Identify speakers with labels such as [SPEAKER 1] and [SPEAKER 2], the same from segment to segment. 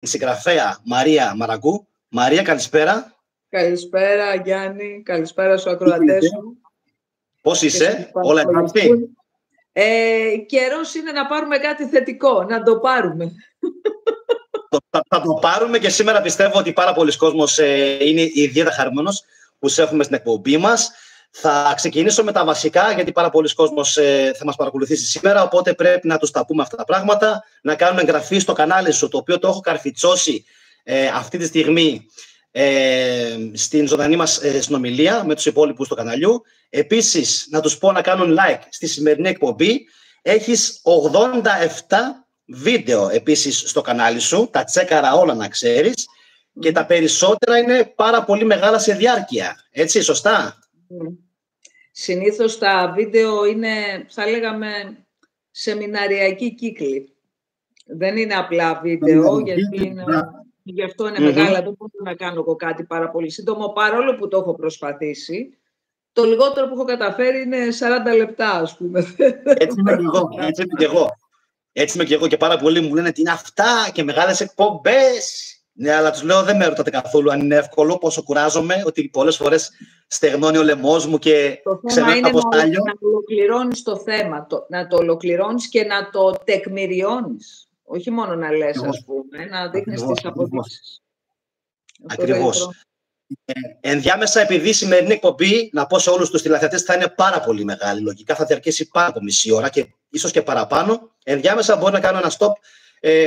[SPEAKER 1] συγγραφέα Μαρία Μαραγκού. Μαρία, καλησπέρα.
[SPEAKER 2] Καλησπέρα, Γιάννη. Καλησπέρα στους ακροατές σου.
[SPEAKER 1] Πώς είσαι, όλα εντάξει?
[SPEAKER 2] Καιρός είναι να πάρουμε κάτι θετικό, να το πάρουμε.
[SPEAKER 1] Θα το πάρουμε και σήμερα πιστεύω ότι πάρα πολλοί κόσμος είναι ιδιαίτερα χαρούμενος που σε έχουμε στην εκπομπή μας. Θα ξεκινήσω με τα βασικά, γιατί πάρα πολλοί κόσμος θα μας παρακολουθήσει σήμερα, οπότε πρέπει να τους τα πούμε αυτά τα πράγματα, να κάνουν εγγραφή στο κανάλι σου, το οποίο το έχω καρφιτσώσει αυτή τη στιγμή στην ζωντανή μας συνομιλία με τους υπόλοιπους του καναλιού. Επίσης, να τους πω να κάνουν like στη σημερινή εκπομπή. Έχεις 87 βίντεο επίσης στο κανάλι σου, τα τσέκαρα όλα να ξέρεις, και τα περισσότερα είναι πάρα πολύ μεγάλα σε διάρκεια. Έτσι, σωστά?
[SPEAKER 2] Συνήθως τα βίντεο είναι, θα λέγαμε, σεμιναριακοί κύκλοι. Δεν είναι απλά βίντεο, γι' αυτό είναι μεγάλα. Δεν μπορώ να κάνω εγώ κάτι πάρα πολύ σύντομο, παρόλο που το έχω προσπαθήσει. Το λιγότερο που έχω καταφέρει είναι 40 λεπτά, ας πούμε.
[SPEAKER 1] Έτσι είμαι και εγώ. Και πάρα πολλοί μου λένε τι είναι αυτά και μεγάλες εκπομπές. Ναι, αλλά τους λέω δεν με ρωτάτε καθόλου αν είναι εύκολο, πόσο κουράζομαι, ότι πολλές φορές στεγνώνει ο λαιμός μου και ξεμένα από στάλιο.
[SPEAKER 2] Να ολοκληρώνεις το θέμα, να το ολοκληρώνεις και να το τεκμηριώνεις. Όχι μόνο να λες, ας πούμε, να δείχνεις τις αποδείξεις.
[SPEAKER 1] Ακριβώς. Ενδιάμεσα, επειδή η σημερινή εκπομπή, να πω σε όλους τους τηλεθεατές, θα είναι πάρα πολύ μεγάλη. Λογικά θα διαρκέσει πάρα από μισή ώρα και ίσως και παραπάνω. Ενδιάμεσα μπορεί να κάνω ένα stop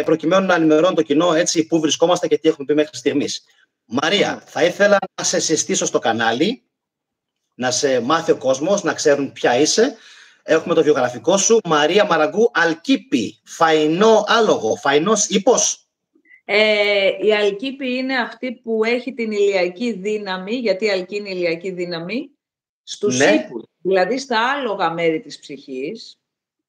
[SPEAKER 1] προκειμένου να ενημερώνω το κοινό έτσι πού βρισκόμαστε και τι έχουμε πει μέχρι στιγμής. Μαρία, θα ήθελα να σε συστήσω στο κανάλι, να σε μάθει ο κόσμος, να ξέρουν ποια είσαι. Έχουμε το βιογραφικό σου, Μαρία Μαραγκού Αλκίπη, φαϊνό άλογο, φαϊνός ύπος.
[SPEAKER 2] Η Αλκίπη είναι αυτή που έχει την ηλιακή δύναμη, γιατί η Αλκή είναι η ηλιακή δύναμη, στους ύπους, δηλαδή στα άλογα μέρη της ψυχής,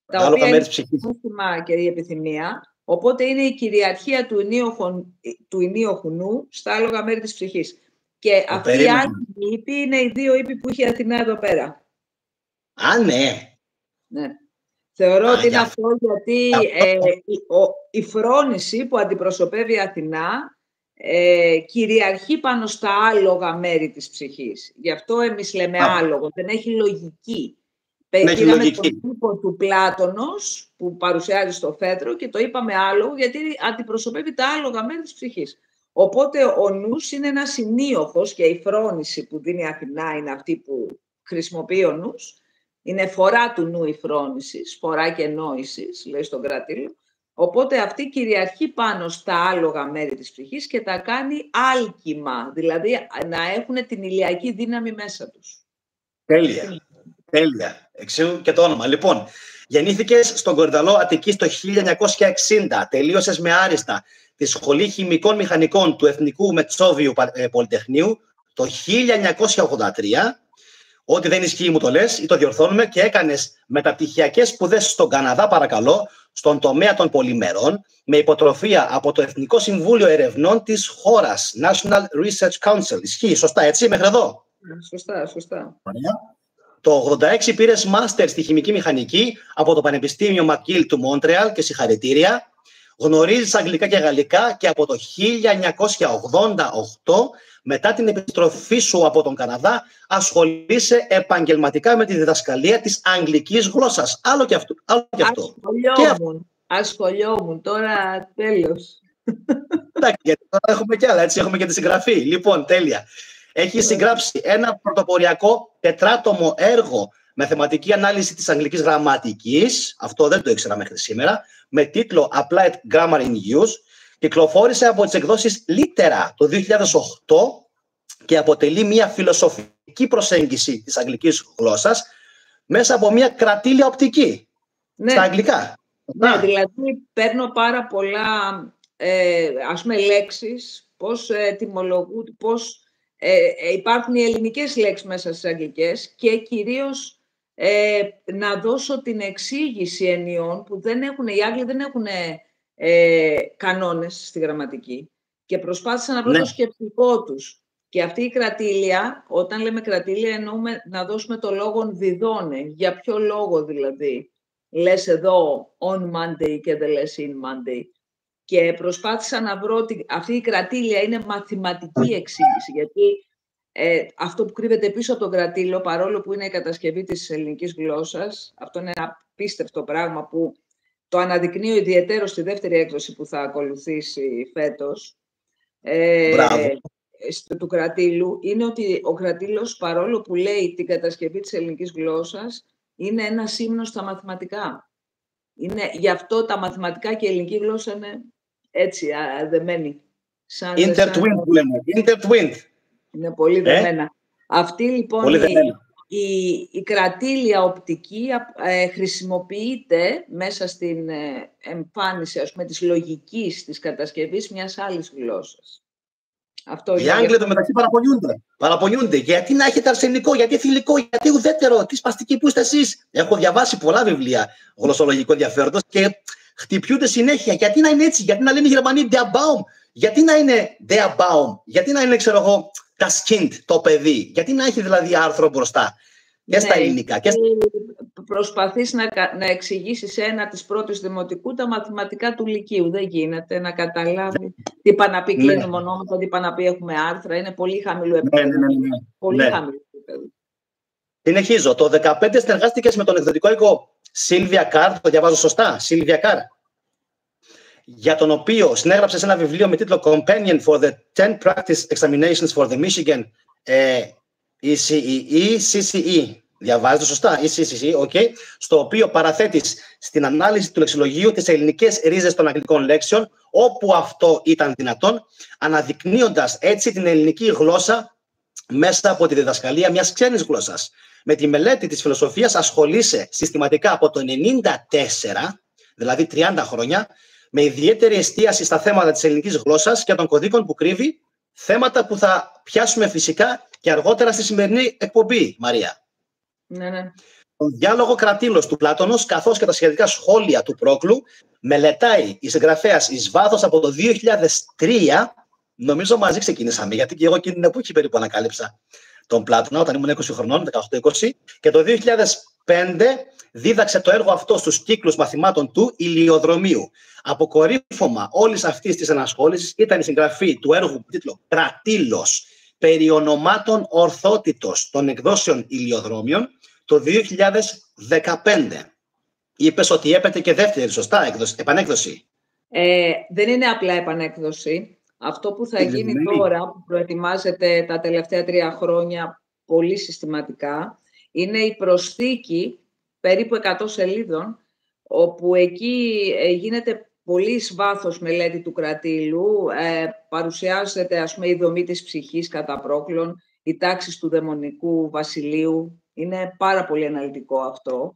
[SPEAKER 2] τα οποία είναι το σύστημα και η επιθυμία. Οπότε είναι η κυριαρχία του ενίοχου νου στα άλογα μέρη της ψυχής. Και αυτή η άλλη ύπη είναι οι δύο ύποι που είχε η Αθηνά εδώ πέρα.
[SPEAKER 1] Α, ναι.
[SPEAKER 2] Ναι. Θεωρώ ότι είναι αυτό γιατί η φρόνηση που αντιπροσωπεύει η Αθηνά κυριαρχεί πάνω στα άλογα μέρη της ψυχής. Γι' αυτό εμείς λέμε άλογο, δεν έχει λογική. Πήραμε τον τύπο του Πλάτωνος που παρουσιάζει στο Φέδρο και το είπαμε άλογο γιατί αντιπροσωπεύει τα άλογα μέρη της ψυχής. Οπότε ο νους είναι ένας ενίοχος και η φρόνηση που δίνει η Αθηνά είναι αυτή που χρησιμοποιεί ο νους. Είναι φορά του νου η φρόνηση, φορά και νόησης, λέει στον Κρατήλο. Οπότε αυτή κυριαρχεί πάνω στα άλογα μέρη της ψυχής και τα κάνει άλκημα, δηλαδή να έχουν την ηλιακή δύναμη μέσα τους.
[SPEAKER 1] Τέλεια. Τέλεια. Εξού και το όνομα. Λοιπόν, γεννήθηκες στον Κορυδαλό Αττικής το 1960. Τελείωσες με άριστα τη Σχολή Χημικών Μηχανικών του Εθνικού Μετσόβιου Πολυτεχνείου το 1983. Ό,τι δεν ισχύει μου το λες ή το διορθώνουμε, και έκανες μεταπτυχιακές σπουδές στον Καναδά, παρακαλώ, στον τομέα των πολυμερών, με υποτροφία από το Εθνικό Συμβούλιο Ερευνών της χώρας, National Research Council. Ισχύει, σωστά, έτσι, μέχρι εδώ?
[SPEAKER 2] Σωστά.
[SPEAKER 1] Το 86 πήρες μάστερ στη χημική μηχανική από το Πανεπιστήμιο McGill του Μόντρεαλ και συγχαρητήρια. Γνωρίζεις αγγλικά και γαλλικά και από το 1988, μετά την επιστροφή σου από τον Καναδά, ασχολείσαι επαγγελματικά με τη διδασκαλία της αγγλικής γλώσσας. Άλλο και αυτό.
[SPEAKER 2] Ασχολιόμουν. Τώρα τέλος.
[SPEAKER 1] Εντάξει, γιατί τώρα έχουμε κι άλλα, έτσι, έχουμε και τη συγγραφή. Λοιπόν, τέλεια. Έχει συγγράψει ένα πρωτοποριακό τετράτομο έργο με θεματική ανάλυση της αγγλικής γραμματικής, αυτό δεν το ήξερα μέχρι σήμερα, με τίτλο Applied Grammar in Use. Κυκλοφόρησε από τις εκδόσεις Λίτερα το 2008 και αποτελεί μια φιλοσοφική προσέγγιση της αγγλικής γλώσσας μέσα από μια κρατήλια οπτική στα αγγλικά.
[SPEAKER 2] Ναι, δηλαδή παίρνω πάρα πολλά λέξεις, πώς ετυμολογούνται, πώς υπάρχουν οι ελληνικές λέξεις μέσα στις αγγλικές και κυρίως να δώσω την εξήγηση ενιών που δεν έχουν, οι Άγγλοι δεν έχουν κανόνες στη γραμματική και προσπάθησα να βρω το σκεπτικό τους. Και αυτή η κρατήλια, όταν λέμε κρατήλια εννοούμε να δώσουμε το λόγο διδώνε. Για ποιο λόγο δηλαδή λες εδώ on Monday και δεν λες in Monday. Και προσπάθησα να βρω ότι αυτή η κρατήλια είναι μαθηματική εξήγηση, γιατί αυτό που κρύβεται πίσω από τον κρατήλο, παρόλο που είναι η κατασκευή της ελληνικής γλώσσας, αυτό είναι ένα απίστευτο πράγμα που το αναδεικνύω ιδιαίτερο στη δεύτερη έκδοση που θα ακολουθήσει φέτος, του κρατήλου, είναι ότι ο κρατήλος, παρόλο που λέει την κατασκευή της ελληνικής γλώσσας, είναι ένα ύμνος στα μαθηματικά. Γι' αυτό τα μαθηματικά και η ελληνική γλώσσα είναι έτσι, δεμένοι.
[SPEAKER 1] Intertwined που λέμε. Intertwined.
[SPEAKER 2] Είναι πολύ δεμένα. Αυτή λοιπόν η κρατήλια οπτική χρησιμοποιείται μέσα στην εμφάνιση, ας πούμε, της λογικής της κατασκευής μιας άλλης γλώσσας.
[SPEAKER 1] Οι Άγγλοι το μεταξύ παραπονιούνται. Γιατί να έχετε αρσενικό, γιατί θηλυκό, γιατί ουδέτερο, τι σπαστική που είστε εσείς. Έχω διαβάσει πολλά βιβλία γλωσσολογικού ενδιαφέροντος και χτυπιούνται συνέχεια. Γιατί να είναι έτσι, γιατί να λένε οι Γερμανοί der Baum, γιατί να είναι der Baum, γιατί να είναι, ξέρω εγώ, das Kind, το παιδί, γιατί να έχει δηλαδή άρθρο μπροστά. Και στα ελληνικά.
[SPEAKER 2] Προσπαθείς να εξηγήσεις ένα της πρώτης δημοτικού τα μαθηματικά του λυκείου. Δεν γίνεται να καταλάβει τι είπα να πει κλείνουμε ονόματα, τι είπα να πει έχουμε άρθρα. Είναι πολύ χαμηλό επίπεδο. Πολύ χαμηλό επίπεδο.
[SPEAKER 1] Συνεχίζω. Το 2015 συνεργάστηκες με τον εκδοτικό οίκο Sylvia Carr, το διαβάζω σωστά, Sylvia Carr, για τον οποίο συνέγραψες ένα βιβλίο με τίτλο Companion for the 10 Practice Examinations for the Michigan ECE. Διαβάζετε σωστά, ECE, okay, στο οποίο παραθέτεις στην ανάλυση του λεξιλογίου τις ελληνικές ρίζες των αγγλικών λέξεων, όπου αυτό ήταν δυνατόν, αναδεικνύοντας έτσι την ελληνική γλώσσα μέσα από τη διδασκαλία μιας ξένης γλώσσας. Με τη μελέτη της φιλοσοφίας ασχολείσαι συστηματικά από το 1994, δηλαδή 30 χρόνια, με ιδιαίτερη εστίαση στα θέματα της ελληνικής γλώσσας και των κωδίκων που κρύβει, θέματα που θα πιάσουμε φυσικά και αργότερα στη σημερινή εκπομπή, Μαρία.
[SPEAKER 2] Ναι.
[SPEAKER 1] Τον διάλογο κρατήλος του Πλάτωνος, καθώς και τα σχετικά σχόλια του Πρόκλου, μελετάει η συγγραφέας εις βάθος από το 2003, νομίζω μαζί ξεκίνησαμε, γιατί και εγώ εκείνη την εποχή περίπου ανακάλυψα τον Πλάτωνα, όταν ήμουν 20 χρονών, 18-20, και το 2005 δίδαξε το έργο αυτό στους κύκλους μαθημάτων του Ηλιοδρομίου. Αποκορύφωμα όλης αυτής της ανασχόλησης ήταν η συγγραφή του έργου με τίτλο «Κρατήλος, περί ονομάτων ορθότητος των εκδόσεων Ηλιοδρόμιων» το 2015. Είπες ότι έπεται και δεύτερη, σωστά, επανέκδοση.
[SPEAKER 2] Δεν είναι απλά επανέκδοση. Αυτό που θα γίνει τώρα, που προετοιμάζεται τα τελευταία 3 χρόνια πολύ συστηματικά, είναι η προσθήκη περίπου 100 σελίδων, όπου εκεί γίνεται πολύ εις βάθος μελέτη του κρατήλου, παρουσιάζεται, ας πούμε, η δομή της ψυχής κατά Πρόκλων, οι τάξεις του δαιμονικού βασιλείου. Είναι πάρα πολύ αναλυτικό αυτό.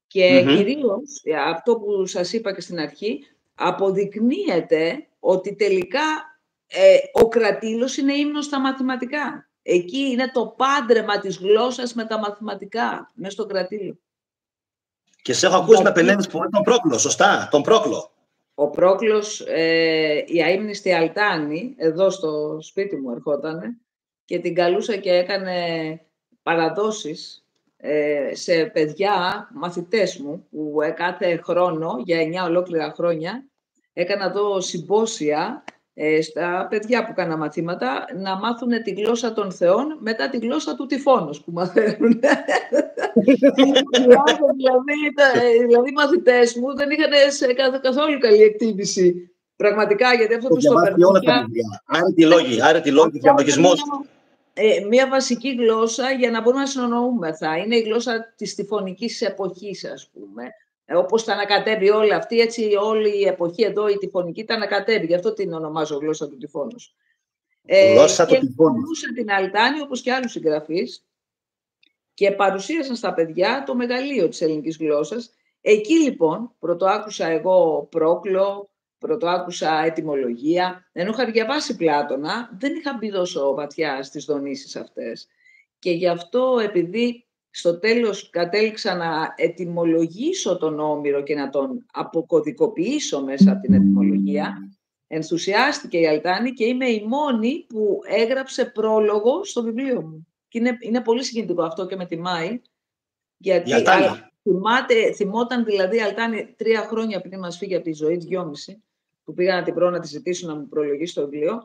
[SPEAKER 2] Και κυρίως, αυτό που σας είπα και στην αρχή, αποδεικνύεται ότι τελικά ο κρατήλος είναι ύμνος στα μαθηματικά. Εκεί είναι το πάντρεμα της γλώσσας με τα μαθηματικά, μέσα στο κρατήλο.
[SPEAKER 1] Και σε έχω ακούσει να πενεύεις πολύ τον Πρόκλο, σωστά, τον Πρόκλο.
[SPEAKER 2] Ο Πρόκλος, η αείμνηστη Αλτάνη, εδώ στο σπίτι μου ερχότανε και την καλούσα και έκανε παραδόσεις σε παιδιά, μαθητές μου, που κάθε χρόνο, για 9 ολόκληρα χρόνια, έκανα εδώ συμπόσια στα παιδιά που κάνα μαθήματα, να μάθουν τη γλώσσα των θεών μετά τη γλώσσα του τυφώνος που μαθαίνουν. Δηλαδή οι μαθητές μου δεν είχαν καθόλου καλή εκτίμηση. Πραγματικά, γιατί αυτό που στο περνούσα...
[SPEAKER 1] Άρετη λόγοι, διαλογισμός.
[SPEAKER 2] Μία βασική γλώσσα για να μπορούμε να συνονοούμεθα. Είναι η γλώσσα της τυφωνικής εποχής, ας πούμε. Όπως τα ανακατεύει όλη αυτή, έτσι όλη η εποχή εδώ, η τυφωνική, τα ανακατεύει. Γι' αυτό την ονομάζω γλώσσα του τυφώνους.
[SPEAKER 1] Γλώσσα του τυφώνους.
[SPEAKER 2] Και την Αλτάνη, όπως και άλλους συγγραφείς, και παρουσίασαν στα παιδιά το μεγαλείο της ελληνικής γλώσσας. Εκεί, λοιπόν, πρωτοάκουσα εγώ Πρόκλο, πρωτοάκουσα ετυμολογία. Ενώ είχα διαβάσει Πλάτωνα, δεν είχα μπει τόσο βαθιά στις δονήσεις αυτές. Και γι' αυτό, επειδή στο τέλος κατέληξα να ετυμολογήσω τον Όμηρο και να τον αποκωδικοποιήσω μέσα από την ετυμολογία, ενθουσιάστηκε η Αλτάνη και είμαι η μόνη που έγραψε πρόλογο στο βιβλίο μου. Και είναι πολύ συγκινητικό αυτό και με τιμάει, γιατί θυμόταν δηλαδή η Αλτάνη 3 χρόνια πριν μας φύγει από τη ζωή, 2,5, που πήγα να την βρω να τη ζητήσω να μου προλογίσει το βιβλίο,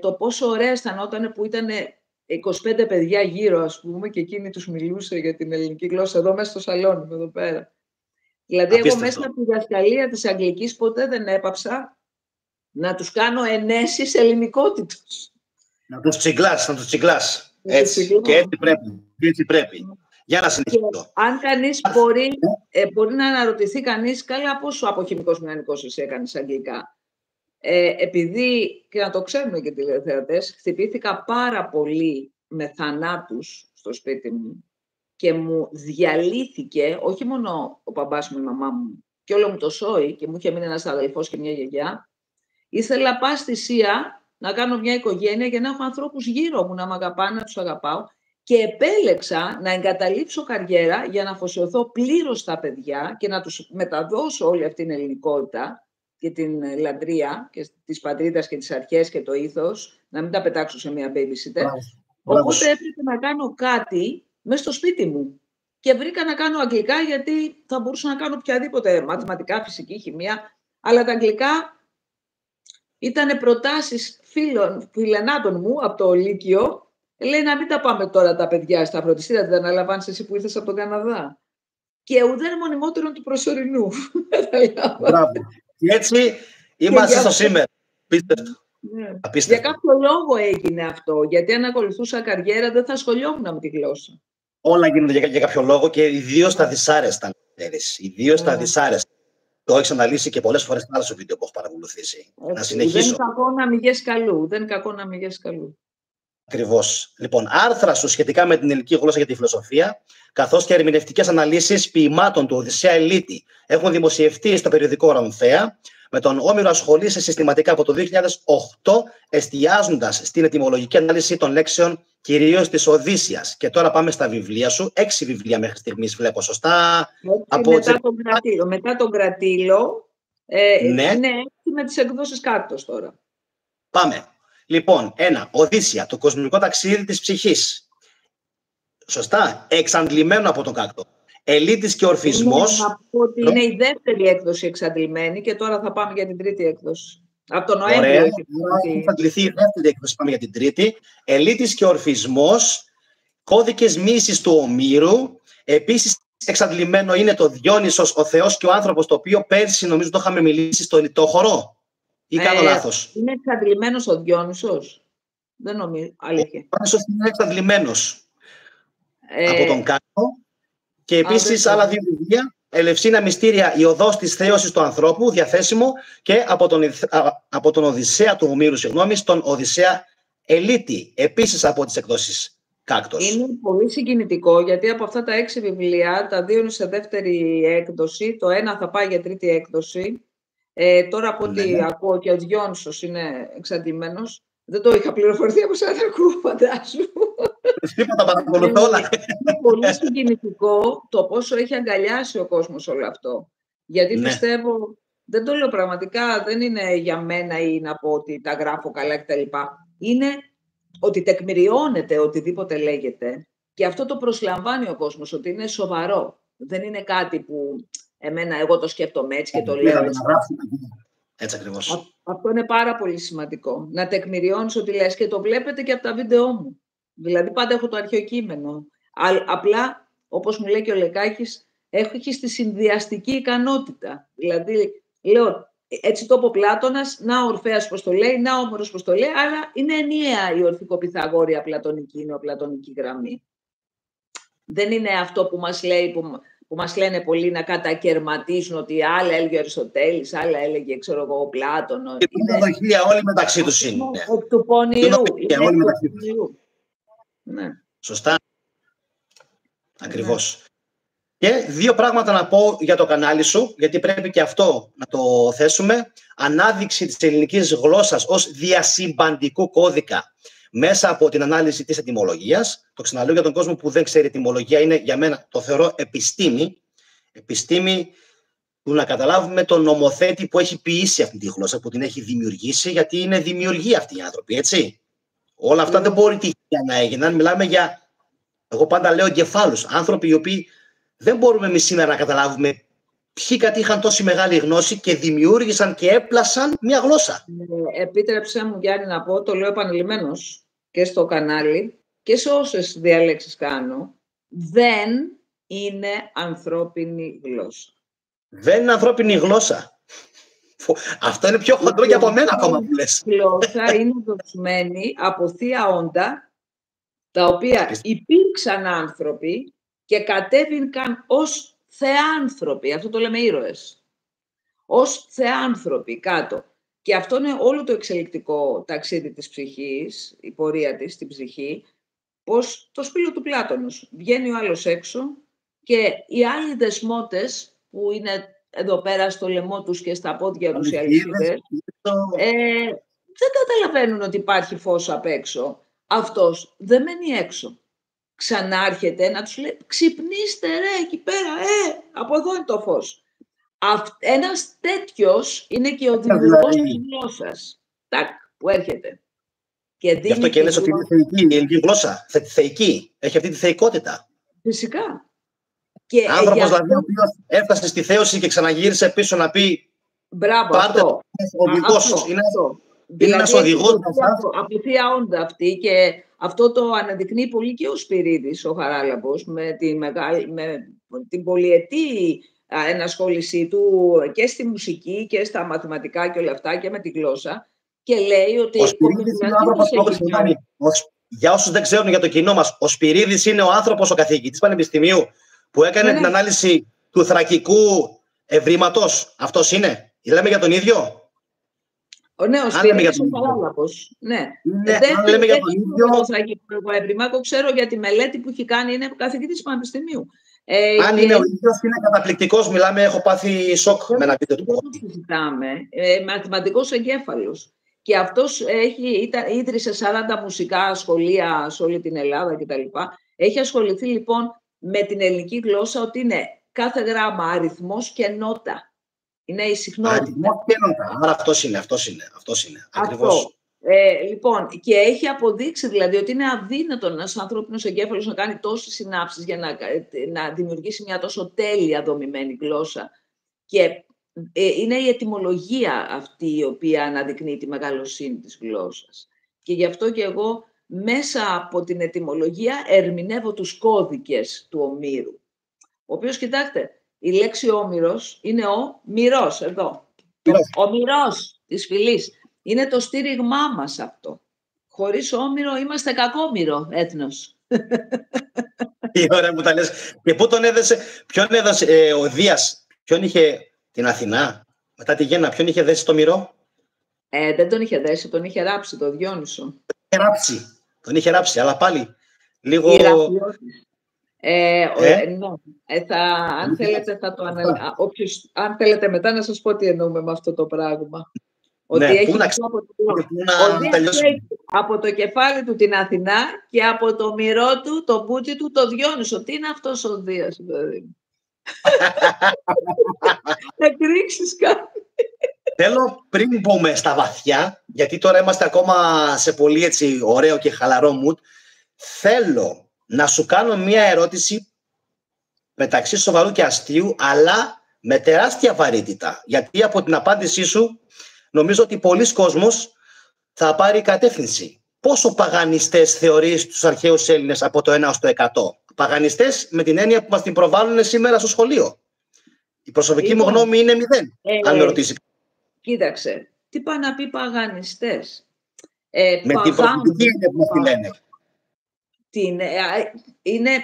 [SPEAKER 2] το πόσο ωραία αισθανόταν που ήταν 25 παιδιά γύρω, ας πούμε, και εκείνη τους μιλούσε για την ελληνική γλώσσα, εδώ μέσα στο σαλόνι, εδώ πέρα. Δηλαδή, εγώ μέσα από τη διδασκαλία της αγγλικής ποτέ δεν έπαψα να τους κάνω ενέσεις ελληνικότητος.
[SPEAKER 1] Να τους τσιγκλάς. Έτσι. Και έτσι πρέπει. Για να συνεχίσω.
[SPEAKER 2] Αν κανείς μπορεί να αναρωτηθεί κανείς, καλά, πόσο από χημικός μηχανικός εσύ έκανες αγγλικά. Επειδή, και να το ξέρουμε και οι τηλεθεατές, χτυπήθηκα πάρα πολύ με θανάτους στο σπίτι μου και μου διαλύθηκε, όχι μόνο ο μπαμπάς μου, η μαμά μου, και όλο μου το σόι, και μου είχε μείνει ένας αδελφός και μια γιαγιά, ήθελα πας θυσία να κάνω μια οικογένεια για να έχω ανθρώπους γύρω μου να με αγαπάνε, να τους αγαπάω, και επέλεξα να εγκαταλείψω καριέρα για να αφοσιωθώ πλήρως στα παιδιά και να τους μεταδώσω όλη αυτή την ελληνικότητα και την λατρεία και της πατρίδας και τις αρχές και το ήθος, να μην τα πετάξω σε μια babysitter. Οπότε έπρεπε να κάνω κάτι μέσα στο σπίτι μου. Και βρήκα να κάνω αγγλικά, γιατί θα μπορούσα να κάνω οποιαδήποτε μαθηματικά, φυσική, χημεία, αλλά τα αγγλικά ήταν προτάσεις φιλενάτων μου από το Λύκειο. Λέει να μην τα πάμε τώρα τα παιδιά στα φροντιστήρια, δεν αναλαμβάνεις εσύ που ήρθες από τον Καναδά. Και ουδέν μονιμότερον του προσωρινού.
[SPEAKER 1] Μπράβο. Και έτσι είμαστε στο σήμερα. Πίστευτο.
[SPEAKER 2] Ναι. Για κάποιο λόγο έγινε αυτό, γιατί αν ακολουθούσα καριέρα δεν θα ασχολιόμουν με τη γλώσσα.
[SPEAKER 1] Όλα γίνονται για κάποιο λόγο και ιδίως τα δυσάρεστα. Ιδίως τα δυσάρεστα. Το έχεις αναλύσει και πολλές φορές στο βίντεο που έχω παρακολουθήσει. Να συνεχίσω.
[SPEAKER 2] Δεν είναι κακό να μηγές καλού. Δεν είναι κακό να μηγές καλού.
[SPEAKER 1] Ακριβώς. Λοιπόν, άρθρα σου σχετικά με την ελληνική γλώσσα και τη φιλοσοφία, καθώς και ερμηνευτικές αναλύσεις ποιημάτων του Οδυσσέα Ελίτη έχουν δημοσιευτεί στο περιοδικό Ορανθέα. Με τον Όμηρο ασχολείσαι συστηματικά από το 2008, εστιάζοντας στην ετυμολογική ανάλυση των λέξεων κυρίως της Οδύσσιας. Και τώρα πάμε στα βιβλία σου. 6 βιβλία μέχρι στιγμής βλέπω, σωστά?
[SPEAKER 2] Μετά τον Κρατήλο,
[SPEAKER 1] ναι.
[SPEAKER 2] Είναι 6 με τις εκδόσεις Κάκτος τώρα.
[SPEAKER 1] Πάμε. Λοιπόν, 1. Οδύσσια, το κοσμικό ταξίδι της ψυχής. Σωστά. Εξαντλημένο από τον Κάκτο. Ελίτης και ορφισμός.
[SPEAKER 2] Να πω ότι είναι η δεύτερη έκδοση εξαντλημένη και τώρα θα πάμε για την τρίτη έκδοση. Από τον Νοέμβριο.
[SPEAKER 1] Ωραία. Θα εξαντληθεί η δεύτερη έκδοση, πάμε για την τρίτη. Ελίτης και ορφισμός. Κώδικες μοίησης του Ομήρου. Επίσης εξαντλημένο είναι το Διόνυσος, ο Θεός και ο άνθρωπος, το οποίο πέρσι νομίζω το είχαμε μιλήσει στο Λιτόχωρο. Ή κάνω λάθος?
[SPEAKER 2] Είναι εξαντλημένος ο Διόνυσος. Δεν νομίζω. Αλήθεια.
[SPEAKER 1] Ο Διόνυσος είναι εξαντλημένος από τον Κάκτο. Και επίσης άλλα 2 βιβλία. Ελευσίνα μυστήρια, η οδός της θέωσης του ανθρώπου, διαθέσιμο, και από τον Οδυσσέα του Ομήρου, στον Οδυσσέα Ελίτη, επίσης από τις εκδόσεις Κάκτος.
[SPEAKER 2] Είναι πολύ συγκινητικό, γιατί από αυτά τα 6 βιβλία, τα 2 είναι σε δεύτερη έκδοση, το ένα θα πάει για τρίτη έκδοση. Τώρα από ό,τι ακούω και ο Διόνυσος είναι εξαντλημένος. Δεν το είχα πληροφορηθεί από εσένα, ακούω, φαντάσου.
[SPEAKER 1] Τίποτα, παρακολουθώ όλα.
[SPEAKER 2] Είναι πολύ συγκινητικό το πόσο έχει αγκαλιάσει ο κόσμος όλο αυτό. Γιατί πιστεύω, δεν το λέω πραγματικά, δεν είναι για μένα ή να πω ότι τα γράφω καλά κτλ. Είναι ότι τεκμηριώνεται οτιδήποτε λέγεται και αυτό το προσλαμβάνει ο κόσμος, ότι είναι σοβαρό. Δεν είναι κάτι που εγώ το σκέφτομαι έτσι και το λέω έτσι.
[SPEAKER 1] Έτσι ακριβώς.
[SPEAKER 2] Αυτό είναι πάρα πολύ σημαντικό. Να τεκμηριώνεις ότι λες, και το βλέπετε και από τα βίντεό μου. Δηλαδή πάντα έχω το αρχαίο κείμενο. Απλά, όπως μου λέει και ο Λεκάκης, έχεις τη συνδυαστική ικανότητα. Δηλαδή, λέω, έτσι το είπε ο Πλάτωνας, να ο Ορφέας πως το λέει, να ο Όμηρος πως το λέει, αλλά είναι ενιαία η ορθικοπυθαγόρια πλατωνική, νεοπλατωνική γραμμή. Δεν είναι αυτό που μας λέει, που μας λένε πολλοί να κατακαιρματίσουν, ότι άλλα έλεγε ο Αριστοτέλης, άλλα έλεγε, ξέρω εγώ, ο Πλάτωνο.
[SPEAKER 1] Είναι δοχεία όλοι μεταξύ τους είναι.
[SPEAKER 2] Εκ του πονηρού.
[SPEAKER 1] Ναι. Σωστά. Ακριβώς. Και 2 πράγματα να πω για το κανάλι σου, γιατί πρέπει και αυτό να το θέσουμε. Ανάδειξη της ελληνικής γλώσσας ως διασυμπαντικού κώδικα μέσα από την ανάλυση της ετυμολογίας. Το ξαναλέω για τον κόσμο που δεν ξέρει, ετυμολογία είναι για μένα, το θεωρώ επιστήμη. Επιστήμη του να καταλάβουμε τον νομοθέτη που έχει ποιήσει αυτή τη γλώσσα, που την έχει δημιουργήσει, γιατί είναι δημιουργοί αυτοί οι άνθρωποι, έτσι. Όλα αυτά δεν μπορεί τυχαία να έγιναν. Μιλάμε για, εγώ πάντα λέω, εγκεφάλους. Άνθρωποι οι οποίοι δεν μπορούμε εμείς σήμερα να καταλάβουμε ποιοι κατήχαν τόση μεγάλη γνώση και δημιούργησαν και έπλασαν μια γλώσσα.
[SPEAKER 2] Επίτρεψέ μου, Γιάννη, να πω, το λέω επανειλημμένως και στο κανάλι και σε όσες διαλέξεις κάνω, δεν είναι ανθρώπινη γλώσσα.
[SPEAKER 1] Δεν είναι ανθρώπινη γλώσσα. Αυτό είναι πιο χοντρό και από μένα ακόμα που λες.
[SPEAKER 2] Η γλώσσα είναι δοξμένη από θεία όντα, τα οποία υπήρξαν άνθρωποι και κατέβηκαν ως θεάνθρωποι. Αυτό το λέμε ήρωες. Ως θεάνθρωποι κάτω. Και αυτό είναι όλο το εξελικτικό ταξίδι της ψυχής, η πορεία της στην ψυχή, πως το σπήλο του Πλάτωνος. Βγαίνει ο άλλος έξω και οι άλλοι δεσμότες που είναι εδώ πέρα στο λαιμό τους και στα πόδια τους οι αλυσίδες, δεν καταλαβαίνουν ότι υπάρχει φως απ' έξω. Αυτός δεν μένει έξω. Ξανάρχεται να τους λέει «Ξυπνήστε ρε εκεί πέρα, από εδώ είναι το φως». Ένας τέτοιος είναι και ο δημιουργός της γλώσσας. Τάκ, που έρχεται. Και
[SPEAKER 1] γι' αυτό και λες ότι είναι θεϊκή, η ελληνική γλώσσα. Θεϊκή. Έχει αυτή τη θεϊκότητα.
[SPEAKER 2] Φυσικά.
[SPEAKER 1] Άνθρωπος δηλαδή ο οποίος έφτασε στη θέωση και ξαναγύρισε πίσω να πει
[SPEAKER 2] «Μπράβο,
[SPEAKER 1] πάρτε
[SPEAKER 2] αυτό.
[SPEAKER 1] Είναι ένας οδηγός.
[SPEAKER 2] Από θεία όντα αυτή, και αυτό το αναδεικνύει πολύ και ο Σπυρίδης, ο Χαράλαμπος, με την πολυετή ενασχόλησή του και στη μουσική και στα μαθηματικά και όλα αυτά και με τη γλώσσα, και λέει ότι...
[SPEAKER 1] Ο Σπυρίδης είναι ο άνθρωπος, για όσους δεν ξέρουν, για το κοινό μας, ο Σπυρίδης είναι ο άνθρωπος, ο καθηγητής πανεπιστημίου που έκανε την ανάλυση του θρακικού ευρήματος. Αυτός είναι. Λέμε για τον ίδιο.
[SPEAKER 2] Ναι, ο Σπυρίδης ο Χαράλαμπος. Ναι.
[SPEAKER 1] Αν λέμε για τον ίδιο...
[SPEAKER 2] Το θρακικό ευρήμα, το ξέρω για τη μελέτη που έχει κάνει, είναι καθηγητής πανεπιστημίου.
[SPEAKER 1] Αν είναι ο ίδιος, είναι καταπληκτικός. Μιλάμε, έχω πάθει σοκ με ένα βίντεο του.
[SPEAKER 2] Δεν το συζητάμε. Μαθηματικός εγκέφαλος. Και αυτός ίδρυσε 40 μουσικά σχολεία σε όλη την Ελλάδα κτλ. Έχει ασχοληθεί λοιπόν με την ελληνική γλώσσα, ότι είναι κάθε γράμμα αριθμός και νότα. Είναι η συχνότητα.
[SPEAKER 1] Αριθμός και νότα. Άρα αυτός είναι. Ακριβώς.
[SPEAKER 2] Λοιπόν, και έχει αποδείξει δηλαδή ότι είναι αδύνατο ένας ανθρώπινος εγκέφαλος να κάνει τόσες συνάψεις για να δημιουργήσει μια τόσο τέλεια δομημένη γλώσσα. Και είναι η ετυμολογία αυτή η οποία αναδεικνύει τη μεγαλοσύνη της γλώσσας. Και γι' αυτό και εγώ μέσα από την ετυμολογία ερμηνεύω τους κώδικες του Ομήρου. Ο οποίος, κοιτάξτε, η λέξη όμηρος είναι ο μυρός, εδώ. Ο μυρός της φυλής. Είναι το στήριγμά μας αυτό. Χωρίς όμηρο είμαστε κακόμηρο έθνος.
[SPEAKER 1] Τι ωραία που τα λες. Και πού τον έδεσε, ποιον έδωσε ο Δίας, ποιον είχε την Αθηνά, μετά τη Γέννα, ποιον είχε δέσει το μυρό?
[SPEAKER 2] Δεν τον είχε δέσει, τον είχε ράψει το Διόνυσο.
[SPEAKER 1] Τον είχε ράψει, αλλά πάλι λίγο...
[SPEAKER 2] Αν θέλετε θα το αν θέλετε μετά να σας πω τι εννοούμε με αυτό το πράγμα. Ότι έχει από το κεφάλι του την Αθηνά και από το μυρό του, το μπούτι του, το Διόνυσο. Τι είναι αυτός ο Δίας, δηλαδή? Να εκρήξεις κάτι.
[SPEAKER 1] Θέλω, πριν μπούμε στα βαθιά, γιατί τώρα είμαστε ακόμα σε πολύ έτσι ωραίο και χαλαρό mood, θέλω να σου κάνω μία ερώτηση μεταξύ σοβαρού και αστείου, αλλά με τεράστια βαρύτητα. Γιατί από την απάντησή σου νομίζω ότι πολλοί κόσμος θα πάρει κατεύθυνση. Πόσο παγανιστές θεωρείς τους αρχαίους Έλληνες από το 1 ως το 100? Παγανιστές με την έννοια που μας την προβάλλουν σήμερα στο σχολείο. Η προσωπική μου γνώμη είναι 0, αν με ρωτήσει.
[SPEAKER 2] Κοίταξε, τι πάει να πει παγανιστές?
[SPEAKER 1] Με την προσωπική έννοια που μας τη λένε.
[SPEAKER 2] Είναι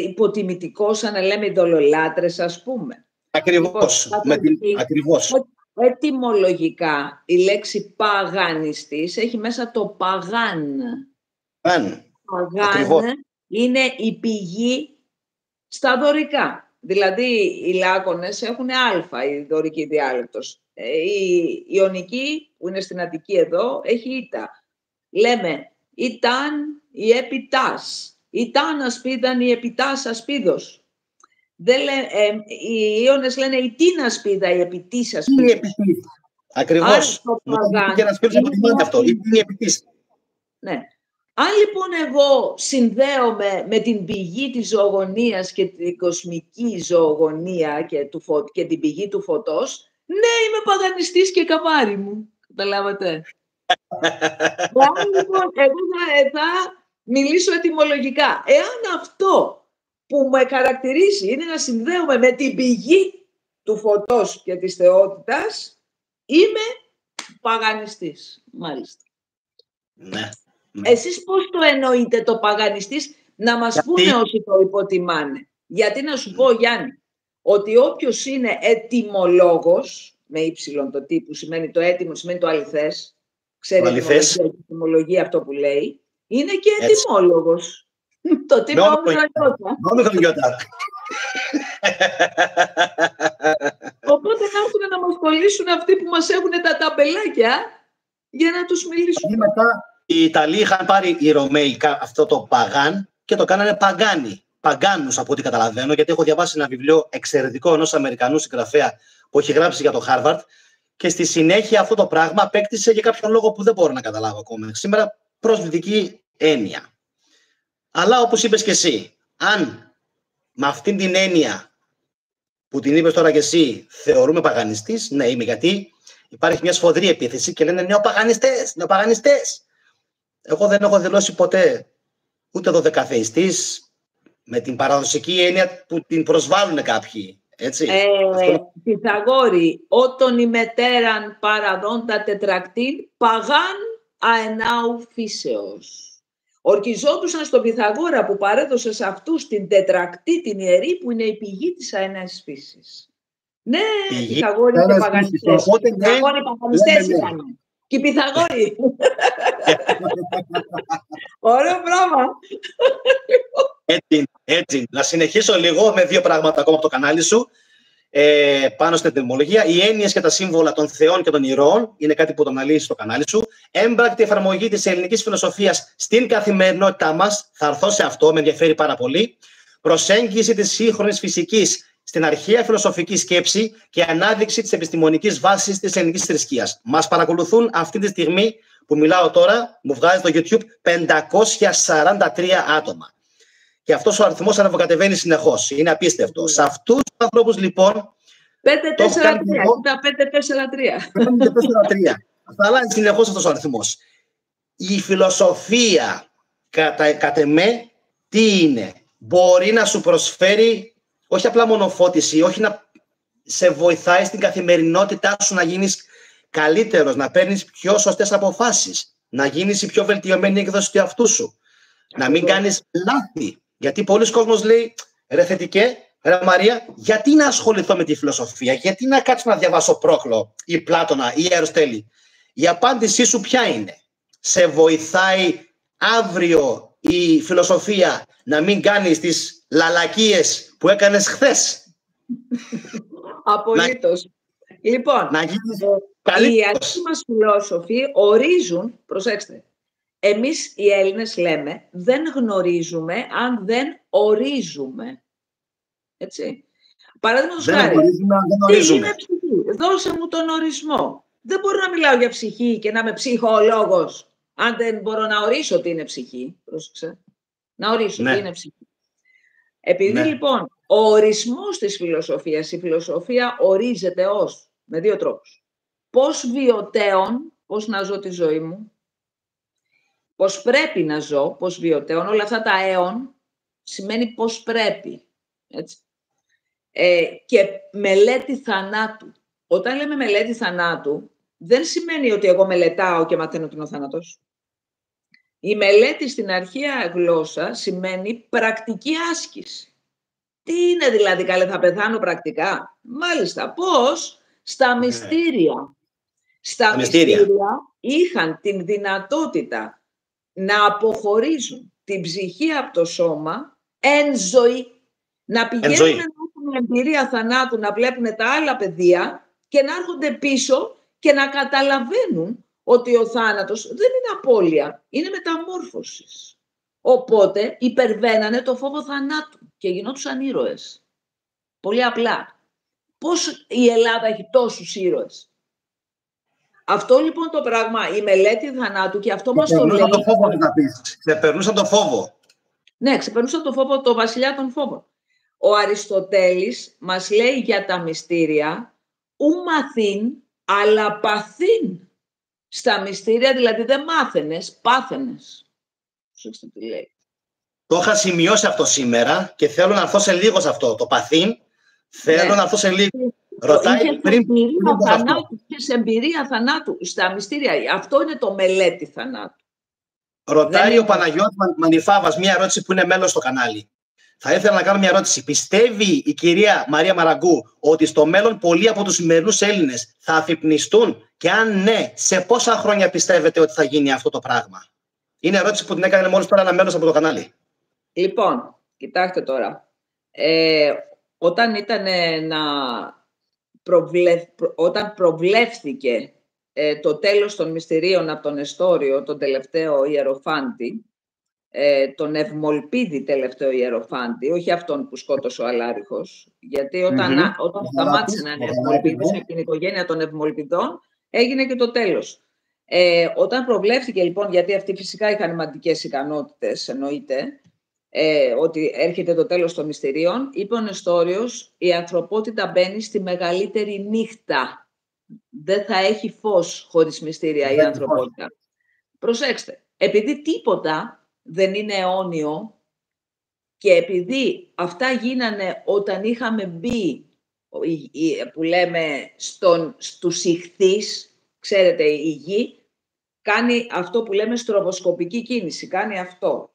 [SPEAKER 2] υποτιμητικό, σαν να λέμε ειδωλολάτρες, ας πούμε.
[SPEAKER 1] Ακριβώς. Ακριβώς.
[SPEAKER 2] Ετυμολογικά, η λέξη παγανιστής έχει μέσα το παγάν. Παγάν είναι η πηγή στα δωρικά. Δηλαδή, οι Λάκωνες έχουν α, η δωρική διάλεκτος. Η Ιωνική, που είναι στην Αττική εδώ, έχει ήτα. Λέμε, ήταν η επιτάς. Ήταν ασπίδαν η επιτάς ασπίδος. Οι Ιώνες λένε η την ασπίδα, η επιτής ασπίδος.
[SPEAKER 1] Ακριβώς. Και να σπίρεις από τη μάνα αυτό. Η την επιτής.
[SPEAKER 2] Ναι. Αν λοιπόν εγώ συνδέομαι με την πηγή της ζωογονίας και την κοσμική ζωογονία και την πηγή του φωτός, ναι, είμαι παγανιστής και καμάρι μου. Καταλάβατε. Λοιπόν, εγώ θα μιλήσω ετυμολογικά. Εάν αυτό που με χαρακτηρίζει είναι να συνδέομαι με την πηγή του φωτός και της θεότητας, είμαι παγανιστής, μάλιστα.
[SPEAKER 1] Ναι.
[SPEAKER 2] Εσείς πώς το εννοείτε το παγανιστής, να μας πούνε όσοι το υποτιμάνε. Γιατί να σου πω, Γιάννη, ότι όποιος είναι ετυμολόγος, με ύψιλον το τύπου, σημαίνει το έτοιμο, σημαίνει το αληθές, ξέρει η ετυμολογία αυτό που λέει, είναι και ετυμόλογος. Το τύπο
[SPEAKER 1] όμως Γιώτα.
[SPEAKER 2] Οπότε να έρθουν να μας κολλήσουν αυτοί που μας έχουν τα ταμπελάκια για να τους μιλήσουμε.
[SPEAKER 1] Μετά οι Ιταλοί είχαν πάρει οι Ρωμαίοι αυτό το παγάν και το κάνανε παγκάνι. Παγκάνους από ό,τι καταλαβαίνω, γιατί έχω διαβάσει ένα βιβλίο εξαιρετικό ενός Αμερικανού συγγραφέα που έχει γράψει για το Χάρβαρντ και στη συνέχεια αυτό το πράγμα απέκτησε για κάποιον λόγο που δεν μπορώ να καταλάβω ακόμα σήμερα προσβλητική έννοια. Αλλά όπως είπες και εσύ, αν με αυτήν την έννοια που την είπες τώρα και εσύ θεωρούμε παγανιστής, ναι είμαι, γιατί υπάρχει μια σφοδρή επίθεση και λένε νεοπαγανιστές, νεοπαγανιστές. Εγώ δεν έχω δηλώσει ποτέ ούτε δωδεκαθεϊστής με την παραδοσιακή έννοια που την προσβάλλουν κάποιοι. Έτσι.
[SPEAKER 2] Πυθαγόρη, ότον η μετέραν παραδόντα τετρακτήν, παγάν αενάου φύσεως. Ορκιζόντουσαν στον Πυθαγόρα που παρέδωσε σε αυτούς την τετρακτή, την ιερή, που είναι η πηγή της αέναης φύσης. Ναι, Πυθαγόρη και παγανιστές. Πυθαγόρη παγανιστές ήταν. Και οι Πυθαγόροι. Ωραίο πράγμα.
[SPEAKER 1] Έτσι. Να συνεχίσω λίγο με δύο πράγματα ακόμα από το κανάλι σου. Πάνω στην ετυμολογία. Οι έννοιες και τα σύμβολα των θεών και των ηρώων είναι κάτι που το αναλύεις στο κανάλι σου. Έμπρακτη εφαρμογή της ελληνικής φιλοσοφίας στην καθημερινότητά μας. Θα έρθω σε αυτό, με ενδιαφέρει πάρα πολύ. Προσέγγιση της σύγχρονης φυσικής στην αρχαία φιλοσοφική σκέψη και ανάδειξη της επιστημονικής βάσης της ελληνικής θρησκείας. Μας παρακολουθούν αυτή τη στιγμή που μιλάω τώρα, μου βγάζει το YouTube 543 άτομα. Και αυτός ο αριθμός ανεβοκατεβαίνει συνεχώς. Είναι απίστευτο. Σε αυτούς τους ανθρώπους λοιπόν.
[SPEAKER 2] 543.
[SPEAKER 1] 543. Θα αλλάζει συνεχώς αυτός ο αριθμός. Η φιλοσοφία, κατ' εμέ, τι είναι? Μπορεί να σου προσφέρει όχι απλά μονοφώτιση, όχι να σε βοηθάει στην καθημερινότητά σου να γίνεις καλύτερος, να παίρνεις πιο σωστές αποφάσεις, να γίνεις η πιο βελτιωμένη έκδοση του εαυτού σου, να μην κάνεις λάθη. Γιατί πολλοί κόσμος λέει, ρε Θετικέ, ρε Μαρία, γιατί να ασχοληθώ με τη φιλοσοφία, γιατί να κάτσω να διαβάσω Πρόκλο ή Πλάτωνα ή Αριστοτέλη? Η απάντησή σου ποια είναι? Σε βοηθάει αύριο η φιλοσοφία να μην κάνεις τις λαλακίες που έκανες χθες?
[SPEAKER 2] Απολύτως. Λοιπόν, οι αρχαίοι μας φιλόσοφοι ορίζουν, προσέξτε, εμείς οι Έλληνες λέμε δεν γνωρίζουμε αν δεν ορίζουμε. Έτσι. Παράδειγμα χάρη, τι είναι ψυχή? Δώσε μου τον ορισμό. Δεν μπορώ να μιλάω για ψυχή και να είμαι ψυχολόγος αν δεν μπορώ να ορίσω τι είναι ψυχή. Πρόσεξε. Να ορίσω τι είναι ψυχή. Επειδή λοιπόν ο ορισμός της φιλοσοφίας, η φιλοσοφία ορίζεται ως, με δύο τρόπους. Πώς βιωτέων, πώς να ζω τη ζωή μου, πώς πρέπει να ζω, πώς βιωτέων, όλα αυτά τα αίων σημαίνει πώς πρέπει. Έτσι. Και μελέτη θανάτου. Όταν λέμε μελέτη θανάτου, δεν σημαίνει ότι εγώ μελετάω και μαθαίνω ότι είναι ο θάνατος. Η μελέτη στην αρχαία γλώσσα σημαίνει πρακτική άσκηση. Τι είναι δηλαδή, καλέ, θα πεθάνω πρακτικά? Μάλιστα, πώς? Στα μυστήρια. Στα μυστήρια είχαν την δυνατότητα να αποχωρίζουν την ψυχή από το σώμα εν ζωή. Να πηγαίνουν να έχουν εμπειρία θανάτου, να βλέπουν τα άλλα παιδεία και να έρχονται πίσω και να καταλαβαίνουν ότι ο θάνατος δεν είναι απώλεια, είναι μεταμόρφωση. Οπότε υπερβαίνανε το φόβο θανάτου και γινόντουσαν ήρωες. Πολύ απλά. Πώς η Ελλάδα έχει τόσους ήρωες? Αυτό λοιπόν το πράγμα, η μελέτη θανάτου, και αυτό μας το λέει.
[SPEAKER 1] Ξεπερνούσαν το φόβο, να πεις. Ξεπερνούσαν το φόβο.
[SPEAKER 2] Ναι, ξεπερνούσαν το φόβο, το βασιλιά των φόβων. Ο Αριστοτέλης μας λέει για τα μυστήρια, ου μαθήν, αλλά παθήν. Στα μυστήρια δηλαδή δεν μάθαινες, πάθαινες. Προσέξτε τι λέει.
[SPEAKER 1] Το είχα σημειώσει αυτό σήμερα και θέλω να έρθω σε λίγο σε αυτό. Το παθήν, θέλω να έρθω σε λίγο. Ρωτάει πριν
[SPEAKER 2] Είχες εμπειρία θανάτου στα μυστήρια. Αυτό είναι το μελέτη θανάτου.
[SPEAKER 1] Ρωτάει ο Παναγιώτης Μανιφάβας μια ερώτηση που είναι μέλος στο κανάλι. Θα ήθελα να κάνω μια ερώτηση. Πιστεύει η κυρία Μαρία Μαραγκού ότι στο μέλλον πολλοί από τους σημερινούς Έλληνες θα αφυπνιστούν, και αν ναι, σε πόσα χρόνια πιστεύετε ότι θα γίνει αυτό το πράγμα? Είναι ερώτηση που την έκανε μόλις τώρα ένα μέλος από το κανάλι.
[SPEAKER 2] Λοιπόν, κοιτάξτε τώρα. Όταν όταν προβλέφθηκε το τέλος των μυστηρίων από τον Νεστόριο, τον τελευταίο ιεροφάντη, τον Ευμολπίδη τελευταίο ιεροφάντη, όχι αυτόν που σκότωσε ο Αλάριχος, γιατί όταν σταμάτησε να είναι Ευμολπίδης από την οικογένεια των Ευμολπιδών, έγινε και το τέλος. Όταν προβλέφθηκε λοιπόν, γιατί αυτοί φυσικά είχαν μαντικές ικανότητες, εννοείται, ότι έρχεται το τέλος των μυστηρίων, είπε ο Νεστόριος, η ανθρωπότητα μπαίνει στη μεγαλύτερη νύχτα. Δεν θα έχει φως χωρίς μυστήρια η ανθρωπότητα. Προσέξτε, επειδή τίποτα δεν είναι αιώνιο και επειδή αυτά γίνανε όταν είχαμε μπει, που λέμε, στους ιχθείς, ξέρετε, η γη κάνει αυτό που λέμε στροβοσκοπική κίνηση, κάνει αυτό.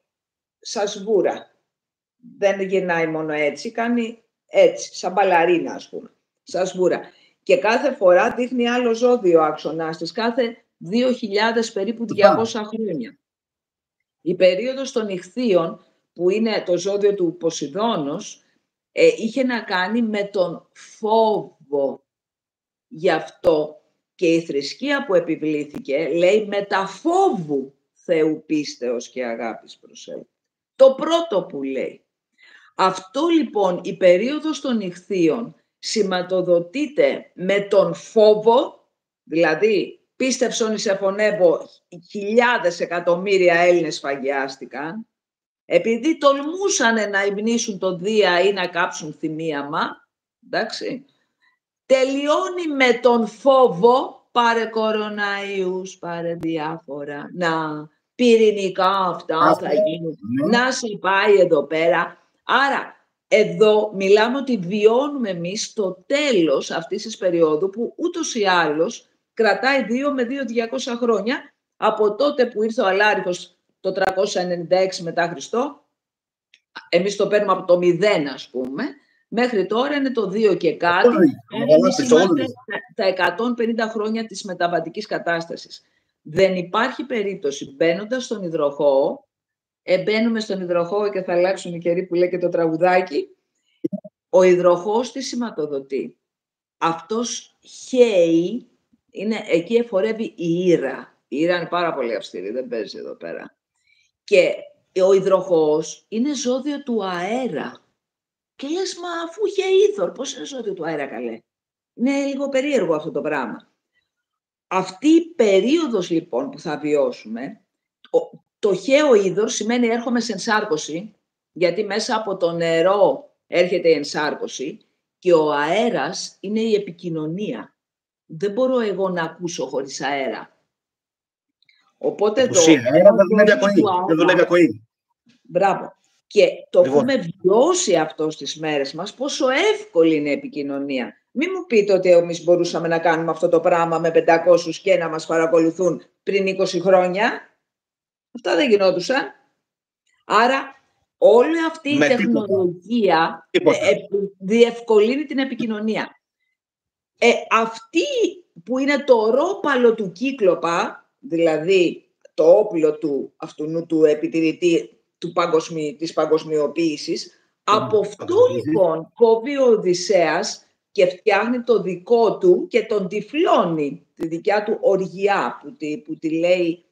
[SPEAKER 2] Σαν σβούρα. Δεν γυρνάει μόνο έτσι, κάνει έτσι, σαν μπαλαρίνα ας πούμε, σαν σβούρα. Και κάθε φορά δείχνει άλλο ζώδιο άξονας της, κάθε 2.000 περίπου 200 χρόνια. Η περίοδος των ιχθύων, που είναι το ζώδιο του Ποσειδώνος, είχε να κάνει με τον φόβο. Γι' αυτό και η θρησκεία που επιβλήθηκε λέει «μετα φόβου Θεού πίστεως και αγάπης προσέλθει». Το πρώτο που λέει. Αυτό λοιπόν η περίοδος των ιχθύων σηματοδοτείται με τον φόβο, δηλαδή πίστευσον εις εφωνεύω, χιλιάδες εκατομμύρια Έλληνες φαγιάστηκαν, επειδή τολμούσαν να υμνήσουν το Δία ή να κάψουν θυμίαμα, εντάξει, τελειώνει με τον φόβο, πάρε κοροναϊούς, πάρε διάφορα, να πυρηνικά αυτά θα γίνουν, να σε πάει εδώ πέρα. Άρα, εδώ μιλάμε ότι βιώνουμε εμείς το τέλος αυτής της περίοδου που ούτως ή άλλως κρατάει 2 με 2.200 χρόνια από τότε που ήρθε ο Αλάριχος το 396 μετά Χριστό. Εμείς το παίρνουμε από το 0 ας πούμε. Μέχρι τώρα είναι το 2 και κάτι. Είμαστε τα 150 χρόνια της μεταβατικής κατάστασης. Δεν υπάρχει περίπτωση μπαίνοντας στον υδροχώο, μπαίνουμε στον υδροχώο και θα αλλάξουν οι καιροί που λέει και το τραγουδάκι, ο υδροχώος τι σηματοδοτεί? Αυτός χαίει, εκεί εφορεύει η Ήρα. Η Ήρα είναι πάρα πολύ αυστηρή, δεν παίζει εδώ πέρα. Και ο υδροχώος είναι ζώδιο του αέρα. Και λες, μα αφού είχε είδωρ, πώς είναι ζώδιο του αέρα καλέ? Είναι λίγο περίεργο αυτό το πράγμα. Αυτή η περίοδος λοιπόν που θα βιώσουμε, το χαίο είδωρ σημαίνει έρχομαι σε ενσάρκωση, γιατί μέσα από το νερό έρχεται η ενσάρκωση και ο αέρας είναι η επικοινωνία. Δεν μπορώ εγώ να ακούσω χωρίς αέρα. Οπότε
[SPEAKER 1] δεν δουλεύει ακοή.
[SPEAKER 2] Μπράβο. Και το έχουμε βιώσει αυτό στις μέρες μας, πόσο εύκολη είναι η επικοινωνία. Μην μου πείτε ότι εμείς μπορούσαμε να κάνουμε αυτό το πράγμα με 500 και να μας παρακολουθούν πριν 20 χρόνια. Αυτά δεν γινόντουσαν. Άρα όλη αυτή η τεχνολογία διευκολύνει την επικοινωνία. Αυτή που είναι το ρόπαλο του Κύκλοπα, δηλαδή το όπλο του αυτού του επιτηρητή της παγκοσμιοποίησης, από αυτό λοιπόν κόβει ο Οδυσσέας και φτιάχνει το δικό του και τον τυφλώνει, τη δικιά του οργιά που τη λέει,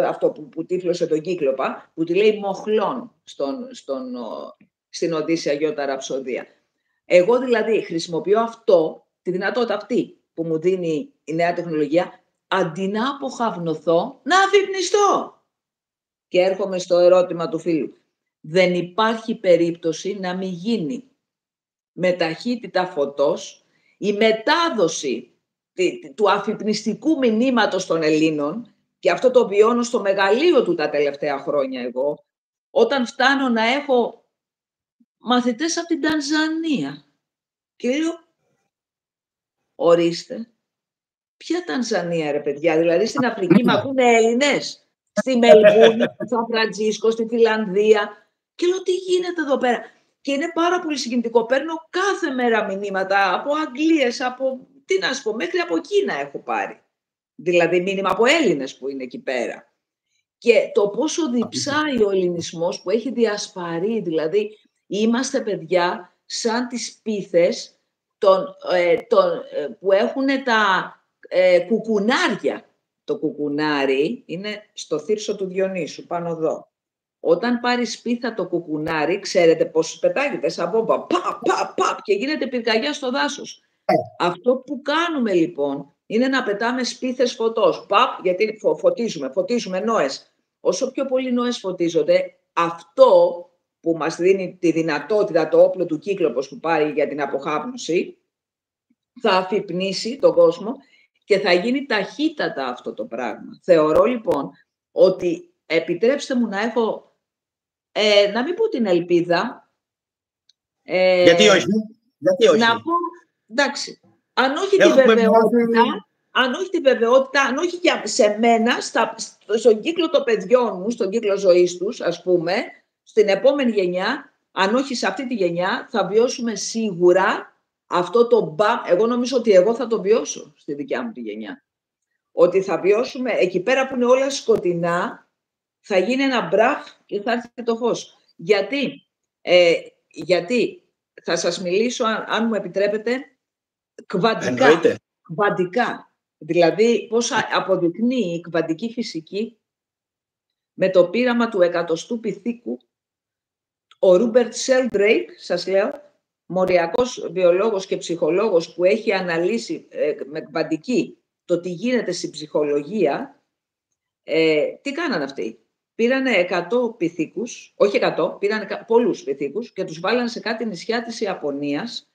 [SPEAKER 2] αυτό που τύφλωσε τον Κύκλοπα, που τη λέει μοχλών στην Οδύσσια Γιώτα Ραψοδία. Εγώ δηλαδή χρησιμοποιώ τη δυνατότητα αυτή που μου δίνει η νέα τεχνολογία αντί να αποχαυνωθώ, να αφυπνιστώ. Και έρχομαι στο ερώτημα του φίλου. Δεν υπάρχει περίπτωση να μην γίνει με ταχύτητα φωτός η μετάδοση του αφυπνιστικού μηνύματος των Ελλήνων, και αυτό το βιώνω στο μεγαλείο του τα τελευταία χρόνια εγώ, όταν φτάνω να έχω μαθητές από την Τανζανία. Και λέω, ορίστε, ποια Τανζανία ρε παιδιά, δηλαδή στην Αφρική μ' ακούνε Έλληνες, στη Μελβούρνη, στο Σαν Φραντζίσκο, στη Φιλανδία, και λέω τι γίνεται εδώ πέρα. Και είναι πάρα πολύ συγκινητικό, παίρνω κάθε μέρα μηνύματα από Αγγλίες, από, τι να σου πω, μέχρι από Κίνα έχω πάρει. Δηλαδή μήνυμα από Έλληνες που είναι εκεί πέρα. Και το πόσο διψάει ο ελληνισμός που έχει διασπαρεί, δηλαδή είμαστε παιδιά σαν τις πίθες που έχουν τα κουκουνάρια. Το κουκουνάρι είναι στο θύρσο του Διονύσου, πάνω εδώ. Όταν πάρεις πίθα το κουκουνάρι, ξέρετε πώς πετάγεται σαν βόμβα, παπ, και γίνεται πυρκαγιά στο δάσος. Αυτό που κάνουμε λοιπόν είναι να πετάμε σπίθες φωτός, γιατί φωτίζουμε νόες. Όσο πιο πολλοί νόες φωτίζονται, αυτό που μας δίνει τη δυνατότητα, το όπλο του κύκλοπος που πάρει για την αποχάπνωση, θα αφυπνίσει τον κόσμο και θα γίνει ταχύτατα αυτό το πράγμα. Θεωρώ λοιπόν ότι, επιτρέψτε μου να έχω, να μην πω την ελπίδα.
[SPEAKER 1] Γιατί όχι.
[SPEAKER 2] Να πω, εντάξει, αν όχι τη βεβαιότητα, αν όχι και σε μένα, στον κύκλο των παιδιών μου, στον κύκλο ζωής τους, ας πούμε, στην επόμενη γενιά, αν όχι σε αυτή τη γενιά, θα βιώσουμε σίγουρα αυτό το μπαμ. Εγώ νομίζω ότι εγώ θα το βιώσω στη δικιά μου τη γενιά. Ότι θα βιώσουμε εκεί πέρα που είναι όλα σκοτεινά, θα γίνει ένα μπραφ και θα έρθει το φως. Γιατί θα σας μιλήσω, αν μου επιτρέπετε, κβαντικά. Δηλαδή, πώς αποδεικνύει η κβαντική φυσική με το πείραμα του 100ου πυθίκου. Ο Ρούμπερτ Σέλντρέικ, σας λέω, μοριακός βιολόγος και ψυχολόγος που έχει αναλύσει με κβαντική το τι γίνεται στην ψυχολογία, τι κάνανε αυτοί. Πήρανε 100 πυθίκους, όχι 100, πήρανε πολλούς πυθίκους και τους βάλανε σε κάτι νησιά της Ιαπωνίας,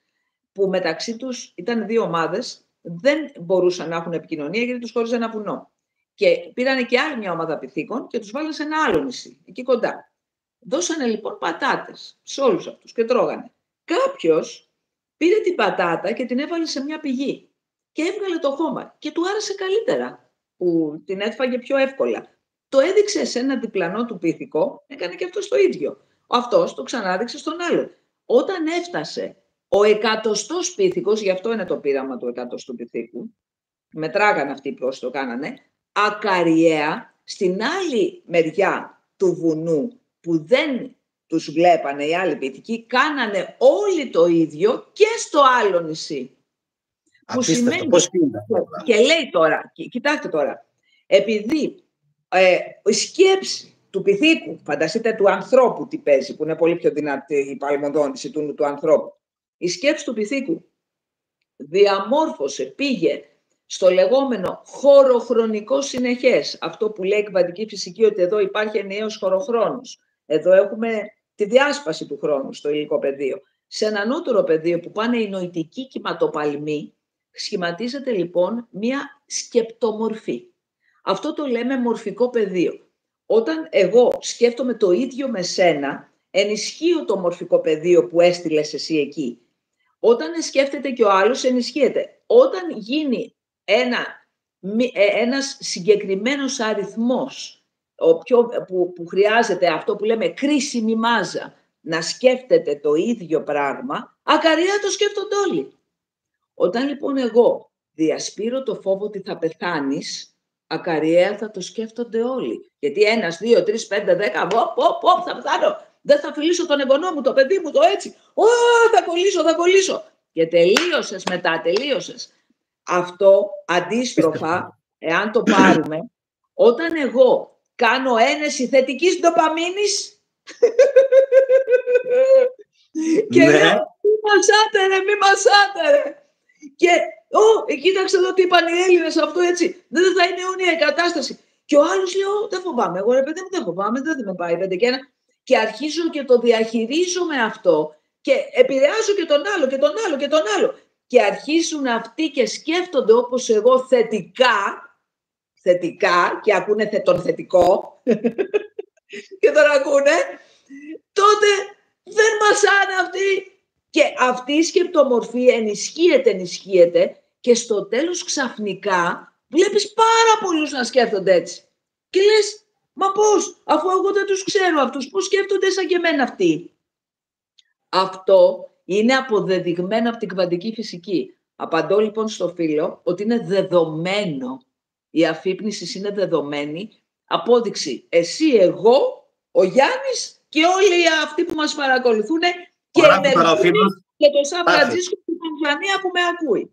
[SPEAKER 2] που μεταξύ τους ήταν δύο ομάδες, δεν μπορούσαν να έχουν επικοινωνία γιατί τους χώριζε ένα βουνό. Και πήρανε και άλλη μια ομάδα πυθίκων και τους βάλανε σε ένα άλλο νησί, εκεί κοντά. Δώσανε λοιπόν πατάτες σε όλους αυτούς και τρώγανε. Κάποιος πήρε την πατάτα και την έβαλε σε μια πηγή και έβγαλε το χώμα και του άρεσε καλύτερα, που την έφαγε πιο εύκολα. Το έδειξε σε ένα διπλανό του πυθικό, έκανε και αυτό το ίδιο. Αυτός το ξανάδειξε στον άλλο. Όταν έφτασε ο 100ος πυθικός, γι' αυτό είναι το πείραμα του 100ου πυθίκου, μετράγανε αυτοί πώς το κάνανε, ακαριέα στην άλλη μεριά του βουνού που δεν τους βλέπανε οι άλλοι πυθικοί, κάνανε όλοι το ίδιο και στο άλλο νησί. Που σημαίνει, και λέει τώρα, κοιτάξτε τώρα, επειδή η σκέψη του πυθίκου, φανταστείτε του ανθρώπου τι παίζει, που είναι πολύ πιο δυνατή η παλμοδόνηση του ανθρώπου, η σκέψη του πυθίκου διαμόρφωσε, πήγε στο λεγόμενο χωροχρονικό συνεχές, αυτό που λέει η κβαντική φυσική, ότι εδώ υπάρχει ενιαίος χωροχρόνος. Εδώ έχουμε τη διάσπαση του χρόνου στο υλικό πεδίο. Σε ένα ανώτερο πεδίο που πάνε οι νοητικοί κυματοπαλμοί, σχηματίζεται λοιπόν μία σκεπτομορφή. Αυτό το λέμε μορφικό πεδίο. Όταν εγώ σκέφτομαι το ίδιο με σένα, ενισχύω το μορφικό πεδίο που έστειλες εσύ εκεί. Όταν σκέφτεται και ο άλλος, ενισχύεται. Όταν γίνει ένας συγκεκριμένος αριθμός που χρειάζεται αυτό που λέμε κρίσιμη μάζα να σκέφτεται το ίδιο πράγμα, ακαριέα το σκέφτονται όλοι. Όταν λοιπόν εγώ διασπείρω το φόβο ότι θα πεθάνεις, ακαριέα θα το σκέφτονται όλοι. Γιατί 1, 2, 3, 5, 10, θα πεθάνω. Δεν θα φιλήσω τον εγγονό μου, το παιδί μου, το έτσι. Θα κολλήσω. Και τελείωσες μετά, τελείωσες. Αυτό αντίστροφα, εάν το πάρουμε, όταν εγώ κάνω ένεση θετικής ντοπαμίνης και λέω μη μασάτε ρε. Και, κοίταξε εδώ τι είπαν οι Έλληνες, αυτό έτσι. Δεν θα είναι αιώνια η κατάσταση. Και ο άλλος λέει, δεν φοβάμαι. Εγώ, ρε παιδί μου, δεν φοβάμαι, δεν με πάει 5 και 1. Και αρχίζω και το διαχειρίζομαι αυτό και επηρεάζω και τον άλλο και τον άλλο και τον άλλο. Και αρχίζουν αυτοί και σκέφτονται όπως εγώ θετικά και ακούνε τον θετικό και τον ακούνε, τότε δεν μασάνε αυτοί. Και αυτή η σκεπτομορφή ενισχύεται και στο τέλος ξαφνικά βλέπεις πάρα πολλούς να σκέφτονται έτσι. Και λες, μα πώς, αφού εγώ δεν τους ξέρω αυτούς, πώς σκέφτονται σαν και εμένα αυτοί. Αυτό είναι αποδεδειγμένο από την κβαντική φυσική. Απαντώ λοιπόν στο φίλο ότι είναι δεδομένο. Η αφύπνιση είναι δεδομένη. Απόδειξη, εσύ, εγώ, ο Γιάννης και όλοι αυτοί που μας παρακολουθούν και και το Σαν Φραντζίσκο και την Tanzania που με ακούει.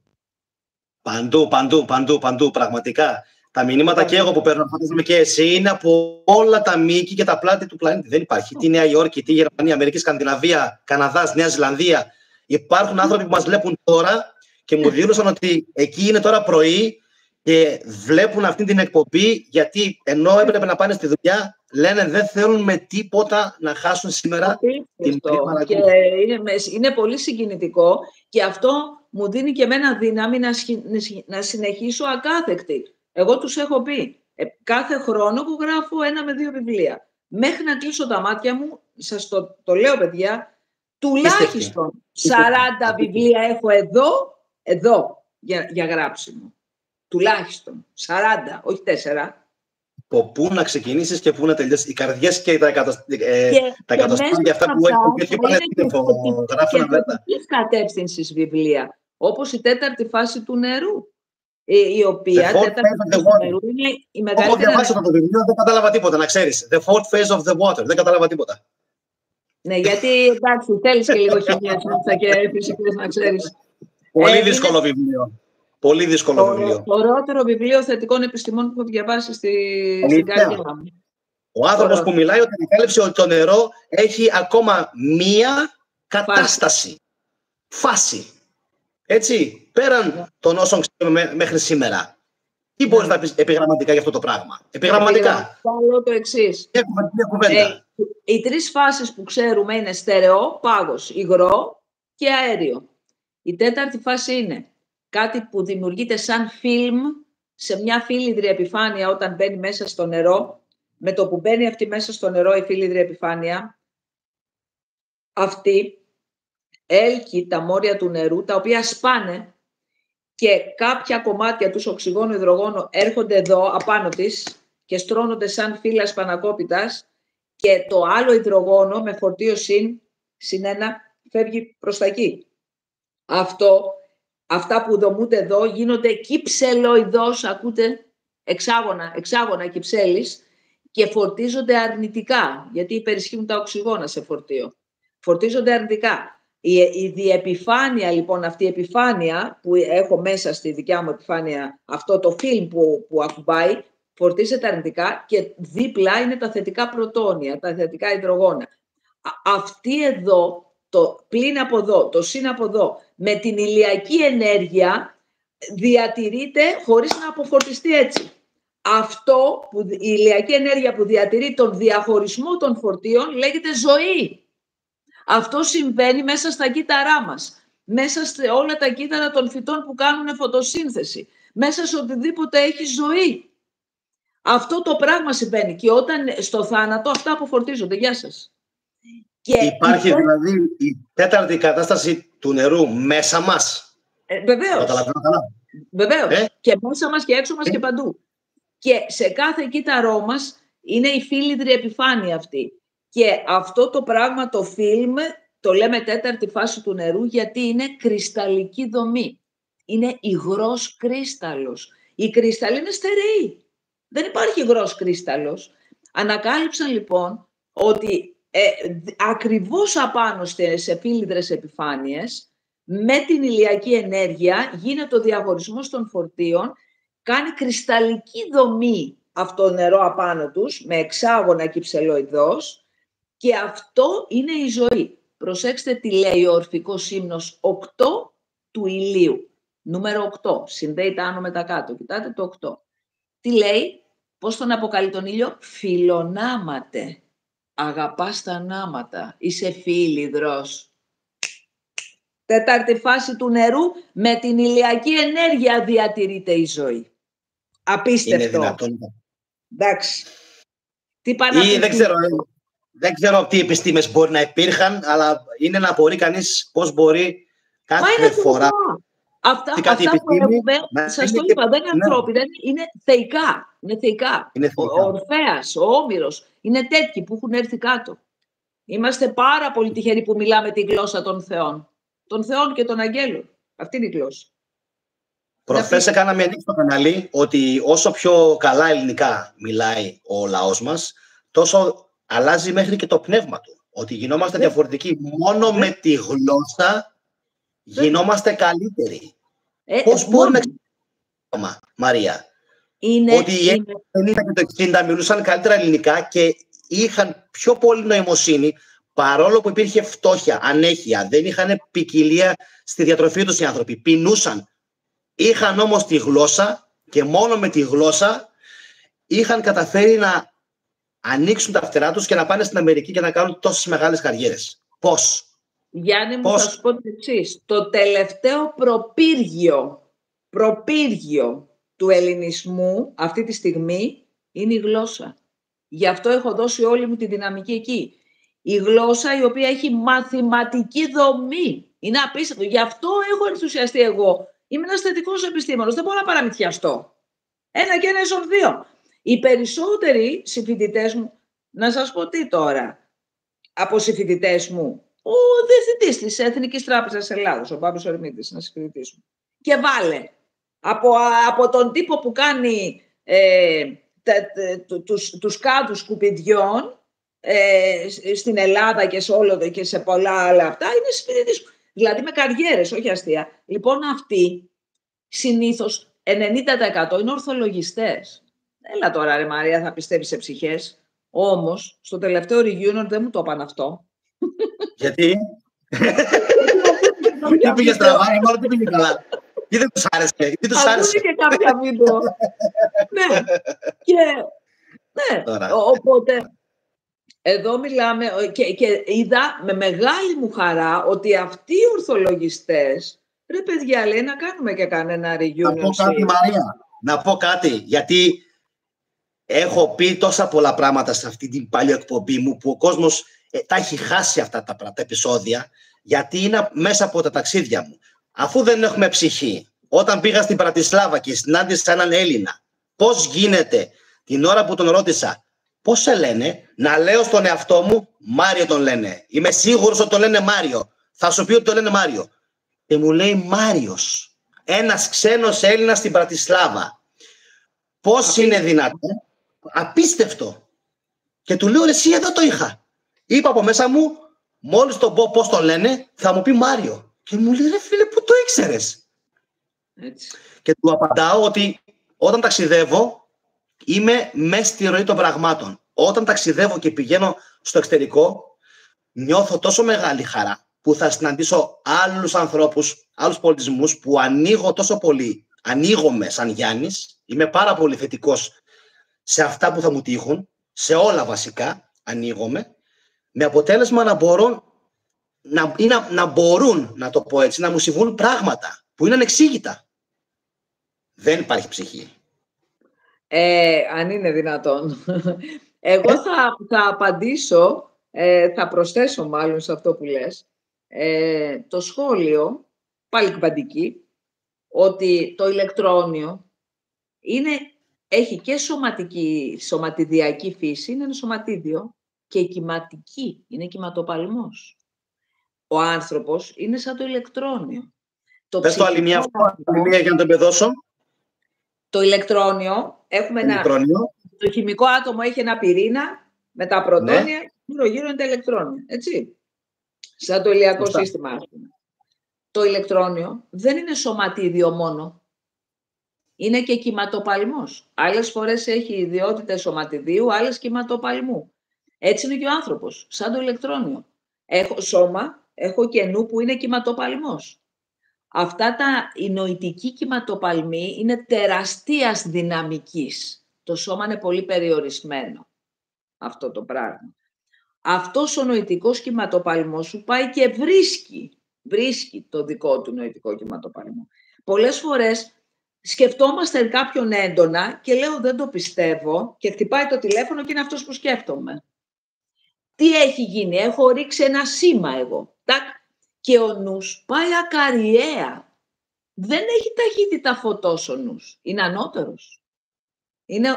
[SPEAKER 1] Παντού, πραγματικά. Τα μηνύματα και εγώ που παίρνω, φαντάζομαι και εσύ, είναι από όλα τα μήκη και τα πλάτη του πλανήτη. Δεν υπάρχει. Τι Νέα Υόρκη, τι Γερμανία, Αμερική, Σκανδιναβία, Καναδάς, Νέα Ζηλανδία. Υπάρχουν άνθρωποι που μας βλέπουν τώρα και μου δήλωσαν ότι εκεί είναι τώρα πρωί και βλέπουν αυτή την εκπομπή, γιατί ενώ έπρεπε να πάνε στη δουλειά, λένε δεν θέλουν με τίποτα να χάσουν σήμερα την μέρα.
[SPEAKER 2] Και είναι πολύ συγκινητικό και αυτό μου δίνει και εμένα δύναμη να συνεχίσω ακάθεκτη. Εγώ τους έχω πει, κάθε χρόνο που γράφω 1 με 2 βιβλία. Μέχρι να κλείσω τα μάτια μου, σας το λέω παιδιά, τουλάχιστον 40 βιβλία έχω εδώ για γράψιμο. Τουλάχιστον 40, όχι 4.
[SPEAKER 1] Από πού να ξεκινήσεις και πού να τελειώσεις. Οι καρδιές και τα εκατοστάρια αυτά που έχει πάνε γράφουν αυλέτα.
[SPEAKER 2] Και κατεύθυνσης βιβλία, όπως η 4η φάση του νερού, η οποία 4η φάση του νερού είναι η μεγαλύτερη...
[SPEAKER 1] Έχω διαβάσει το βιβλίο, δεν κατάλαβα τίποτα, να ξέρεις. The fourth phase of the water, δεν κατάλαβα τίποτα.
[SPEAKER 2] Ναι, γιατί εντάξει, θέλεις και λίγο χημία και φυσικές, να ξέρεις.
[SPEAKER 1] Πολύ δύσκολο βιβλίο. Πολύ δύσκολο βιβλίο.
[SPEAKER 2] Το ωραιότερο βιβλίο θετικών επιστημών που έχω διαβάσει στην καρδιά μου.
[SPEAKER 1] Ο άνθρωπος που μιλάει ότι ανακάλυψε ότι το νερό έχει ακόμα μία κατάσταση. Φάση. Έτσι, πέραν των όσων ξέρουμε μέχρι σήμερα. Τι μπορείς να πεις επιγραμματικά για αυτό το πράγμα. Επιγραμματικά.
[SPEAKER 2] Θα λέω το εξής. Οι 3 φάσεις που ξέρουμε είναι στερεό, πάγος, υγρό και αέριο. Η 4η φάση είναι κάτι που δημιουργείται σαν φιλμ σε μια φίλιδρη επιφάνεια όταν μπαίνει μέσα στο νερό. Με το που μπαίνει αυτή μέσα στο νερό η φίλιδρη επιφάνεια, αυτή έλκει τα μόρια του νερού, τα οποία σπάνε και κάποια κομμάτια τους οξυγόνο υδρογόνο έρχονται εδώ απάνω της και στρώνονται σαν φύλλα σπανακόπιτας και το άλλο υδρογόνο με φορτίο συν 1 φεύγει προς τα εκεί. Αυτά που δομούνται εδώ γίνονται κυψελοειδώς, ακούτε, εξάγωνα κυψέλης και φορτίζονται αρνητικά, γιατί υπερισχύουν τα οξυγόνα σε φορτίο. Φορτίζονται αρνητικά. Η διεπιφάνεια, λοιπόν, αυτή η επιφάνεια που έχω μέσα στη δικιά μου επιφάνεια, αυτό το φιλμ που ακουμπάει, φορτίζεται αρνητικά και δίπλα είναι τα θετικά πρωτόνια, τα θετικά υδρογόνα. Αυτή εδώ, το πλήν από εδώ, το συν από εδώ, με την ηλιακή ενέργεια διατηρείται χωρίς να αποφορτιστεί έτσι. Η ηλιακή ενέργεια που διατηρεί τον διαχωρισμό των φορτίων λέγεται ζωή. Αυτό συμβαίνει μέσα στα κύτταρά μας, μέσα σε όλα τα κύτταρα των φυτών που κάνουν φωτοσύνθεση, μέσα σε οτιδήποτε έχει ζωή. Αυτό το πράγμα συμβαίνει και όταν στο θάνατο αυτά αποφορτίζονται. Γεια σας.
[SPEAKER 1] Και υπάρχει δηλαδή η 4η κατάσταση του νερού μέσα μας.
[SPEAKER 2] Βεβαίως. Και μέσα μας και έξω μας και παντού. Και σε κάθε κύτταρό μας είναι η φίλιδρη επιφάνεια αυτή. Και αυτό το πράγμα, το φιλμ, το λέμε 4η φάση του νερού, γιατί είναι κρυσταλλική δομή. Είναι υγρός κρύσταλλος. Η κρύσταλλη είναι στερεή. Δεν υπάρχει υγρός κρύσταλλος. Ανακάλυψαν λοιπόν ότι ακριβώς απάνω σε φίλιδρες επιφάνειες, με την ηλιακή ενέργεια γίνεται ο διαχωρισμός των φορτίων, κάνει κρυσταλλική δομή αυτό το νερό απάνω τους, με εξάγωνα κυψελοειδώς, και αυτό είναι η ζωή. Προσέξτε τι λέει ο ορφικός ύμνος 8 του ηλίου. Νούμερο 8. Συνδέει τα άνω με τα κάτω. Κοιτάτε το 8. Τι λέει, πώς τον αποκαλεί τον ήλιο? Φιλονάματε. Αγαπάς τα νάματα. Είσαι φίλιδρος. Τέταρτη φάση του νερού, με την ηλιακή ενέργεια διατηρείται η ζωή. Απίστευτο.
[SPEAKER 1] Είναι δυνατόν?
[SPEAKER 2] Εντάξει. Τι πάνε
[SPEAKER 1] Ή δεν ξέρω τι επιστήμες μπορεί να υπήρχαν, αλλά είναι να μπορεί κανείς πώς μπορεί κάθε φορά.
[SPEAKER 2] Αυτά που έχουμε, σας το είπα, δεν είναι ανθρώπινα, είναι θεϊκά. Είναι θεϊκά. Ο Ορφέας, ο Όμηρος, είναι τέτοιοι που έχουν έρθει κάτω. Είμαστε πάρα πολύ τυχεροί που μιλάμε τη γλώσσα των θεών. Των θεών και των αγγέλων. Αυτή είναι η γλώσσα.
[SPEAKER 1] Προχθές έκανα μια νίκη στο κανάλι ότι όσο πιο καλά ελληνικά μιλάει ο λαός μας, τόσο αλλάζει μέχρι και το πνεύμα του. Ότι γινόμαστε διαφορετικοί. Μόνο με τη γλώσσα γινόμαστε καλύτεροι. Πώς μπορεί να ξέρουμε, Μαρία, ότι οι 50 και το 60 μιλούσαν καλύτερα ελληνικά και είχαν πιο πολύ νοημοσύνη, παρόλο που υπήρχε φτώχεια, ανέχεια, δεν είχαν ποικιλία στη διατροφή τους οι άνθρωποι, πεινούσαν. Είχαν όμως τη γλώσσα και μόνο με τη γλώσσα είχαν καταφέρει να ανοίξουν τα φτερά τους και να πάνε στην Αμερική και να κάνουν τόσες μεγάλες καριέρες. Πώς?
[SPEAKER 2] Γιάννη μου, θα σου πω το εξής. Το τελευταίο προπύργιο του ελληνισμού αυτή τη στιγμή είναι η γλώσσα. Γι' αυτό έχω δώσει όλη μου τη δυναμική εκεί. Η γλώσσα η οποία έχει μαθηματική δομή. Είναι απίστευτο. Γι' αυτό έχω ενθουσιαστεί εγώ. Είμαι ένας θετικός επιστήμονας. Δεν μπορώ να παραμυθιαστώ. 1 και 1 ίσον 2. Οι περισσότεροι συμφοιτητές μου, να σας πω τι τώρα, από συμφοιτητές μου, ο διευθυντής της Εθνικής Τράπεζας Ελλάδος, ο Παύλος Ορμήτης, να συμφοιτητής μου. Και βάλε, από τον τύπο που κάνει τους κάδους σκουπιδιών στην Ελλάδα και σε πολλά άλλα αυτά, είναι συμφοιτητής μου. Δηλαδή με καριέρες, όχι αστεία. Λοιπόν, αυτοί συνήθως 90% είναι ορθολογιστές. Έλα τώρα ρε Μαρία, θα πιστεύεις σε ψυχές. Όμως, στο τελευταίο reunion δεν μου το είπαν αυτό.
[SPEAKER 1] Γιατί? Τι πήγε στραβά, μάλλον δεν πήγε καλά. Τι δεν τους άρεσε? Τι τους άρεσε?
[SPEAKER 2] Και κάποια βίντεο. Ναι. Ναι. Οπότε, εδώ μιλάμε και είδα με μεγάλη μου χαρά ότι αυτοί οι ορθολογιστές, ρε παιδιά, λέει να κάνουμε και κανένα reunion.
[SPEAKER 1] Να πω κάτι, Μαρία. Να πω κάτι, γιατί έχω πει τόσα πολλά πράγματα σε αυτή την παλιό εκπομπή μου που ο κόσμος τα έχει χάσει αυτά τα επεισόδια, γιατί είναι μέσα από τα ταξίδια μου. Αφού δεν έχουμε ψυχή, όταν πήγα στην Πρατισλάβα και συνάντησα έναν Έλληνα, πώς γίνεται την ώρα που τον ρώτησα πώς σε λένε, να λέω στον εαυτό μου Μάριο τον λένε. Είμαι σίγουρος ότι τον λένε Μάριο. Θα σου πει ότι τον λένε Μάριο. Και μου λέει Μάριος, ένας ξένος Έλληνας στην Πρατισλάβα. Πώς είναι δυνατόν? Απίστευτο. Και του λέω, εσύ εδώ το είχα. Είπα από μέσα μου, μόλις τον πω πώς τον λένε, θα μου πει Μάριο. Και μου λέει, ρε φίλε, πού το ήξερες?
[SPEAKER 2] Έτσι.
[SPEAKER 1] Και του απαντάω ότι όταν ταξιδεύω, είμαι μέσα στη ροή των πραγμάτων. Όταν ταξιδεύω και πηγαίνω στο εξωτερικό, νιώθω τόσο μεγάλη χαρά που θα συναντήσω άλλους ανθρώπους, άλλους πολιτισμούς που ανοίγω τόσο πολύ. Ανοίγομαι σαν Γιάννης, είμαι πάρα πολύ θετικός σε αυτά που θα μου τύχουν, σε όλα βασικά ανοίγομαι, με αποτέλεσμα να μπορώ να μπορούν, να το πω έτσι, να μου συμβούν πράγματα που είναι ανεξήγητα. Δεν υπάρχει ψυχή.
[SPEAKER 2] Αν είναι δυνατόν. Εγώ θα απαντήσω, θα προσθέσω μάλλον σε αυτό που λες, το σχόλιο, πάλι κβαντική, ότι το ηλεκτρόνιο έχει και σωματιδιακή φύση, είναι ένα σωματίδιο, και κυματική, είναι κυματοπαλμός. Ο άνθρωπος είναι σαν το ηλεκτρόνιο.
[SPEAKER 1] Πες το άλλη μια για να το εμπεδώσω.
[SPEAKER 2] Το ηλεκτρόνιο, το χημικό άτομο έχει ένα πυρήνα με τα πρωτόνια, γύρω-γύρω είναι τα ηλεκτρόνια, έτσι. Σαν το ηλιακό σύστημα, ας πούμε. Το ηλεκτρόνιο δεν είναι σωματίδιο μόνο. Είναι και κυματοπαλμός. Άλλες φορές έχει ιδιότητες σωματιδίου, άλλες κυματοπαλμού. Έτσι είναι και ο άνθρωπος, σαν το ηλεκτρόνιο. Έχω σώμα, έχω και νου που είναι κυματοπαλμός. Οι νοητικοί κυματοπαλμοί είναι τεραστίας δυναμικής. Το σώμα είναι πολύ περιορισμένο, αυτό το πράγμα. Αυτός ο νοητικός κυματοπαλμός σου πάει και βρίσκει το δικό του νοητικό κυματοπαλμό. Πολλές φορές σκεφτόμαστε κάποιον έντονα και λέω δεν το πιστεύω και χτυπάει το τηλέφωνο και είναι αυτός που σκέφτομαι. Τι έχει γίνει, έχω ρίξει ένα σήμα εγώ. Και ο νους πάει ακαριέα. Δεν έχει ταχύτητα φωτός ο νους. Είναι ανώτερος. Είναι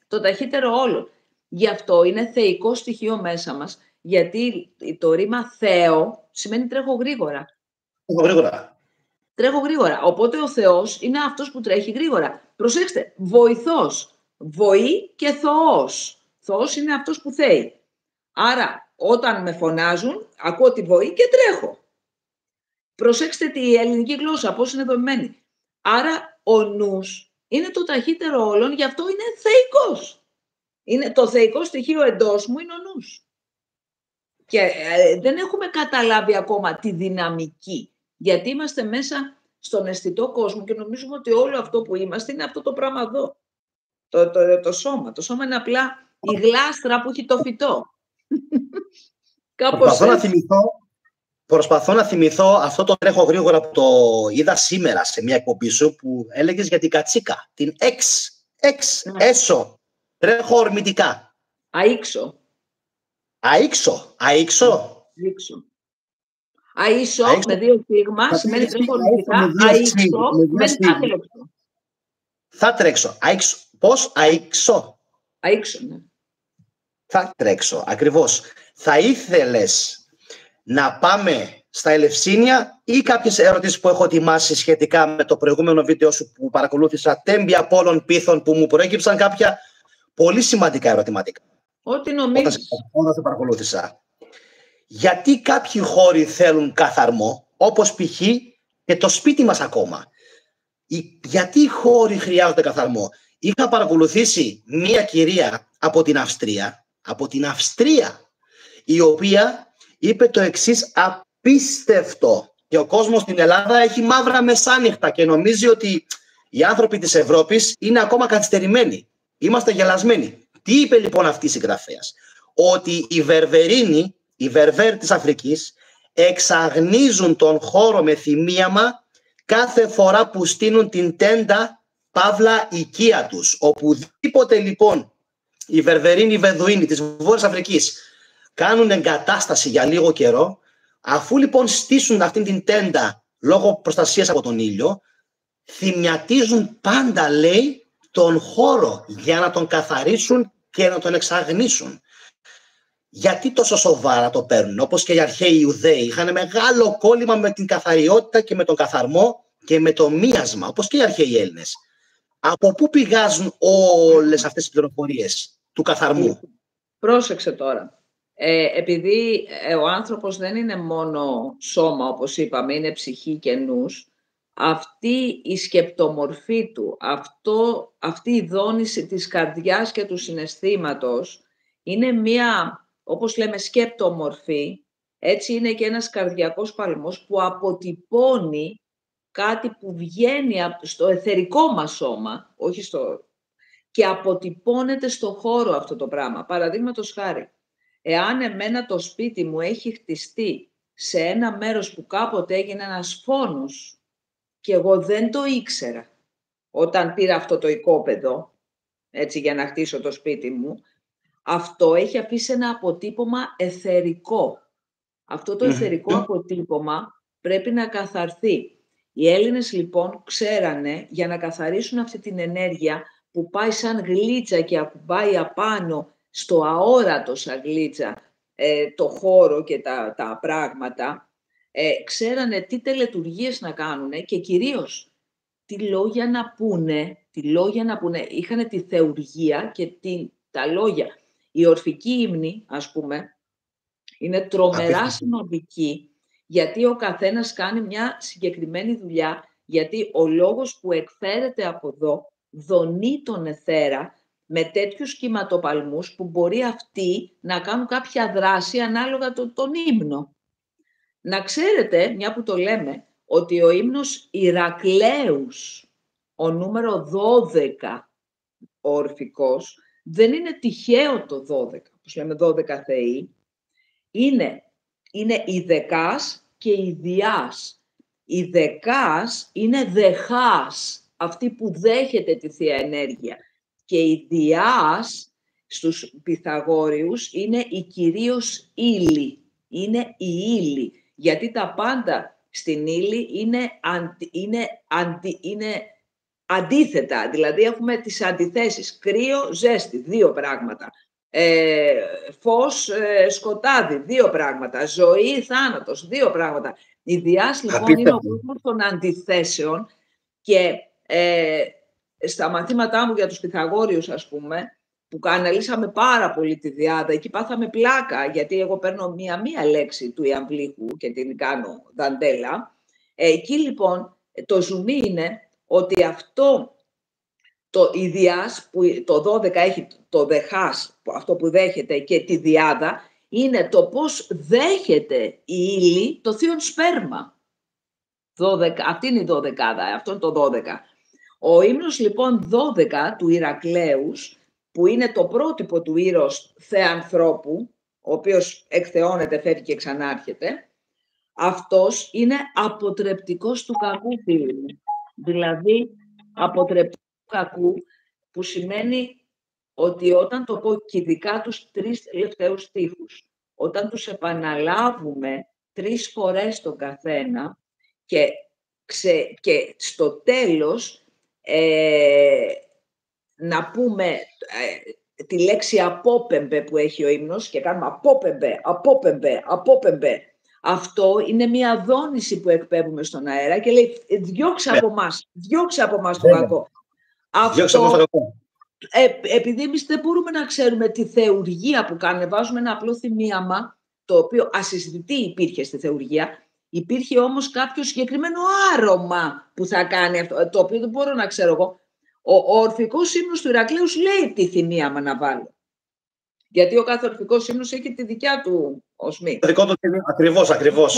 [SPEAKER 2] το ταχύτερο όλο. Γι' αυτό είναι θεϊκό στοιχείο μέσα μας, γιατί το ρήμα Θεό σημαίνει τρέχω γρήγορα. Τρέχω γρήγορα. Οπότε ο Θεός είναι αυτός που τρέχει γρήγορα. Προσέξτε, βοηθός. Βοή και Θωός. Θωός είναι αυτός που θέει. Άρα, όταν με φωνάζουν, ακούω τη βοή και τρέχω. Προσέξτε τη ελληνική γλώσσα, πώς είναι δομημένη. Άρα, ο νους είναι το ταχύτερο όλων, γι' αυτό είναι θεϊκός. Είναι το θεϊκό στοιχείο εντός μου είναι ο νους. Και δεν έχουμε καταλάβει ακόμα τη δυναμική, γιατί είμαστε μέσα στον αισθητό κόσμο και νομίζουμε ότι όλο αυτό που είμαστε είναι αυτό το πράγμα εδώ. Το σώμα. Το σώμα είναι απλά η γλάστρα που έχει το φυτό.
[SPEAKER 1] Προσπαθώ να θυμηθώ αυτό το τρέχω γρήγορα που το είδα σήμερα σε μια εκπομπή σου που έλεγες για την κατσίκα. Την έσω. Τρέχω ορμητικά. Αΐξω.
[SPEAKER 2] Αΐσω με δύο σίγμα σημαίνει τρέχω ορμητικά. Αΐξω σημαίνει θα τρέξω.
[SPEAKER 1] Θα τρέξω. Πώς? Αΐξω.
[SPEAKER 2] Ναι.
[SPEAKER 1] Θα τρέξω. Ακριβώς. Θα ήθελες να πάμε στα Ελευσίνια ή κάποιες ερωτήσεις που έχω ετοιμάσει σχετικά με το προηγούμενο βίντεο σου που παρακολούθησα, τέμπια πόλων πίθων, που μου προέκυψαν κάποια πολύ σημαντικά ερωτηματικά.
[SPEAKER 2] Ό,τι νομίζεις.
[SPEAKER 1] Όταν σε παρακολούθησα. Γιατί κάποιοι χώροι θέλουν καθαρμό, όπως π.χ. και το σπίτι μας ακόμα. Γιατί οι χώροι χρειάζονται καθαρμό. Είχα παρακολουθήσει μία κυρία από την Αυστρία, η οποία είπε το εξής απίστευτο. Και ο κόσμος στην Ελλάδα έχει μαύρα μεσάνυχτα και νομίζει ότι οι άνθρωποι της Ευρώπης είναι ακόμα καθυστερημένοι. Είμαστε γελασμένοι. Τι είπε λοιπόν αυτή η συγγραφέας? Ότι οι Βερβέρ της Αφρικής εξαγνίζουν τον χώρο με θυμίαμα κάθε φορά που στείνουν την τέντα παύλα οικία τους. Οπουδήποτε λοιπόν οι Βερβερίνοι, οι Βεδουίνοι της Βόρειας Αφρικής κάνουν εγκατάσταση για λίγο καιρό, αφού λοιπόν στήσουν αυτήν την τέντα λόγω προστασίας από τον ήλιο, θυμιατίζουν πάντα, λέει, τον χώρο για να τον καθαρίσουν και να τον εξαγνίσουν. Γιατί τόσο σοβαρά το παίρνουν? Όπως και οι αρχαίοι Ιουδαίοι είχαν μεγάλο κόλλημα με την καθαριότητα και με τον καθαρμό και με το μίασμα, όπως και οι αρχαίοι Έλληνες. Από πού πηγάζουν όλες αυτές τις πληροφορίες του καθαρμού?
[SPEAKER 2] Πρόσεξε τώρα. Επειδή ο άνθρωπος δεν είναι μόνο σώμα, όπως είπαμε, είναι ψυχή και νους, αυτή η σκεπτομορφή του, αυτή η δόνηση της καρδιάς και του συναισθήματος είναι μία, όπως λέμε, σκεπτομορφή. Έτσι είναι και ένας καρδιακός παλμός που αποτυπώνει κάτι που βγαίνει στο εθερικό μας σώμα, όχι και αποτυπώνεται στο χώρο αυτό το πράγμα. Παραδείγματος χάρη, εάν εμένα το σπίτι μου έχει χτιστεί σε ένα μέρος που κάποτε έγινε ένας φόνος και εγώ δεν το ήξερα όταν πήρα αυτό το οικόπεδο, έτσι, για να χτίσω το σπίτι μου, αυτό έχει αφήσει ένα αποτύπωμα εθερικό. Αυτό το εθερικό αποτύπωμα πρέπει να καθαρθεί. Οι Έλληνες λοιπόν ξέρανε, για να καθαρίσουν αυτή την ενέργεια που πάει σαν γλίτσα και ακουμπάει απάνω στο αόρατο σαν γλίτσα το χώρο και τα πράγματα, ξέρανε τι τελετουργίες να κάνουν και κυρίως τι λόγια να πούνε. Είχανε τη θεουργία και τα λόγια. Η ορφική ύμνη, ας πούμε, είναι τρομερά σημαντική, γιατί ο καθένας κάνει μια συγκεκριμένη δουλειά, γιατί ο λόγος που εκφέρεται από εδώ δονεί τον εθέρα με τέτοιους κυματοπαλμούς που μπορεί αυτοί να κάνουν κάποια δράση ανάλογα τον ύμνο. Να ξέρετε, μια που το λέμε, ότι ο ύμνος Ηρακλέους, ο νούμερο 12 ο ορφικός, δεν είναι τυχαίο το 12, όπως λέμε 12 θεοί, είναι η δεκάς και η διάς. Η δεκάς είναι δεχάς, αυτή που δέχεται τη Θεία Ενέργεια. Και η διάς στους Πυθαγόριους είναι η κυρίως ύλη, είναι η ύλη, γιατί τα πάντα στην ύλη είναι αντίθετα, δηλαδή έχουμε τις αντιθέσεις, κρύο, ζέστη, δύο πράγματα, φως, σκοτάδι, δύο πράγματα, ζωή, θάνατος, δύο πράγματα. Η διάς λοιπόν είναι ο κόσμος των αντιθέσεων και στα μαθήματά μου για τους Πυθαγόριους, ας πούμε, που αναλύσαμε πάρα πολύ τη διάδα, εκεί πάθαμε πλάκα, γιατί εγώ παίρνω μία λέξη του ιαμβλήχου και την κάνω δαντέλα. Εκεί λοιπόν το ζουμί είναι ότι αυτό η διάς, που το 12 έχει το δεχάς, αυτό που δέχεται, και τη διάδα, είναι το πώς δέχεται η ύλη το θείον σπέρμα. 12, αυτή είναι η 12, αυτό είναι το 12. Ο ύμνος λοιπόν 12 του Ηρακλέους, που είναι το πρότυπο του ήρωος θεανθρώπου, ο οποίος εκθεώνεται, φεύγει και ξανάρχεται, αυτός είναι αποτρεπτικός του κακού, φίλοι μου. Δηλαδή, αποτρεπτικός του κακού, που σημαίνει ότι όταν το πω και ειδικά τους 3 τελευταίους στίχους, όταν τους επαναλάβουμε 3 φορές τον καθένα και στο τέλος να πούμε τη λέξη απόπεμπε που έχει ο ύμνος και κάνουμε απόπεμπε, απόπεμπε, απόπεμπε. Αυτό είναι μια δόνηση που εκπέμπουμε στον αέρα και λέει διώξε από μας το κακό. Αυτό, επειδή εμείς δεν μπορούμε να ξέρουμε τη θεουργία που κάνουμε, βάζουμε ένα απλό θυμίαμα, το οποίο ασυζητητή υπήρχε στη θεουργία, υπήρχε όμως κάποιο συγκεκριμένο άρωμα που θα κάνει αυτό, το οποίο δεν μπορώ να ξέρω εγώ. Ο ορφικός ύμνος του Ηρακλέους λέει τι θυμίαμα να βάλω. Γιατί ο κάθε ορφικός ύμνος έχει τη δικιά του οσμή.
[SPEAKER 1] Ακριβώς.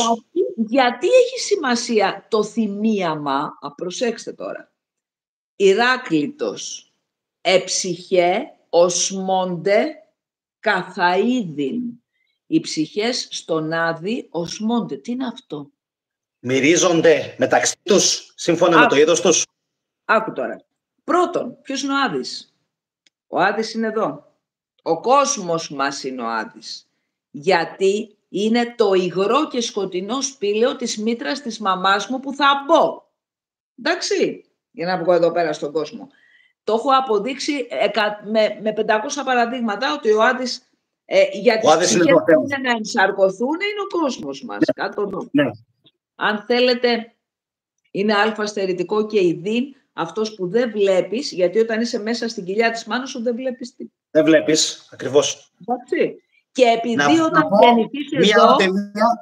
[SPEAKER 2] Γιατί έχει σημασία το θυμίαμα, προσέξτε τώρα. Ηράκλητος, εψυχέ, οσμόνται, καθαίδιν. Οι ψυχές στον Άδη οσμόνται. Τι είναι αυτό?
[SPEAKER 1] Μυρίζονται μεταξύ τους, σύμφωνα με το είδος τους.
[SPEAKER 2] Άκου τώρα. Πρώτον, ποιος είναι ο Άδης? Ο Άδης είναι εδώ. Ο κόσμος μας είναι ο Άδης. Γιατί είναι το υγρό και σκοτεινό σπήλαιο της μήτρας της μαμάς μου που θα μπω. Εντάξει, για να βγω εδώ πέρα στον κόσμο. Το έχω αποδείξει με 500 παραδείγματα ότι ο Άδης για τις ψυχές που είναι να ενσαρκωθούν είναι ο κόσμος μας. Κάτω εδώ.
[SPEAKER 1] Ναι.
[SPEAKER 2] Αν θέλετε, είναι αλφα-στερητικό και ειδήν, αυτός που δεν βλέπεις, γιατί όταν είσαι μέσα στην κοιλιά της μάνας σου δεν βλέπεις τι.
[SPEAKER 1] Δεν βλέπεις, ακριβώς.
[SPEAKER 2] Εντάξει. Και επειδή όταν γεννηθείς εδώ...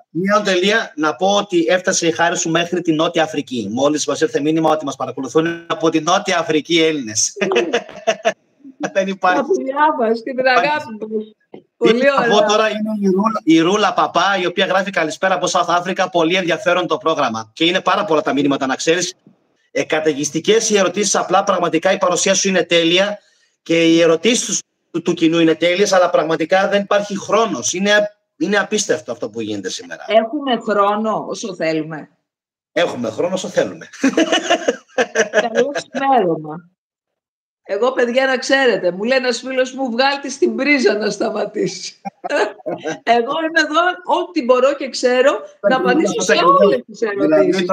[SPEAKER 1] Μια τελεία να πω ότι έφτασε η χάρη σου μέχρι τη Νότια Αφρική. Μόλις μας ήρθε μήνυμα ότι μας παρακολουθούν από τη Νότια Αφρική Έλληνες. Δεν υπάρχει.
[SPEAKER 2] Τα φιλιά μας και την αγάπη μας. Πολύ ωραία.
[SPEAKER 1] Από τώρα είναι η Ρούλα Παπά, η οποία γράφει καλησπέρα από South Africa. Πολύ ενδιαφέρον το πρόγραμμα. Και είναι πάρα πολλά τα μήνυματα, να ξέρεις. Καταιγιστικές οι ερωτήσεις, απλά πραγματικά η παρουσία σου είναι τέλεια και οι ερωτήσεις του κοινού είναι τέλειες, αλλά πραγματικά δεν υπάρχει χρόνος. Είναι απίστευτο αυτό που γίνεται σήμερα.
[SPEAKER 2] Έχουμε χρόνο όσο θέλουμε.
[SPEAKER 1] Έχουμε χρόνο όσο θέλουμε.
[SPEAKER 2] Καλό ξημέρωμα. Εγώ, παιδιά, να ξέρετε, μου λέει ένας φίλος μου, βγάλτε στην πρίζα να σταματήσει. Εγώ είμαι εδώ, ό,τι μπορώ και ξέρω, να απαντήσω σε όλες τις ερωτήσεις.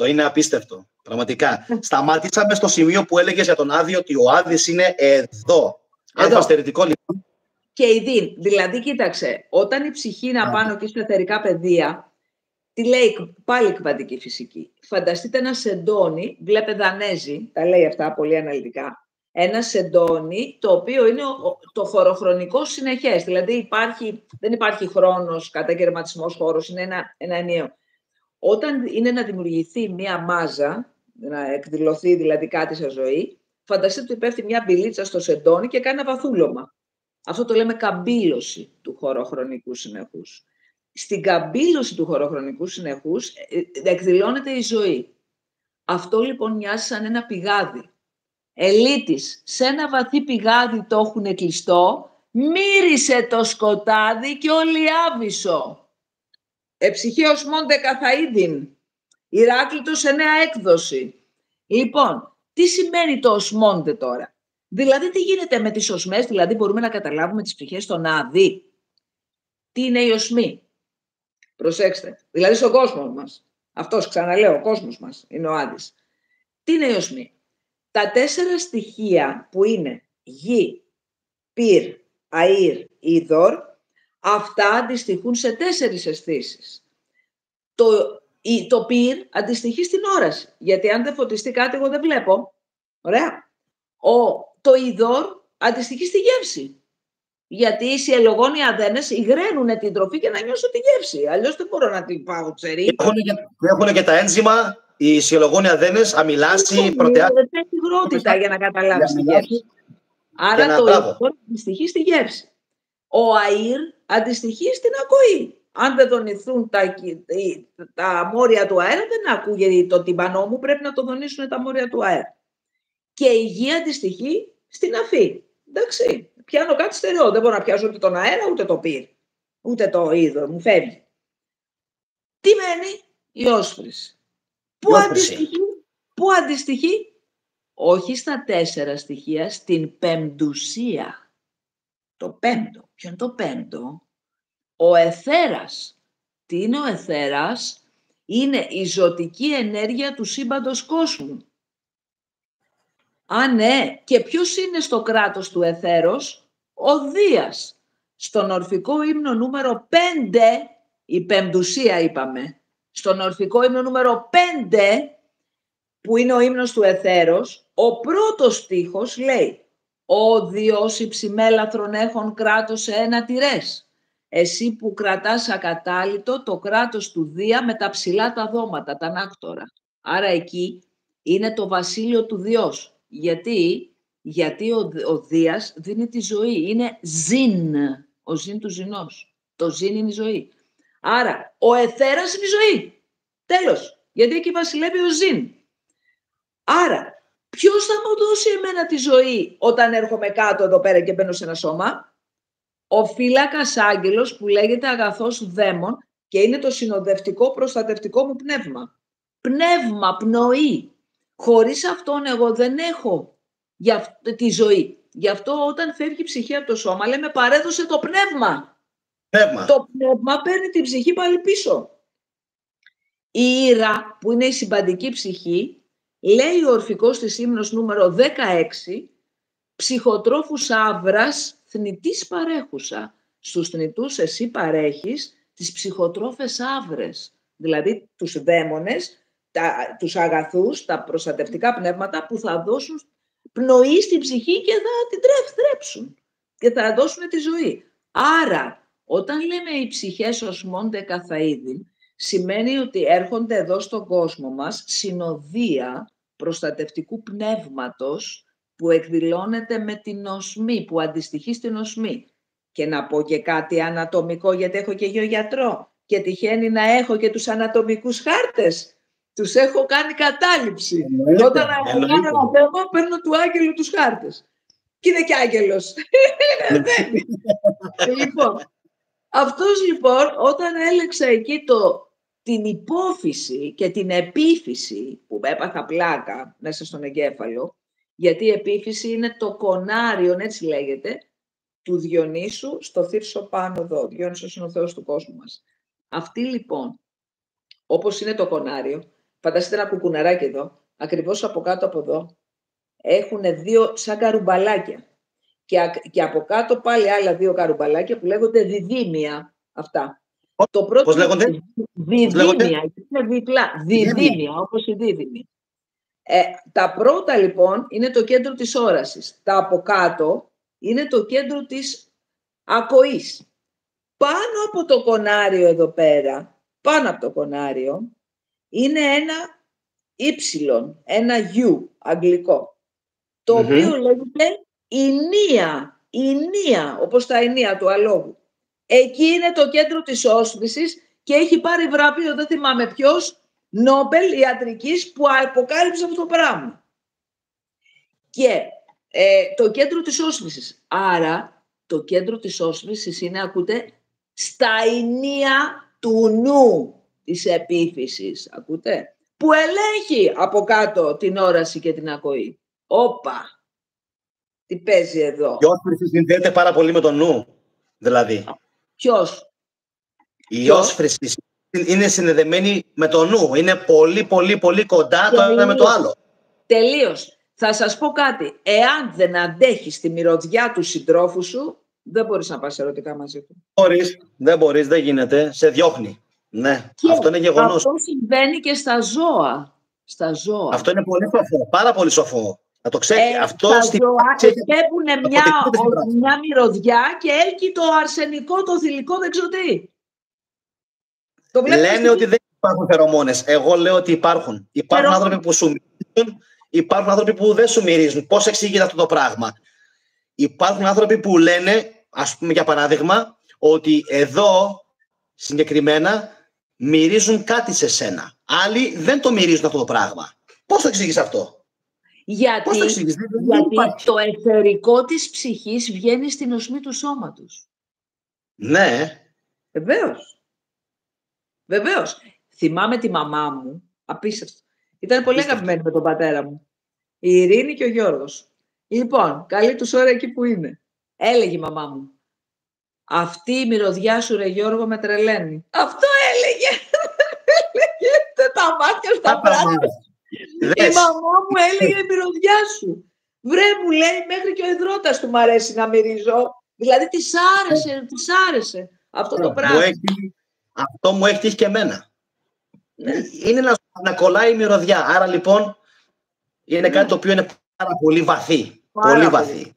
[SPEAKER 1] Είναι απίστευτο, πραγματικά. Σταμάτησαμε στο σημείο που έλεγες για τον Άδη, ότι ο Άδης είναι εδώ. Αλφα-στερητικό λοιπόν.
[SPEAKER 2] Και ειδήν, δηλαδή, κοίταξε, όταν η ψυχή είναι απάνω και στα εθερικά πεδία, τι λέει πάλι κβαντική φυσική. Φανταστείτε ένα σεντόνι, βλέπε Δανέζη, τα λέει αυτά πολύ αναλυτικά, ένα σεντόνι το οποίο είναι το χωροχρονικό συνεχές. Δηλαδή δεν υπάρχει χρόνος, καταγερματισμός χώρος, είναι ένα ενιαίο. Όταν είναι να δημιουργηθεί μία μάζα, να εκδηλωθεί δηλαδή κάτι σε ζωή, φανταστείτε ότι πέφτει μια μπιλίτσα στο σεντόνι και κάνει ένα βαθούλωμα. Αυτό το λέμε καμπύλωση του χωροχρονικού συνεχούς. στην καμπύλωση του χωροχρονικού συνεχούς εκδηλώνεται η ζωή. Αυτό λοιπόν μοιάζει σαν ένα πηγάδι. Ελίτης, σε ένα βαθύ πηγάδι το έχουν κλειστό, μύρισε το σκοτάδι και ολιάβησο. Εψυχαίος μόντε καθαΐδιν. Ηράκλειτος σε νέα έκδοση. Λοιπόν, τι σημαίνει το οσμόντε τώρα? Δηλαδή, τι γίνεται με τις οσμές, δηλαδή μπορούμε να καταλάβουμε τις ψυχές των Άδη. Τι είναι οι οσμοί? Προσέξτε, δηλαδή στον κόσμο μας. Αυτός, ξαναλέω, ο κόσμος μας είναι ο Άδης. Τι είναι οι οσμοί? Τα 4 στοιχεία που είναι γη, πυρ, αΐρ, είδωρ, αυτά αντιστοιχούν σε 4 αισθήσεις. Το πυρ αντιστοιχεί στην όραση, γιατί αν δεν φωτιστεί κάτι εγώ δεν βλέπω. Ωραία. Το είδωρ αντιστοιχεί στη γεύση. Γιατί οι σιελογόνοι αδένες υγραίνουν την τροφή για να νιώσω τη γεύση. Αλλιώς δεν μπορώ να την πάω τσερί.
[SPEAKER 1] Έχουν και τα ένζημα, οι σιελογόνοι αδένες, αμυλάση, πρωτεά.
[SPEAKER 2] Δεν έχει υγρότητα για να καταλάβεις τη γεύση. Άρα το είδωρ αντιστοιχεί στη γεύση. Ο αΐρ αντιστοιχεί στην ακοή. Αν δεν δονηθούν τα μόρια του αέρα, δεν ακούγεται το τυμπανό μου, πρέπει να το δονήσουν τα μόρια του αέρα. Και η γη αντιστοιχεί στην αφή. Εντάξει, πιάνω κάτι στερεό, δεν μπορώ να πιάσω ούτε τον αέρα, ούτε το πυρ, ούτε το είδωρ, μου φεύγει. Τι μένει? Η όσφρηση. Πού αντιστοιχεί? Όχι στα 4 στοιχεία, στην πεμπτουσία. Το πέμπτο. Ποιο είναι το πέμπτο? Ο αιθέρας. Τι είναι ο αιθέρας? Είναι η ζωτική ενέργεια του σύμπαντος κόσμου. Ναι. Και ποιος είναι στο κράτος του αιθέρος? Ο Δίας. Στον ορφικό ύμνο νούμερο 5, η πεμπτουσία είπαμε, στον ορφικό ύμνο νούμερο 5, που είναι ο ύμνος του αιθέρος, ο πρώτος στίχος λέει «Ο Διός υψημέλαθρον έχων κράτος σε ένα τηρές». Εσύ που κρατάς ακατάλητο το κράτος του Δία με τα ψηλά τα δώματα, τα νάκτορα. Άρα εκεί είναι το βασίλειο του Διός. Γιατί ο Δίας δίνει τη ζωή. Είναι ζήν, ο ζήν του ζηνός. Το ζήν είναι η ζωή. Άρα ο αιθέρας είναι η ζωή. Τέλος. Γιατί εκεί βασιλεύει ο ζήν. Άρα ποιος θα μου δώσει εμένα τη ζωή όταν έρχομαι κάτω εδώ πέρα και μπαίνω σε ένα σώμα? Ο φύλακας άγγελος που λέγεται αγαθός δαίμον και είναι το συνοδευτικό προστατευτικό μου πνεύμα. Πνεύμα, πνοή. Χωρίς αυτόν εγώ δεν έχω τη ζωή. Γι' αυτό όταν φεύγει η ψυχή από το σώμα λέμε παρέδωσε το πνεύμα. Το πνεύμα παίρνει την ψυχή πάλι πίσω. Η Ήρα που είναι η συμπαντική ψυχή λέει ο ορφικός της ύμνος νούμερο 16 ψυχοτρόφους άβρας θνητής παρέχουσα. Στους θνητούς εσύ παρέχεις τις ψυχοτρόφες άβρες. Δηλαδή τους δαίμονες, τους αγαθούς, τα προστατευτικά πνεύματα που θα δώσουν πνοή στην ψυχή και θα την θρέψουν και θα δώσουν τη ζωή. Άρα, όταν λέμε οι ψυχές οσμώνται καθαΐδιν, σημαίνει ότι έρχονται εδώ στον κόσμο μας συνοδεία προστατευτικού πνεύματος που εκδηλώνεται με την οσμή, που αντιστοιχεί στην οσμή. Και να πω και κάτι ανατομικό, γιατί έχω και γεωγιατρό και τυχαίνει να έχω και τους ανατομικούς χάρτες. Τους έχω κάνει κατάληψη. Όταν κάνω ένα θέμα, παίρνω του άγγελου τους χάρτες. Και είναι και άγγελος. Λοιπόν, αυτός λοιπόν, όταν έλεξα εκεί την υπόφυση και την επίφυση, που έπαθα πλάκα μέσα στον εγκέφαλο, γιατί η επίφυση είναι το κονάριον, έτσι λέγεται, του Διονύσου στο θύρσο πάνω εδώ. Διόνυσος είναι ο Θεός του κόσμου μας. Αυτή λοιπόν, όπως είναι το κονάριο, φανταστείτε ένα κουκουναράκι εδώ, ακριβώς από κάτω από εδώ, έχουν 2 σαν καρουμπαλάκια. Και από κάτω πάλι άλλα 2 καρουμπαλάκια που λέγονται διδύμια αυτά. Το πρώτο
[SPEAKER 1] πώς λέγονται?
[SPEAKER 2] Διδύμια, είναι διπλά. Διδύμια, όπως η δίδυμη. Τα πρώτα λοιπόν είναι το κέντρο της όρασης. Τα από κάτω είναι το κέντρο της ακοής. Πάνω από το κονάριο εδώ πέρα, πάνω από το κονάριο, είναι ένα ύψιλον, ένα γιου αγγλικό, το οποίο λέγεται ηνία, όπως τα ηνία του αλόγου. Εκεί είναι το κέντρο της όσφρησης και έχει πάρει βραβείο, δεν θυμάμαι ποιος, Νόμπελ ιατρικής, που αποκάλυψε αυτό το πράγμα. Και το κέντρο της όσφρησης. Άρα, το κέντρο της όσφρησης είναι, ακούτε, στα ηνία του νου της επίφυσης, ακούτε, που ελέγχει από κάτω την όραση και την ακοή. Όπα! Τι παίζει εδώ.
[SPEAKER 1] Η όσφρηση συνδέεται πάρα πολύ με το νου, δηλαδή.
[SPEAKER 2] Ποιος?
[SPEAKER 1] Η όσφρηση είναι συνδεδεμένη με το νου. Είναι πολύ, πολύ, πολύ κοντά το ένα με το άλλο.
[SPEAKER 2] Τελείως. Θα σας πω κάτι. Εάν δεν αντέχεις τη μυρωδιά του συντρόφου σου, δεν μπορείς να πας ερωτικά μαζί του.
[SPEAKER 1] Δεν μπορείς, δεν γίνεται. Σε διώχνει. Ναι, και αυτό είναι γεγονός.
[SPEAKER 2] Αυτό συμβαίνει και στα ζώα.
[SPEAKER 1] Αυτό είναι πολύ σοφό. Πάρα πολύ σοφό. Να το ξέρει.
[SPEAKER 2] Αυτό τα ζώα εκπέμπουν μια μυρωδιά και έλκει το αρσενικό, το θηλυκό, δεν ξέρω τι.
[SPEAKER 1] Λένε ότι δεν υπάρχουν φερομόνες. Εγώ λέω ότι υπάρχουν. Υπάρχουν άνθρωποι που σου μυρίζουν, υπάρχουν άνθρωποι που δεν σου μυρίζουν. Πώς εξηγείται αυτό το πράγμα? Υπάρχουν άνθρωποι που λένε, ας πούμε για παράδειγμα, ότι εδώ συγκεκριμένα μυρίζουν κάτι σε σένα. Άλλοι δεν το μυρίζουν αυτό το πράγμα. Πώς το εξηγείς αυτό?
[SPEAKER 2] Γιατί το εθερικό της ψυχής βγαίνει στην οσμή του σώματος.
[SPEAKER 1] Ναι.
[SPEAKER 2] Βεβαίως. Θυμάμαι τη μαμά μου, απίστευτο. Ήταν πολύ αγαπημένη με τον πατέρα μου. Η Ειρήνη και ο Γιώργος. Λοιπόν, καλή τους ώρα εκεί που είναι. Έλεγε η μαμά μου, αυτή η μυρωδιά σου, ρε Γιώργο, με τρελαίνει. Αυτό έλεγε. Τα μάτια στα πράγματα. Η μαμά μου έλεγε η μυρωδιά σου. Βρε, μου λέει, μέχρι και ο υδρότας του μ' αρέσει να μυρίζω. Δηλαδή της άρεσε αυτό το πράγμα.
[SPEAKER 1] Αυτό μου έχει τύχει και εμένα. Είναι να κολλάει η μυρωδιά. Άρα λοιπόν είναι κάτι το οποίο είναι πάρα πολύ βαθύ. Πολύ βαθύ.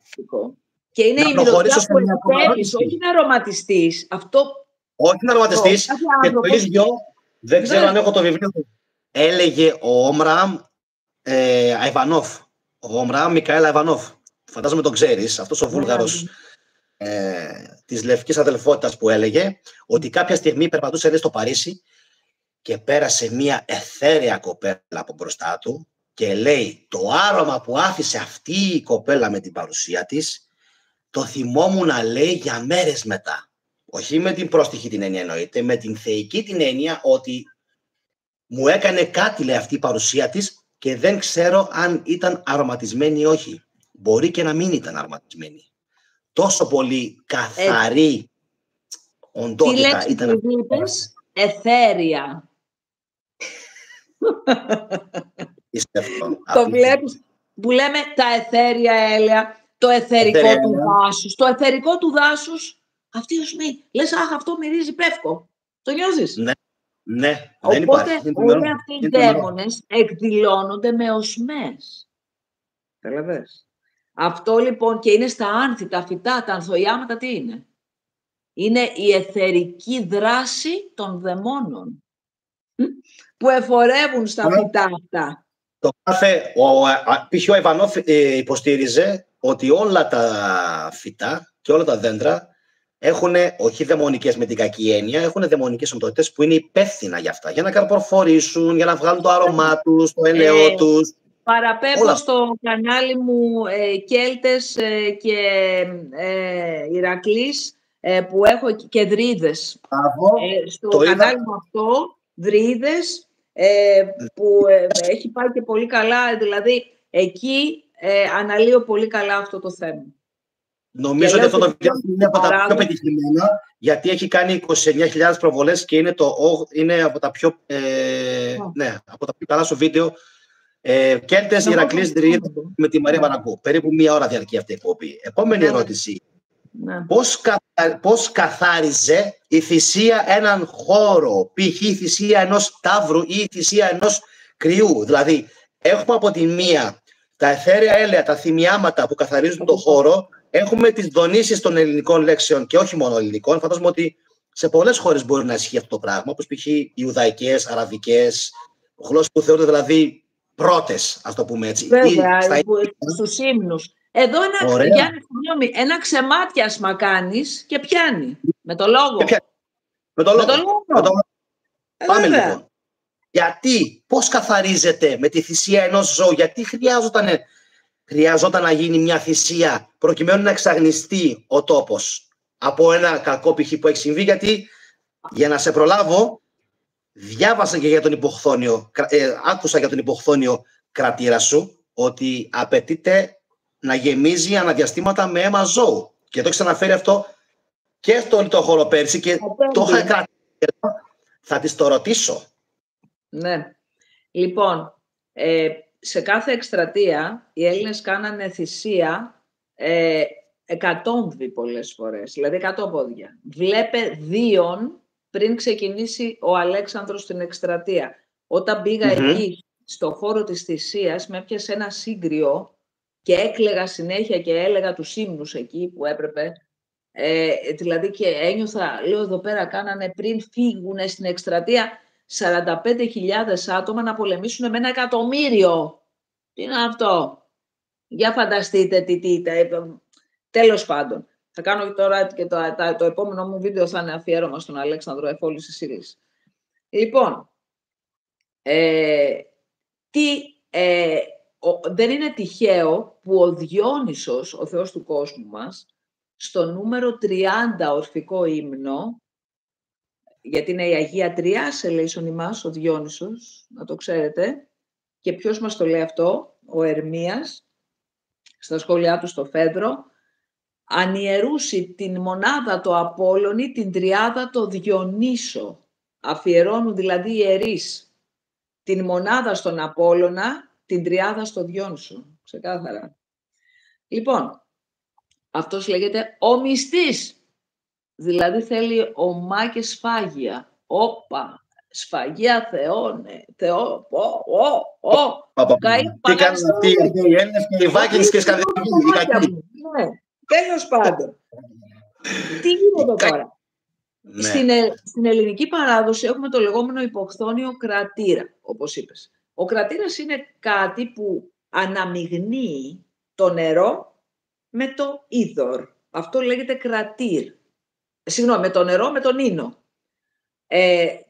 [SPEAKER 2] Και είναι η μυρωδιά που εκπέμπεις, όχι να αρωματιστείς.
[SPEAKER 1] Όχι να αρωματιστείς. Και το ίδιο, δεν ξέρω αν έχω το βιβλίο του. Έλεγε ο Όμραμ Αϊβανόφ. Ο Όμραμ Μικαέλ Αϊβανόφ. Φαντάζομαι τον ξέρεις. Αυτός ο Βούλγαρος της Λευκής Αδελφότητας που έλεγε ότι κάποια στιγμή περπατούσε στο Παρίσι και πέρασε μια εθέρεα κοπέλα από μπροστά του και λέει, το άρωμα που άφησε αυτή η κοπέλα με την παρουσία της το θυμόμουν να λέει για μέρες μετά. Όχι με την πρόστιχη την έννοια εννοείται, με την θεϊκή την έννοια ότι μου έκανε κάτι, λέει, αυτή η παρουσία της και δεν ξέρω αν ήταν αρωματισμένη ή όχι. Μπορεί και να μην ήταν αρωματισμένη. Τόσο πολύ καθαρή οντότητα ήταν.
[SPEAKER 2] Τι λέξεις, εθέρια. Το βλέπεις που λέμε τα εθέρια έλαια, το εθερικό του δάσους. Το εθερικό του δάσους, αυτή οσμή. Λες, αχ, αυτό μυρίζει πεύκο. Το νιώθεις?
[SPEAKER 1] Ναι.
[SPEAKER 2] Οπότε όλοι αυτοί οι δαίμονες εκδηλώνονται με οσμές. Καταλαβες. Αυτό λοιπόν και είναι στα άνθη, τα φυτά, τα ανθοϊάματα τι είναι? Είναι η εθερική δράση των δαιμόνων που εφορεύουν στα φυτά αυτά.
[SPEAKER 1] Το κάθε, π.χ. ο Αϊβανόφ υποστήριζε ότι όλα τα φυτά και όλα τα δέντρα έχουν όχι δαιμονικές με την κακή έννοια, έχουν δαιμονικές οντότητες που είναι υπεύθυνα για αυτά, για να καρποφορήσουν, για να βγάλουν το άρωμά τους, το έλαιό τους.
[SPEAKER 2] Παραπέμπω στο κανάλι μου Κέλτες και Ηρακλής που έχω και Δρίδες. Στο κανάλι μου αυτό, Δρίδες, που έχει πάει και πολύ καλά, δηλαδή εκεί αναλύω πολύ καλά αυτό το θέμα.
[SPEAKER 1] Νομίζω ότι αυτό το βίντεο είναι από τα πιο πετυχημένα, γιατί έχει κάνει 29.000 προβολές και είναι από τα πιο, από τα πιο καλά σου βίντεο. Κέλτες, Ηρακλής, Δρίδες με τη Μαρία Βαραγκού. Περίπου 1 ώρα διαρκεί αυτή η εκπομπή. Επόμενη ερώτηση. Πώς καθάριζε η θυσία έναν χώρο, π.χ. η θυσία ενός ταύρου ή η θυσία ενός κρυού? Δηλαδή, έχουμε από τη μία τα εθέρια έλαια, τα θυμιάματα που καθαρίζουν τον χώρο, έχουμε τις δονήσεις των ελληνικών λέξεων και όχι μόνο ελληνικών. Φαντάζομαι ότι σε πολλές χώρες μπορεί να ισχύει αυτό το πράγμα, όπως π.χ. Ιουδαϊκές, αραβικές, γλώσσες που θεωρούνται δηλαδή πρώτες, ας το πούμε έτσι.
[SPEAKER 2] Βέβαια, στους ύμνους. Εδώ ένα ξεμάτιασμα κάνεις και πιάνει. Με το λόγο.
[SPEAKER 1] Με το λόγο. Πάμε λοιπόν. Γιατί, πώς καθαρίζεται με τη θυσία ενός ζώου, γιατί χρειάζονταν να γίνει μια θυσία προκειμένου να εξαγνιστεί ο τόπος από ένα κακό π.χ. που έχει συμβεί, γιατί για να σε προλάβω, διάβασα και για τον υποχθόνιο, άκουσα για τον υποχθόνιο κρατήρα σου, ότι απαιτείται να γεμίζει αναδιαστήματα με αίμα ζώου. Και το έχεις αναφέρει αυτό και στο λιτοχώρο πέρσι και το είχα κρατήσει. Θα της το ρωτήσω.
[SPEAKER 2] Ναι. Λοιπόν, σε κάθε εκστρατεία οι Έλληνες κάνανε θυσία 100 πολλές φορές, δηλαδή 100 πόδια. Βλέπε δίον πριν ξεκινήσει ο Αλέξανδρος την εκστρατεία. Όταν πήγα εκεί στο χώρο της θυσίας, με έπιασε ένα σύγκριο και έκλαιγα συνέχεια και έλεγα τους ύμνους εκεί που έπρεπε. Δηλαδή και ένιωθα, λέω, εδώ πέρα κάνανε πριν φύγουνε στην εκστρατεία 45.000 άτομα να πολεμήσουν με 1 εκατομμύριο. Τι είναι αυτό? Για φανταστείτε τι. Τέλος πάντων. Θα κάνω τώρα και το επόμενο μου βίντεο θα είναι αφιέρωμα στον Αλέξανδρο Εφόλης της Ήλης. Λοιπόν, δεν είναι τυχαίο που ο Διόνυσος, ο Θεός του κόσμου μας, στο νούμερο 30 ορφικό ύμνο, γιατί είναι η Αγία Τριάς ελέησον ημάς, ο Διόνυσος, να το ξέρετε, και ποιος μας το λέει αυτό? Ο Ερμίας, στα σχόλιά του στο Φέδρο, ανιερούσι την μονάδα το Απόλλωνη, την τριάδα το Διονύσο. Αφιερώνουν δηλαδή οι ιερείς την μονάδα στον Απόλλωνα, την τριάδα στο Διόνυσο. Ξεκάθαρα. Λοιπόν, αυτός λέγεται ο μυστής. Δηλαδή θέλει ομά και σφάγια. Όπα, σφαγία θεώνε, Θεό,
[SPEAKER 1] Τι κάνουν αυτοί οι Έλληνες και οι Βάκινγκς και οι Σκανδιναβοί.
[SPEAKER 2] Ναι, τέλος πάντων. Τι γίνεται τώρα? Ναι. Στην ελληνική παράδοση έχουμε το λεγόμενο υποχθόνιο κρατήρα, όπως είπες. Ο κρατήρας είναι κάτι που αναμειγνύει το νερό με το είδωρ. Αυτό λέγεται κρατήρ. Συγγνώμη, με το νερό με τον ίνο.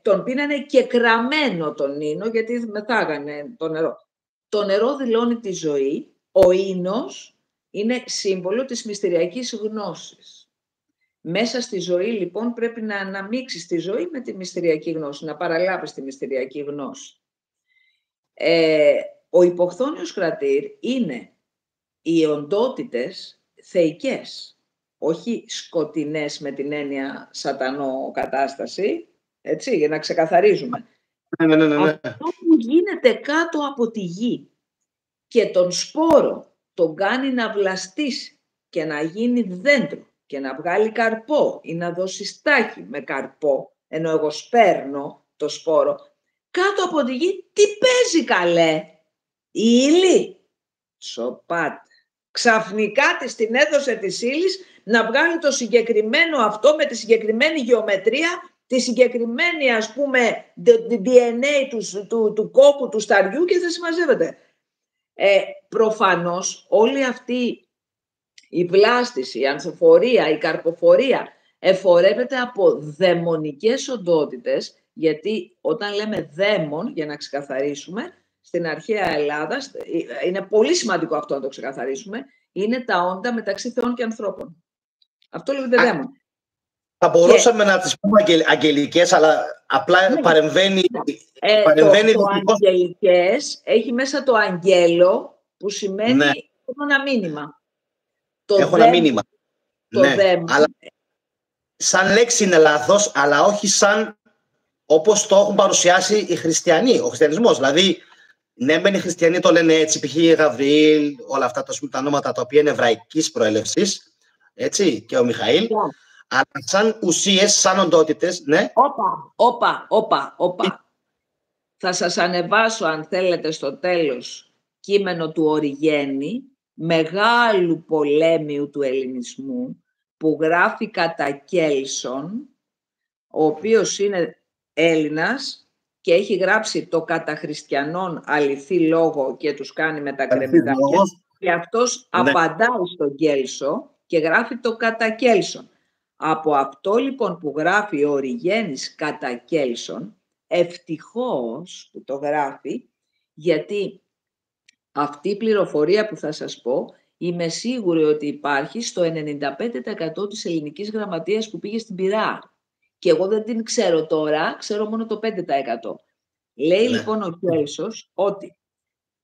[SPEAKER 2] Τον πίνανε και κραμμένο τον ίνο, γιατί μεθάγανε το νερό. Το νερό δηλώνει τη ζωή. Ο ίνος είναι σύμβολο της μυστηριακής γνώσης. Μέσα στη ζωή, λοιπόν, πρέπει να αναμίξεις τη ζωή με τη μυστηριακή γνώση, να παραλάβεις τη μυστηριακή γνώση. Ο υποχθόνιος κρατήρ είναι οι οντότητες θεϊκές, όχι σκοτεινές με την έννοια σατανό κατάσταση, έτσι, για να ξεκαθαρίζουμε.
[SPEAKER 1] Ναι.
[SPEAKER 2] Αυτό που γίνεται κάτω από τη γη και τον σπόρο τον κάνει να βλαστήσει και να γίνει δέντρο και να βγάλει καρπό ή να δώσει στάχη με καρπό, ενώ εγώ σπέρνω το σπόρο, κάτω από τη γη τι παίζει καλέ? Η ύλη. Σοπάτε. Ξαφνικά της την έδωσε της ύλης να βγάλει το συγκεκριμένο αυτό με τη συγκεκριμένη γεωμετρία, τη συγκεκριμένη, ας πούμε, DNA του κόκκου, του σταριού και δεν συμμαζεύεται. Προφανώς όλη αυτή η βλάστηση, η ανθοφορία, η καρποφορία εφορεύεται από δαιμονικές οντότητες, γιατί όταν λέμε δαίμον, για να ξεκαθαρίσουμε, στην αρχαία Ελλάδα, είναι πολύ σημαντικό αυτό να το ξεκαθαρίσουμε, είναι τα όντα μεταξύ θεών και ανθρώπων. Αυτό λέγεται δαίμον.
[SPEAKER 1] Θα μπορούσαμε να τις πούμε αγγελικές, αλλά απλά παρεμβαίνει...
[SPEAKER 2] Το αγγελικές έχει μέσα το αγγέλο, που σημαίνει ένα μήνυμα.
[SPEAKER 1] Έχω ένα μήνυμα. Αλλά σαν λέξη είναι λάθος, αλλά όχι σαν όπως το έχουν παρουσιάσει οι χριστιανοί, ο χριστιανισμός. Δηλαδή, ναι, μεν οι χριστιανοί το λένε έτσι, π.χ. Γαβριήλ, όλα αυτά τα ονόματα τα οποία είναι εβραϊκής προέλευσης, έτσι, και ο Μιχαήλ. Αλλά σαν ουσίες, σαν οντότητες, ναι.
[SPEAKER 2] Όπα. Θα σας ανεβάσω, αν θέλετε, στο τέλος, κείμενο του Οριγένη, μεγάλου πολέμιου του ελληνισμού, που γράφει κατά Κέλσον, ο οποίος είναι Έλληνας και έχει γράψει το κατά χριστιανών αληθή λόγο και τους κάνει μετακρεμιδάκια. Και αυτός απαντάει στον Κέλσο και γράφει το κατά Κέλσον. Από αυτό λοιπόν που γράφει ο Οριγένης κατά Κέλσον, ευτυχώς που το γράφει, γιατί αυτή η πληροφορία που θα σας πω, είμαι σίγουρη ότι υπάρχει στο 95% της ελληνικής γραμματείας που πήγε στην Πειραιά. Και εγώ δεν την ξέρω τώρα, ξέρω μόνο το 5%. Λέει λοιπόν ο Κέλσος ότι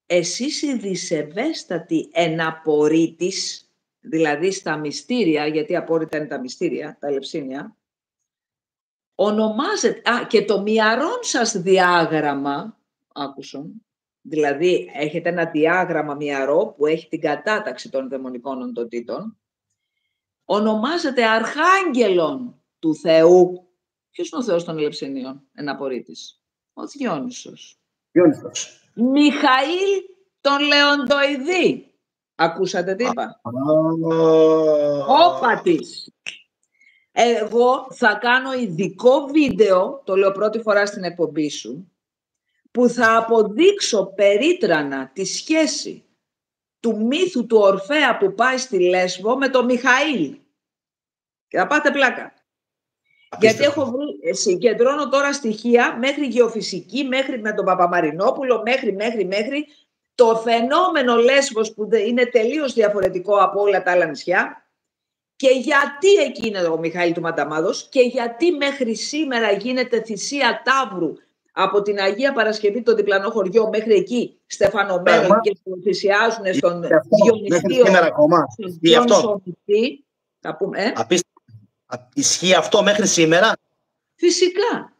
[SPEAKER 2] εσείς οι δισεβέστατοι εναπορρίτης, δηλαδή στα μυστήρια, γιατί απόρριτα είναι τα μυστήρια, τα Ελευσίνια, ονομάζεται, και το μυαρών σας διάγραμμα, άκουσον, δηλαδή έχετε ένα διάγραμμα μυαρό που έχει την κατάταξη των δαιμονικών οντοτήτων, ονομάζεται αρχάγγελον του Θεού. Ποιος είναι ο Θεός των Ελευσινίων, εναπορρίτης? Ο Διόνυσος. Μιχαήλ τον Λεοντοειδή. Ακούσατε τι είπα? Όπατης. Εγώ θα κάνω ειδικό βίντεο, το λέω πρώτη φορά στην εκπομπή σου, που θα αποδείξω περίτρανα τη σχέση του μύθου του Ορφέα που πάει στη Λέσβο με τον Μιχαήλ. Και θα πάτε πλάκα. Γιατί έχω βρει, συγκεντρώνω τώρα στοιχεία μέχρι γεωφυσική, μέχρι με τον Παπαμαρινόπουλο, μέχρι το φαινόμενο Λέσβος που είναι τελείως διαφορετικό από όλα τα άλλα νησιά. Και γιατί εκεί είναι ο Μιχαήλ του Μανταμάδος και γιατί μέχρι σήμερα γίνεται θυσία ταύρου από την Αγία Παρασκευή, το διπλανό χωριό, μέχρι εκεί στεφανωμένο και θυσιάζουν στον Διονυσίο. Θα πούμε,
[SPEAKER 1] Ισχύει αυτό μέχρι σήμερα?
[SPEAKER 2] Φυσικά.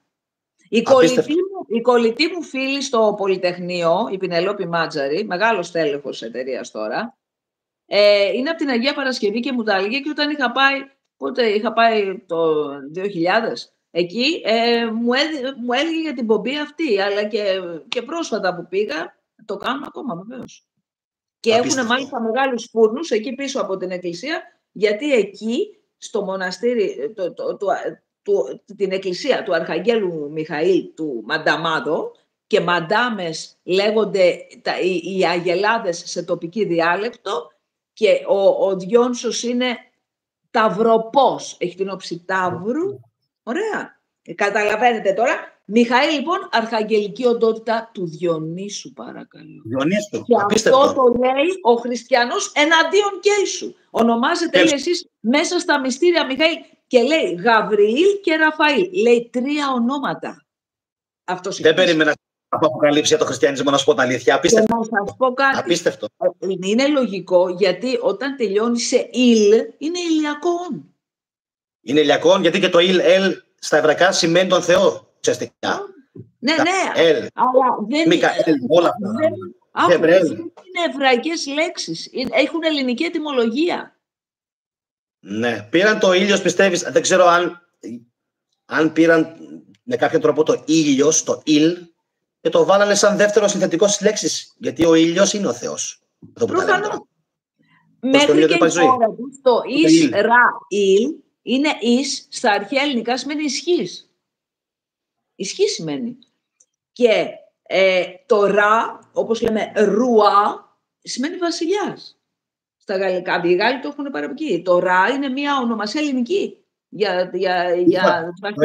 [SPEAKER 2] Η κολλητή μου φίλη στο Πολυτεχνείο, η Πινελόπη Μάτζαρη, μεγάλος τέλεχος εταιρείας τώρα, είναι από την Αγία Παρασκευή και μου τα έλεγε, και όταν είχα πάει το 2000, εκεί μου έλεγε για την πομπή αυτή, αλλά και πρόσφατα που πήγα, το κάνουν ακόμα βεβαίως. Και έχουν μάλιστα μεγάλους φούρνους εκεί πίσω από την εκκλησία, γιατί εκεί στο μοναστήρι, την εκκλησία του Αρχαγγέλου Μιχαήλ του Μανταμάδο, και μαντάμες λέγονται οι αγελάδες σε τοπική διάλεκτο, και ο Διόνυσος είναι ταυροπός, έχει την όψη ταύρου. Ωραία. Καταλαβαίνετε τώρα. Μιχαήλ λοιπόν, αρχαγγελική οντότητα του Διονύσου, παρακαλώ.
[SPEAKER 1] Διονύσου,
[SPEAKER 2] και
[SPEAKER 1] απίστευτο.
[SPEAKER 2] Αυτό το λέει ο χριστιανός εναντίον Κέλσου. Ονομάζεται εσείς μέσα στα μυστήρια Μιχαήλ και λέει Γαβριήλ και Ραφαήλ. Λέει 3 ονόματα. Αυτός
[SPEAKER 1] δεν περίμενα από αποκαλύψει για το χριστιανισμό, να σου πω την αλήθεια. Απίστευτο.
[SPEAKER 2] Να σας πω κάτι.
[SPEAKER 1] Απίστευτο.
[SPEAKER 2] Είναι λογικό, γιατί όταν τελειώνει σε ηλ, είναι ηλιακόν.
[SPEAKER 1] Είναι ηλιακόν, γιατί και το ελ στα εβραϊκά σημαίνει τον Θεό, ουσιαστικά.
[SPEAKER 2] Ναι,
[SPEAKER 1] ελ,
[SPEAKER 2] αλλά δεν
[SPEAKER 1] Μικαέλ, όλα αυτά.
[SPEAKER 2] δεν είναι εβραϊκές λέξεις. Έχουν ελληνική ετυμολογία.
[SPEAKER 1] Ναι, πήραν το ήλιος, πιστεύεις, δεν ξέρω αν πήραν με κάποιο τρόπο το ήλιος, το ηλ, και το βάλανε σαν δεύτερο συνθετικό στις λέξεις. Γιατί ο ήλιος είναι ο Θεός.
[SPEAKER 2] Προφανώς. Μέχρι και τώρα το Ισραήλ είναι εις, στα αρχαία ελληνικά σημαίνει ισχύς. Ισχύ σημαίνει. Και το ρα, όπως λέμε ρουά, σημαίνει βασιλιάς. Στα γαλλικά, οι Γάλλοι το έχουν πάρει από εκεί. Το ρα είναι μια ονομασία ελληνική για
[SPEAKER 1] το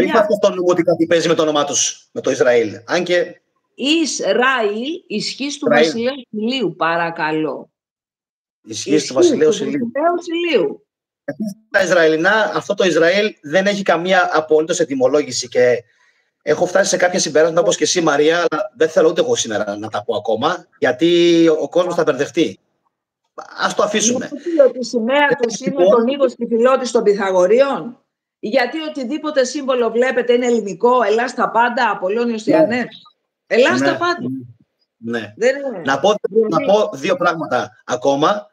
[SPEAKER 1] είπα αυτό στο νου ότι κάτι παίζει με το όνομά τους, με το Ισραήλ. Αν και...
[SPEAKER 2] Ισραήλ, ισχύς του βασιλέως Ηλίου, παρακαλώ.
[SPEAKER 1] Ισχύς του βασιλέως Ηλίου. Στα Ισραηλινά, αυτό το Ισραήλ δεν έχει καμία απολύτως ετυμολόγηση και έχω φτάσει σε κάποια συμπέρασματα, όπως και εσύ, Μαρία, αλλά δεν θέλω ούτε εγώ σήμερα να τα πω ακόμα, γιατί ο κόσμος θα μπερδευτεί. Ας το αφήσουμε.
[SPEAKER 2] Γιατί η σημαία τους είναι τον Ήγος Κηφιλώτης των Πυθαγορίων. Γιατί οτιδήποτε σύμβολο βλέπετε είναι ελληνικό, ελάς τα πάντα, Απολλώνιος Τιανές. Ελάς τα πάντα.
[SPEAKER 1] Ναι. Να πω 2 πράγματα ακόμα.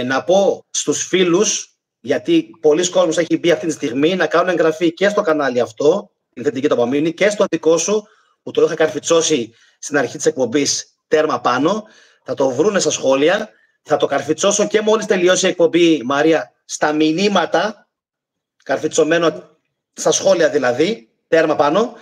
[SPEAKER 1] Να πω στους φίλους, γιατί πολλοί κόσμος έχει πει αυτή τη στιγμή, να κάνουν εγγραφή και στο κανάλι αυτό, την Θετική Δοπαμίνη, και στο δικό σου, που το είχα καρφιτσώσει στην αρχή της εκπομπής τέρμα πάνω. Θα το βρούνε στα σχόλια. Θα το καρφιτσώσω και μόλις τελειώσει η εκπομπή, Μαρία, στα μηνύματα, καρφιτσωμένο στα σχόλια δηλαδή, τέρμα πάνω.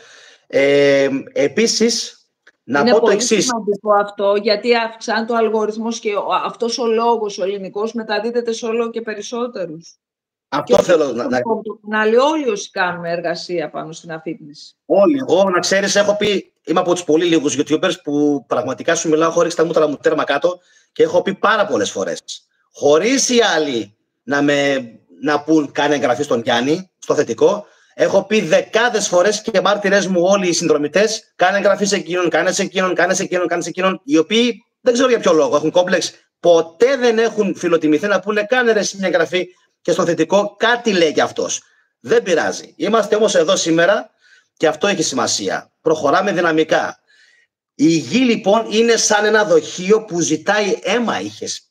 [SPEAKER 1] Επίσης, να πω το εξής.
[SPEAKER 2] Είναι πολύ σημαντικό αυτό, γιατί αυξάνει το αλγοριθμός και αυτός ο λόγος, ο ελληνικός, μεταδίδεται σε όλο και περισσότερους.
[SPEAKER 1] Αυτό θέλω να...
[SPEAKER 2] Το κανάλι, όλοι όσοι κάνουμε εργασία πάνω στην αφύπνιση.
[SPEAKER 1] Όλοι. Εγώ, να ξέρεις, έχω πει, είμαι από τους πολύ λίγους YouTubers που πραγματικά σου μιλάω χωρίς τα μούτρα μου τέρμα κάτω και έχω πει πάρα πολλές φορές. Χωρίς οι άλλοι να πούν κάνε εγγραφή στον Γιάννη, στο θετικό, έχω πει δεκάδες φορές και μάρτυρες μου όλοι οι συνδρομητές, κάνε εγγραφή σε εκείνον, κάνε σε εκείνον, κάνε σε εκείνον, κάνε σε εκείνον, οι οποίοι δεν ξέρω για ποιο λόγο έχουν κόμπλεξ, ποτέ δεν έχουν φιλοτιμηθεί να πούνε κάνε ρε μια εγγραφή και στο θετικό κάτι λέει κι αυτός. Δεν πειράζει. Είμαστε όμως εδώ σήμερα και αυτό έχει σημασία. Προχωράμε δυναμικά. Η γη λοιπόν είναι σαν ένα δοχείο που ζητάει αίμα, είχες,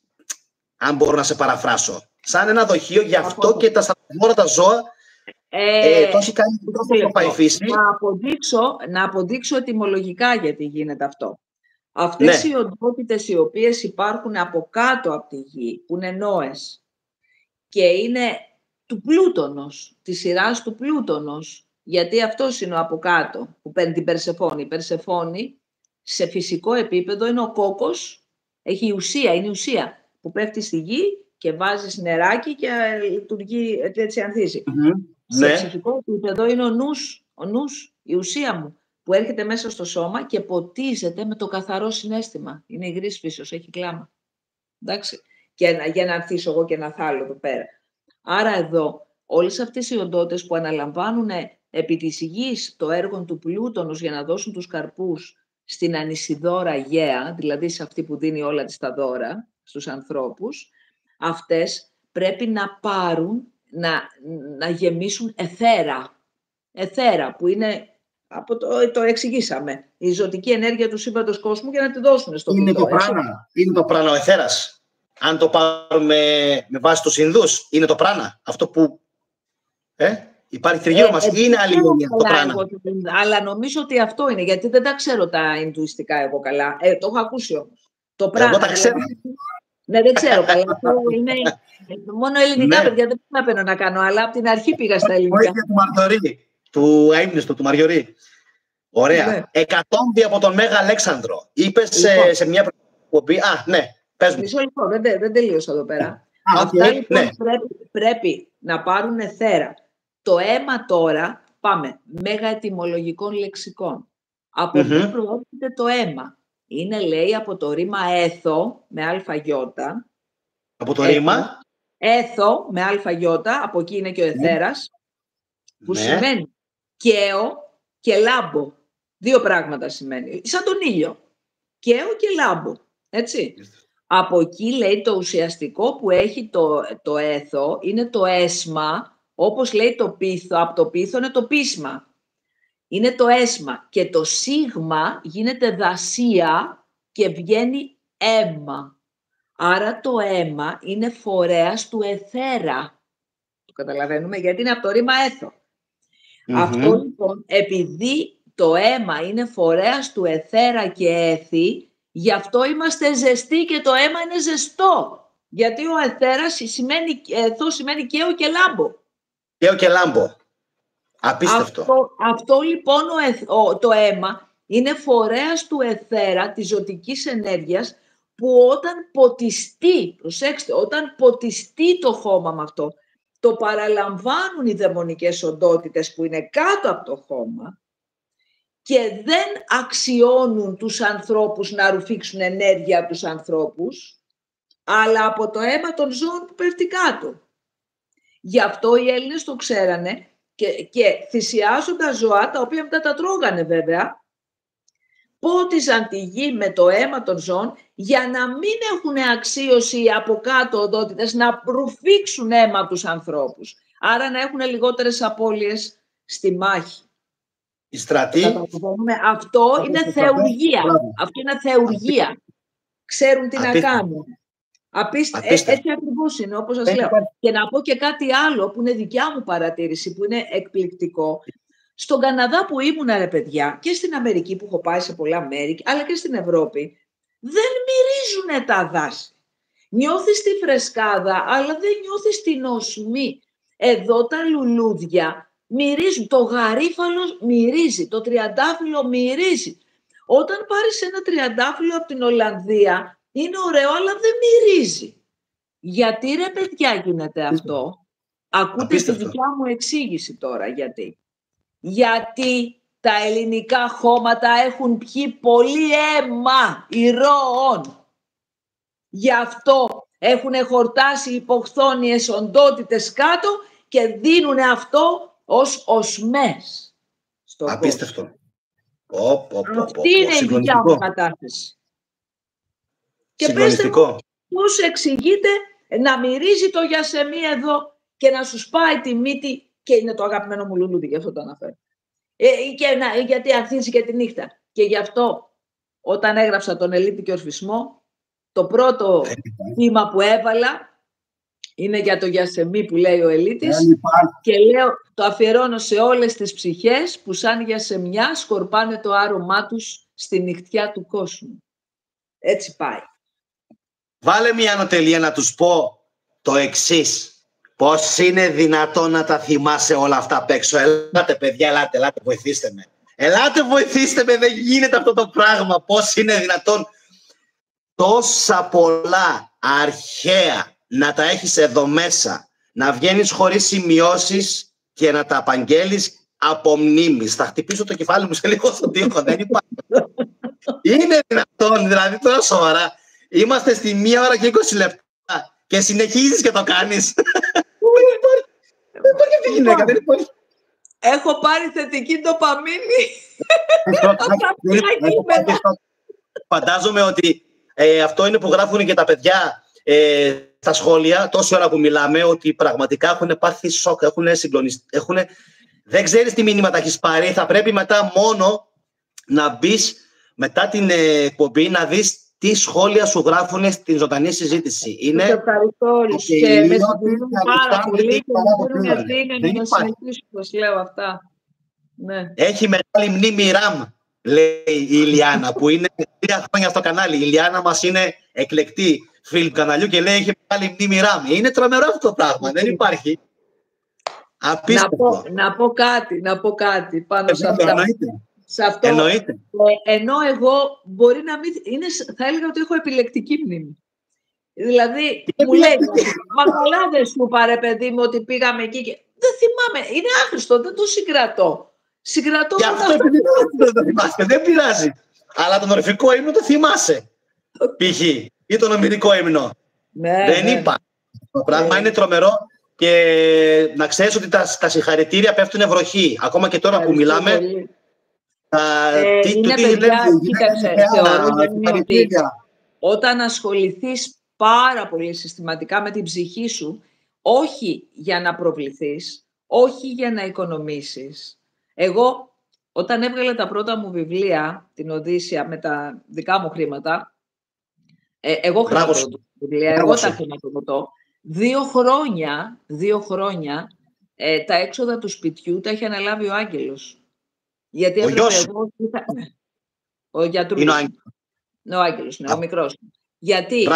[SPEAKER 1] αν μπορώ να σε παραφράσω. Σαν ένα δοχείο, γι' αυτό και τα σταθμόρα τα ζώα το έχει κάνει το πάει φύση.
[SPEAKER 2] Να αποδείξω ετυμολογικά γιατί γίνεται αυτό. Αυτές οι οντότητες οι οποίες υπάρχουν από κάτω από τη γη, που είναι νόες και είναι του Πλούτονος, της σειράς του Πλούτονος, γιατί αυτός είναι ο από κάτω που παίρνει την Περσεφόνη. Η Περσεφόνη σε φυσικό επίπεδο είναι ο κόκκος, έχει ουσία, είναι ουσία που πέφτει στη γη και βάζει νεράκι και λειτουργεί, έτσι ανθίζει. Σε ψυχικό επίπεδο είναι ο νους, η ουσία μου, που έρχεται μέσα στο σώμα και ποτίζεται με το καθαρό συναίσθημα. Είναι υγρής φύσεως, έχει κλάμα. Εντάξει. Για να ανθίσω εγώ και να θάλω εδώ πέρα. Άρα εδώ όλες αυτές οι οντότητες που αναλαμβάνουν επί της γης το έργο του Πλούτονος για να δώσουν τους καρπούς στην ανισιδώρα γαία, δηλαδή σε αυτή που δίνει όλα της τα δώρα στους ανθρώπους, αυτές πρέπει να πάρουν, να γεμίσουν εθέρα. Εθέρα που είναι, το εξηγήσαμε, η ζωτική ενέργεια του σύμπαντος κόσμου για να τη δώσουν στο
[SPEAKER 1] είναι το πράνα. Είναι το πράνα ο εθέρας. Αν το πάρουμε με βάση τους Ινδούς, είναι το πράνα. Αυτό που υπάρχει τριγύρω μας. Είναι άλλη έννοια το πράνα.
[SPEAKER 2] Αλλά νομίζω ότι αυτό είναι, γιατί δεν τα ξέρω τα Ινδουιστικά εγώ καλά. Το έχω ακούσει όμως. Το πράνα.
[SPEAKER 1] Εγώ τα ξέρω.
[SPEAKER 2] Ναι, δεν ξέρω καλά. Αυτό είναι μόνο ελληνικά, παιδιά, δεν πρέπει να κάνω, αλλά από την αρχή πήγα στα ελληνικά.
[SPEAKER 1] Του Μαριωρί, του αείμνηστου, του Μαριωρί. Ωραία. Εκατόμβη από τον Μέγα Αλέξανδρο. Είπες σε μια εκπομπή. Πες μου.
[SPEAKER 2] Μισό λεπτό, δεν τελείωσα εδώ πέρα. Αυτά λοιπόν πρέπει να πάρουν εθέρα. Το αίμα τώρα, πάμε, μέγα ετυμολογικών λεξικών. Από πού προέρχεται το αίμα? Είναι, λέει, από το ρήμα έθο με αλφαγιώτα.
[SPEAKER 1] Από το ρήμα?
[SPEAKER 2] Έθο με αλφαγιώτα, από εκεί είναι και ο εθέρας, που σημαίνει καίο και λάμπο. Δύο πράγματα σημαίνει, σαν τον ήλιο. Καίο και λάμπο, έτσι. Από εκεί, λέει, το ουσιαστικό που έχει το έθο είναι το έσμα, όπως λέει το πίθο, από το πίθο είναι το πείσμα. Είναι το έσμα και το σίγμα γίνεται δασία και βγαίνει αίμα. Άρα το αίμα είναι φορέας του εθέρα. Το καταλαβαίνουμε γιατί είναι από το ρήμα έθο. Αυτό λοιπόν, επειδή το αίμα είναι φορέας του εθέρα και έθη, γι' αυτό είμαστε ζεστοί και το αίμα είναι ζεστό. Γιατί ο εθέρας σημαίνει καίο και λάμπο.
[SPEAKER 1] Καίο και λάμπο. Απίστευτο.
[SPEAKER 2] Αυτό λοιπόν το αίμα είναι φορέας του εθέρα, της ζωτικής ενέργειας, που όταν ποτιστεί, προσέξτε, όταν ποτιστεί το χώμα με αυτό, το παραλαμβάνουν οι δαιμονικές οντότητες που είναι κάτω από το χώμα και δεν αξιώνουν τους ανθρώπους να ρουφήξουν ενέργεια από τους ανθρώπους, αλλά από το αίμα των ζώων που πέφτει κάτω. Γι' αυτό οι Έλληνες το ξέρανε και θυσιάζοντας ζώα, τα οποία μετά τα τρώγανε βέβαια, πότιζαν τη γη με το αίμα των ζώων για να μην έχουν αξίωση από κάτω οντότητες να ρουφήξουν αίμα από τους ανθρώπους. Άρα να έχουν λιγότερες απώλειες στη μάχη.
[SPEAKER 1] Η στρατή.
[SPEAKER 2] Αυτό είναι θεουργία. Αυτό είναι θεουργία. Ξέρουν τι να κάνουν. Έτσι ακριβώς είναι, όπως σας λέω. Και να πω και κάτι άλλο που είναι δικιά μου παρατήρηση, που είναι εκπληκτικό. Στον Καναδά που ήμουνα, ρε παιδιά, και στην Αμερική που έχω πάει σε πολλά μέρη, αλλά και στην Ευρώπη, δεν μυρίζουνε τα δάση. Νιώθεις τη φρεσκάδα, αλλά δεν νιώθεις την οσμή. Εδώ τα λουλούδια μυρίζουν, το γαρίφαλο μυρίζει, το τριαντάφυλλο μυρίζει. Όταν πάρεις ένα τριαντάφυλλο από την Ολλανδία, είναι ωραίο, αλλά δεν μυρίζει. Γιατί, ρε παιδιά, γίνεται αυτό? Ακούτε τη δικιά μου εξήγηση τώρα γιατί. Γιατί τα ελληνικά χώματα έχουν πιει πολύ αίμα ηρώων. Γι' αυτό έχουν χορτάσει υποχθόνιες οντότητες κάτω και δίνουν αυτό ως οσμές.
[SPEAKER 1] Απίστευτο.
[SPEAKER 2] Αυτή είναι η δικιά μου κατάθεση. Και πέστε μου πώς εξηγείτε να μυρίζει το γιασεμί εδώ και να σου σπάει τη μύτη, και είναι το αγαπημένο μου λουλούδι, γι' αυτό το αναφέρω. Γιατί ανθίζει και τη νύχτα. Και γι' αυτό όταν έγραψα τον Ελίτη και Ορφισμό, το πρώτο βήμα που έβαλα είναι για το γιασεμί που λέει ο Ελίτης και λέω το αφιερώνω σε όλες τις ψυχές που σαν γιασεμιά σκορπάνε το άρωμά τους στη νυχτιά του κόσμου. Έτσι πάει.
[SPEAKER 1] Βάλε μια ανωτελεία να τους πω το εξής. Πώς είναι δυνατόν να τα θυμάσαι όλα αυτά απ' έξω. Ελάτε παιδιά, ελάτε, βοηθήστε με. Ελάτε, βοηθήστε με, δεν γίνεται αυτό το πράγμα. Πώς είναι δυνατόν τόσα πολλά αρχαία να τα έχεις εδώ μέσα, να βγαίνεις χωρίς σημειώσεις και να τα απαγγέλεις από μνήμης. Θα χτυπήσω το κεφάλι μου σε λίγο στον τοίχο, δεν υπάρχει. Είναι δυνατόν, δηλαδή τώρα σοβαρά. Είμαστε στη 1 ώρα και 20 λεπτά και συνεχίζεις και το κάνεις. Δεν υπάρχει αυτή η γυναίκα, δεν υπάρχει.
[SPEAKER 2] Έχω πάρει θετική ντοπαμίνη.
[SPEAKER 1] Φαντάζομαι ότι αυτό είναι που γράφουν και τα παιδιά στα σχόλια, τόση ώρα που μιλάμε, ότι πραγματικά έχουν πάθει σοκ, έχουν συγκλονιστεί, δεν ξέρεις τι μήνυμα έχεις πάρει. Θα πρέπει μετά μόνο να μπεις μετά την εκπομπή να δεις τι σχόλια σου γράφουν στην ζωντανή συζήτηση. Είναι
[SPEAKER 2] ευχαριστώ όλους και με συντηρούν πάρα πολύ και με ευθύνη να συνεχίσω πως λέω αυτά. Ναι.
[SPEAKER 1] Έχει μεγάλη μνήμη RAM, λέει η Ηλιάνα, που είναι 3 χρόνια στο κανάλι. Η Ηλιάνα μας είναι εκλεκτή φίλη του καναλιού και λέει έχει μεγάλη μνήμη RAM. Είναι τρομερό αυτό το πράγμα, δεν υπάρχει. Απίστευτο.
[SPEAKER 2] Να πω κάτι πάνω σε αυτά. Σε αυτό.
[SPEAKER 1] Εννοείται.
[SPEAKER 2] Ενώ εγώ μπορεί να μην... θα έλεγα ότι έχω επιλεκτική μνήμη. Δηλαδή, μου λέει, μα καλά δεν σου πάρε παιδί μου ότι πήγαμε εκεί και... Δεν θυμάμαι, είναι άχρηστο, δεν το συγκρατώ. Συγκρατώ...
[SPEAKER 1] Γι' αυτό επειδή δεν το θυμάσαι, δεν πειράζει. Αλλά τον ορφικό ύμνο το θυμάσαι. Π.χ. ή τον ομηρικό ύμνο.
[SPEAKER 2] Ναι,
[SPEAKER 1] δεν υπάρχει. Το πράγμα είναι τρομερό και να ξέρεις ότι τα συγχαρητήρια πέφτουν βροχή. Ακόμα και τώρα που μιλάμε...
[SPEAKER 2] Είναι παιδιά, κοίταξε, θεωρώ ότι όταν ασχοληθείς πάρα πολύ συστηματικά με την ψυχή σου, όχι για να προβληθείς, όχι για να οικονομήσεις. Εγώ, όταν έβγαλα τα πρώτα μου βιβλία, την Οδύσσεια, με τα δικά μου χρήματα, εγώ χρηματοδοτώ βιβλία, εγώ τα χρηματοδοτώ. 2 χρόνια τα έξοδα του σπιτιού τα έχει αναλάβει ο Άγγελος. Γιατί εγώ... Ο γιατρούς.
[SPEAKER 1] Είναι ο Άγγελος.
[SPEAKER 2] Ο Άγγελος, ο μικρός. Γιατί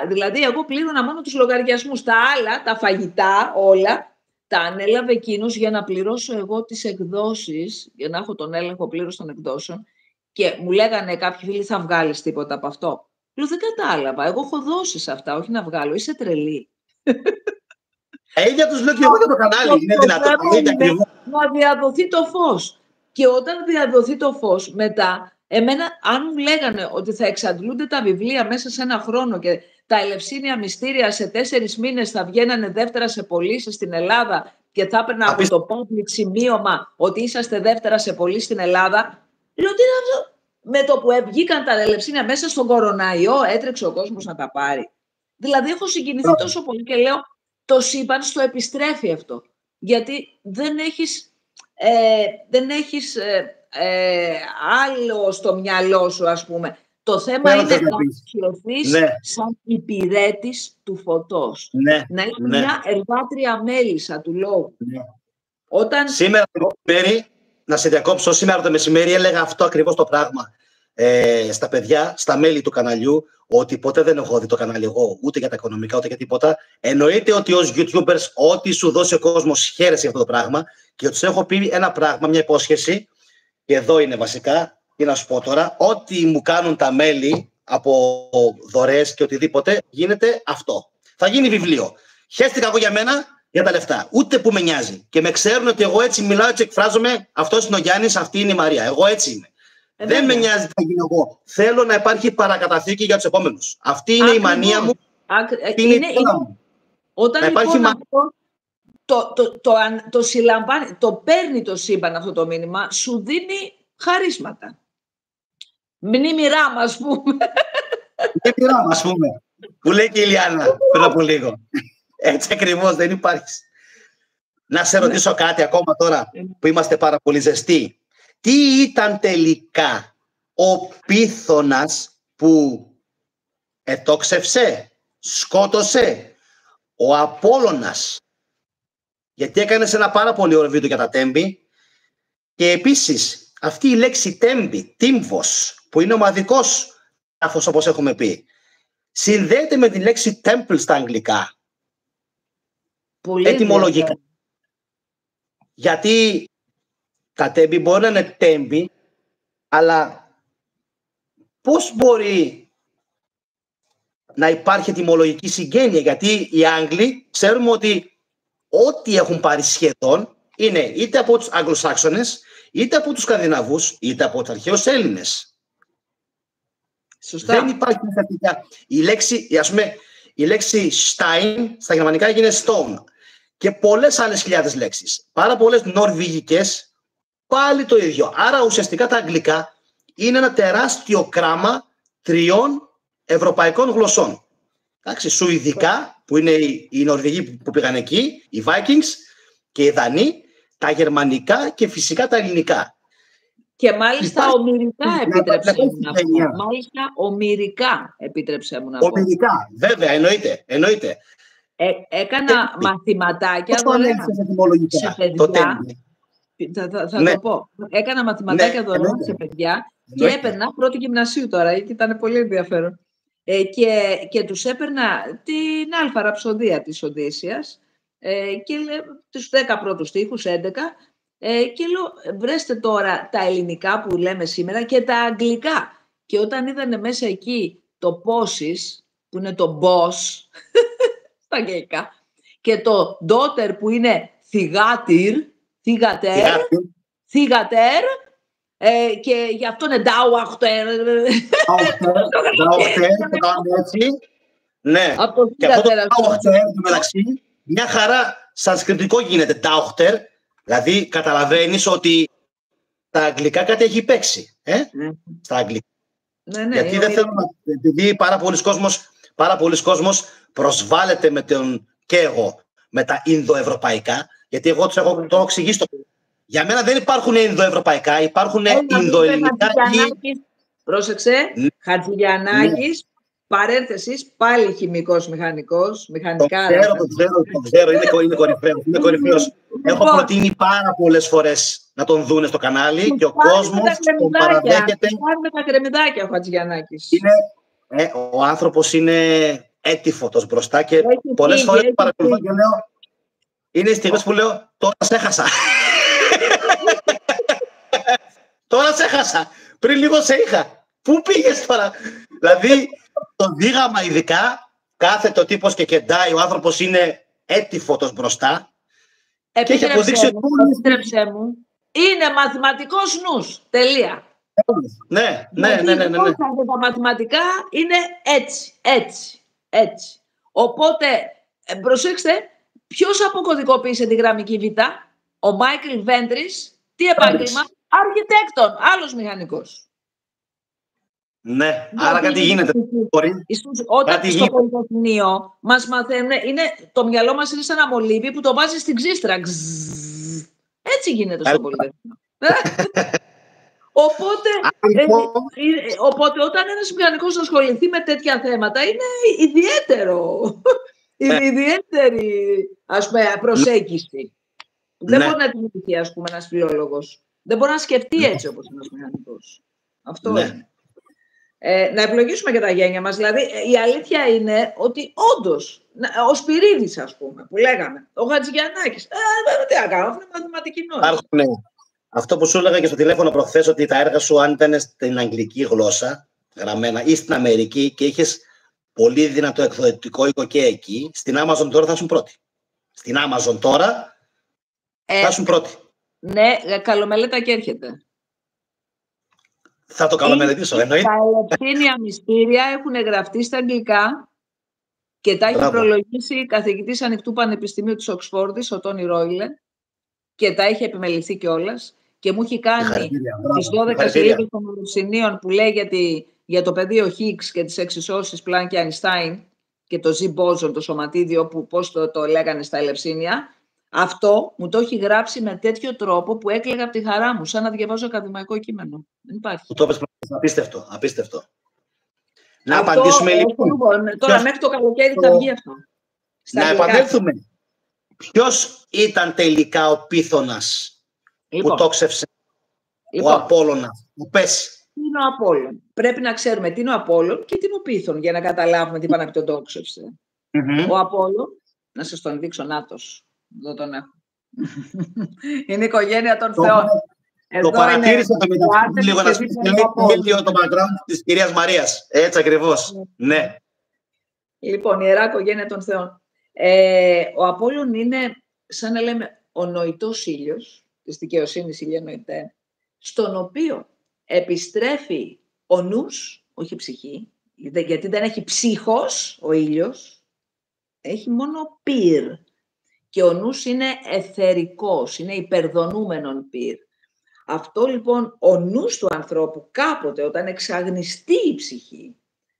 [SPEAKER 2] δηλαδή εγώ πλήρωνα μόνο τους λογαριασμούς. Τα άλλα, τα φαγητά, όλα, τα ανέλαβε εκείνος για να πληρώσω εγώ τις εκδόσεις, για να έχω τον έλεγχο πλήρως των εκδόσεων. Και μου λέγανε κάποιοι φίλοι, θα βγάλεις τίποτα από αυτό. Λέω, δεν κατάλαβα. Εγώ έχω δώσει σε αυτά, όχι να βγάλω. Είσαι τρελή.
[SPEAKER 1] Για τους λέω και εγώ για το κανάλι. Είναι δυνατόν
[SPEAKER 2] να διαδοθεί το φως. Και όταν διαδοθεί το φως, μετά, εμένα, αν μου λέγανε ότι θα εξαντλούνται τα βιβλία μέσα σε 1 χρόνο και τα Ελευσίνια Μυστήρια σε 4 μήνες θα βγαίνανε δεύτερα σε πωλήσεις στην Ελλάδα και θα έπαιρνα από το public σημείωμα ότι είσαστε δεύτερα σε πωλήσεις στην Ελλάδα, λέω τι είναι αυτό. Με το που βγήκαν τα Ελευσίνια μέσα στον κοροναϊό, έτρεξε ο κόσμος να τα πάρει. Δηλαδή, έχω συγκινηθεί τόσο πολύ και λέω, το σύμπαν στο επιστρέφει αυτό. Γιατί δεν έχεις άλλο στο μυαλό σου, ας πούμε. Το θέμα είναι να αξιωθείς σαν υπηρέτης του φωτός. Να είσαι μια εργάτρια μέλισσα του λόγου.
[SPEAKER 1] Σήμερα το μεσημέρι, να σε διακόψω, σήμερα το μεσημέρι έλεγα αυτό ακριβώς το πράγμα στα παιδιά, στα μέλη του καναλιού, ότι ποτέ δεν έχω δει το κανάλι εγώ, ούτε για τα οικονομικά, ούτε για τίποτα. Εννοείται ότι ως YouTubers, ό,τι σου δώσει ο κόσμος, χαίρεσαι για αυτό το πράγμα και τους έχω πει ένα πράγμα, μια υπόσχεση, και εδώ είναι βασικά, τι να σου πω τώρα, ό,τι μου κάνουν τα μέλη από δωρεές και οτιδήποτε, γίνεται αυτό. Θα γίνει βιβλίο. Χαίστηκα εγώ για μένα, Για τα λεφτά. Ούτε που με νοιάζει. Και με ξέρουν ότι εγώ έτσι μιλάω, έτσι εκφράζομαι. Αυτός είναι ο Γιάννης, αυτή είναι η Μαρία. Εγώ έτσι είμαι. Δεν με νοιάζει τι θα γίνω εγώ. Θέλω να υπάρχει παρακαταθήκη για τους επόμενους. Αυτή είναι η μανία μου. Είναι η θέλω μου.
[SPEAKER 2] Όταν λοιπόν το συλλαμβάνει, το παίρνει το σύμπαν αυτό το μήνυμα, σου δίνει χαρίσματα. Μνήμη Ράμ, ας πούμε.
[SPEAKER 1] Μνήμη Ράμ, ας πούμε. Που λέει και η Ηλιάνα πριν από λίγο. Έτσι ακριβώς, δεν υπάρχει. Να σε ρωτήσω κάτι ακόμα τώρα που είμαστε πάρα πολύ ζεστοί. Τι ήταν τελικά ο Πίθωνας που ετόξευσε, σκότωσε, ο Απόλλωνας? Γιατί έκανες ένα πάρα πολύ ωραίο βίντεο για τα τέμπη. Και επίσης αυτή η λέξη τέμπη, τύμβος, που είναι ομαδικός τάφος όπως έχουμε πει, συνδέεται με τη λέξη temple στα αγγλικά.
[SPEAKER 2] Πολύ
[SPEAKER 1] ετυμολογικά. Γιατί τα τέμπη μπορεί να είναι τέμπη, αλλά πώς μπορεί να υπάρχει ετυμολογική συγγένεια? Γιατί οι Άγγλοι ξέρουμε ότι ό,τι έχουν πάρει σχεδόν είναι είτε από τους Αγγλοσάξονες, είτε από τους Σκανδιναβούς, είτε από τους αρχαίους Έλληνες.
[SPEAKER 2] Σωστά.
[SPEAKER 1] Δεν υπάρχει διαφορετικά. Η λέξη Stein στα γερμανικά έγινε stone. Και πολλές άλλες χιλιάδες λέξεις. Πάρα πολλές νορβηγικές, πάλι το ίδιο. Άρα ουσιαστικά τα αγγλικά είναι ένα τεράστιο κράμα 3 ευρωπαϊκών γλωσσών. Εντάξει, σουηδικά, που είναι οι Νορβηγοί που πήγαν εκεί, οι Vikings και οι Δανείοι, τα γερμανικά και φυσικά τα ελληνικά.
[SPEAKER 2] Και μάλιστα ομηρικά επίτρεψε μου να πω. Μάλιστα ομηρικά επίτρεψε μου να πω.
[SPEAKER 1] Ομηρικά, βέβαια, εννοείται.
[SPEAKER 2] Έκανα μαθηματάκια σε παιδιά. Θα το πω. Έκανα μαθηματάκια δωρεάν σε παιδιά και έπαιρνα πρώτη γυμνασίου τώρα, και ήταν πολύ ενδιαφέρον. Και τους έπαιρνα την αλφα ραψοδία της Οδύσσιας και τους 10 πρώτους στίχους, 11, και λέω βρέστε τώρα τα ελληνικά που λέμε σήμερα και τα αγγλικά. Και όταν είδανε μέσα εκεί το poses, που είναι το boss στα αγγλικά, και το daughter που είναι θυγατέρ, και γι' αυτό είναι Daughter.
[SPEAKER 1] Ναι, και αυτό το Daughter μεταξύ, μια χαρά σανσκριτικό γίνεται Daughter, δηλαδή καταλαβαίνεις ότι τα αγγλικά κάτι έχει παίξει, στα αγγλικά. Γιατί δεν θέλω να, επειδή πάρα πολλοί κόσμος προσβάλλεται και εγώ με τα Ινδοευρωπαϊκά, γιατί εγώ τους έχω εξηγήσει. Για μένα δεν υπάρχουν Ινδοευρωπαϊκά, υπάρχουν Ινδοελληνικά.
[SPEAKER 2] Πρόσεξε, Χατζηγιαννάκης, παρένθεσης, πάλι χημικός μηχανικός, μηχανικά.
[SPEAKER 1] Το ξέρω, είναι κορυφαίος. Έχω προτείνει πάρα πολλές φορές να τον δούνε στο κανάλι και ο κόσμος τον παραδέχεται.
[SPEAKER 2] Πάρουμε τα κρεμμυδάκια ο Χατζηγιαννάκης.
[SPEAKER 1] Ο άνθρωπος είναι έτυφωτος μπροστά και πολλές φορές παρακολουθώ και λέω, είναι οι στιγμές που λέω, τώρα σε έχασα. Τώρα σε έχασα. Πριν λίγο σε είχα. Πού πήγες τώρα? Δηλαδή, το δίγαμα ειδικά, κάθεται ο τύπος και κεντάει, ο άνθρωπος είναι έτυφωτος μπροστά. Και έχει αποδείξει ότι
[SPEAKER 2] επίτρεψέ μου, είναι μαθηματικός νους. Τελεία.
[SPEAKER 1] Ναι.
[SPEAKER 2] Τα μαθηματικά είναι έτσι. Οπότε, προσέξτε, ποιος αποκωδικοποίησε τη γραμμική Β? Ο Μάικλ Βέντρις. Τι επάγγελμα? Αρχιτέκτον, άλλος μηχανικός.
[SPEAKER 1] Ναι, άρα κάτι γίνεται.
[SPEAKER 2] Όταν στο Πολυτεχνείο μας μαθαίνουν, το μυαλό μας είναι σαν ένα μολύβι που το βάζει στην ξύστρα. Έτσι γίνεται στο Πολυτεχνείο. Οπότε όταν ένας μηχανικός ασχοληθεί με τέτοια θέματα είναι ιδιαίτερη προσέγγιση. Δεν μπορεί να δημιουργηθεί, ας πούμε, ένας φιλόλογος. Δεν μπορεί να σκεφτεί έτσι όπως ένας μηχανικός. Αυτό είναι. Να ευλογήσουμε και τα γένια μας. Δηλαδή, η αλήθεια είναι ότι όντως, ο Σπυρίδης, ας πούμε, που λέγαμε, ο Χατζηγιαννάκης, τι να κάνω, αυτό είναι μαθηματική νόηση.
[SPEAKER 1] Αυτό που σου έλεγα και στο τηλέφωνο προχθές, ότι τα έργα σου, αν ήταν στην αγγλική γλώσσα γραμμένα ή στην Αμερική και είχες πολύ δυνατό εκδοτικό οίκο και εκεί, στην Amazon τώρα θα ήσουν πρώτη. στην Amazon τώρα, θα ήσουν πρώτη.
[SPEAKER 2] Ναι, καλομελέτα και έρχεται.
[SPEAKER 1] Θα το καλομελετήσω, εννοείται.
[SPEAKER 2] Τα ελευθερία μυστήρια έχουν γραφτεί στα αγγλικά και τα έχει προλογίσει καθηγητής ανοιχτού πανεπιστημίου της Οξφόρδης, ο Τόνι Ρόιλε, και τα έχει επιμεληθεί κιόλας. Και μου έχει κάνει τις 12 σελίδες των Ολυψινίων που λέει για το πεδίο Higgs και τις εξισώσεις Πλάνκ και Αϊνστάιν και το Z-Boson, το σωματίδιο που πώς το λέγανε στα Ελευσίνια. Αυτό μου το έχει γράψει με τέτοιο τρόπο που έκλαιγα από τη χαρά μου, σαν να διαβάζω ακαδημαϊκό κείμενο. Δεν υπάρχει.
[SPEAKER 1] Που το είπες, απίστευτο, απίστευτο. Να απαντήσουμε λοιπόν.
[SPEAKER 2] Τώρα μέχρι το καλοκαίρι θα βγει αυτό.
[SPEAKER 1] Να επανέλθουμε. Ποιος ήταν τελικά ο Πίθωνας που τόξευσε ο Απόλλωνας? Πες.
[SPEAKER 2] Τι είναι ο Απόλλων? Πρέπει να ξέρουμε τι είναι ο Απόλλων και τι είναι ο Πίθων για να καταλάβουμε τι πάνε να τον τόξευσε. Ο Απόλλων, να σας τον δείξω, νάτος. Εδώ τον έχω. Είναι η οικογένεια των θεών.
[SPEAKER 1] Το παρατήρησα το μεταξύ λίγο να σπίτι το background της κυρίας Μαρίας. Έτσι ακριβώς. Ναι.
[SPEAKER 2] Λοιπόν, η ιερά οικογένεια των θεών. Ο Απόλλων είναι, σαν να λέμε, ο νοητός ήλιος, της δικαιοσύνης ηλία νοητέ, στον οποίο επιστρέφει ο νους, όχι η ψυχή, γιατί δεν έχει ψύχος ο ήλιος, έχει μόνο πυρ. Και ο νους είναι εθερικός, είναι υπερδονούμενον πυρ. Αυτό λοιπόν ο νους του ανθρώπου κάποτε όταν εξαγνιστεί η ψυχή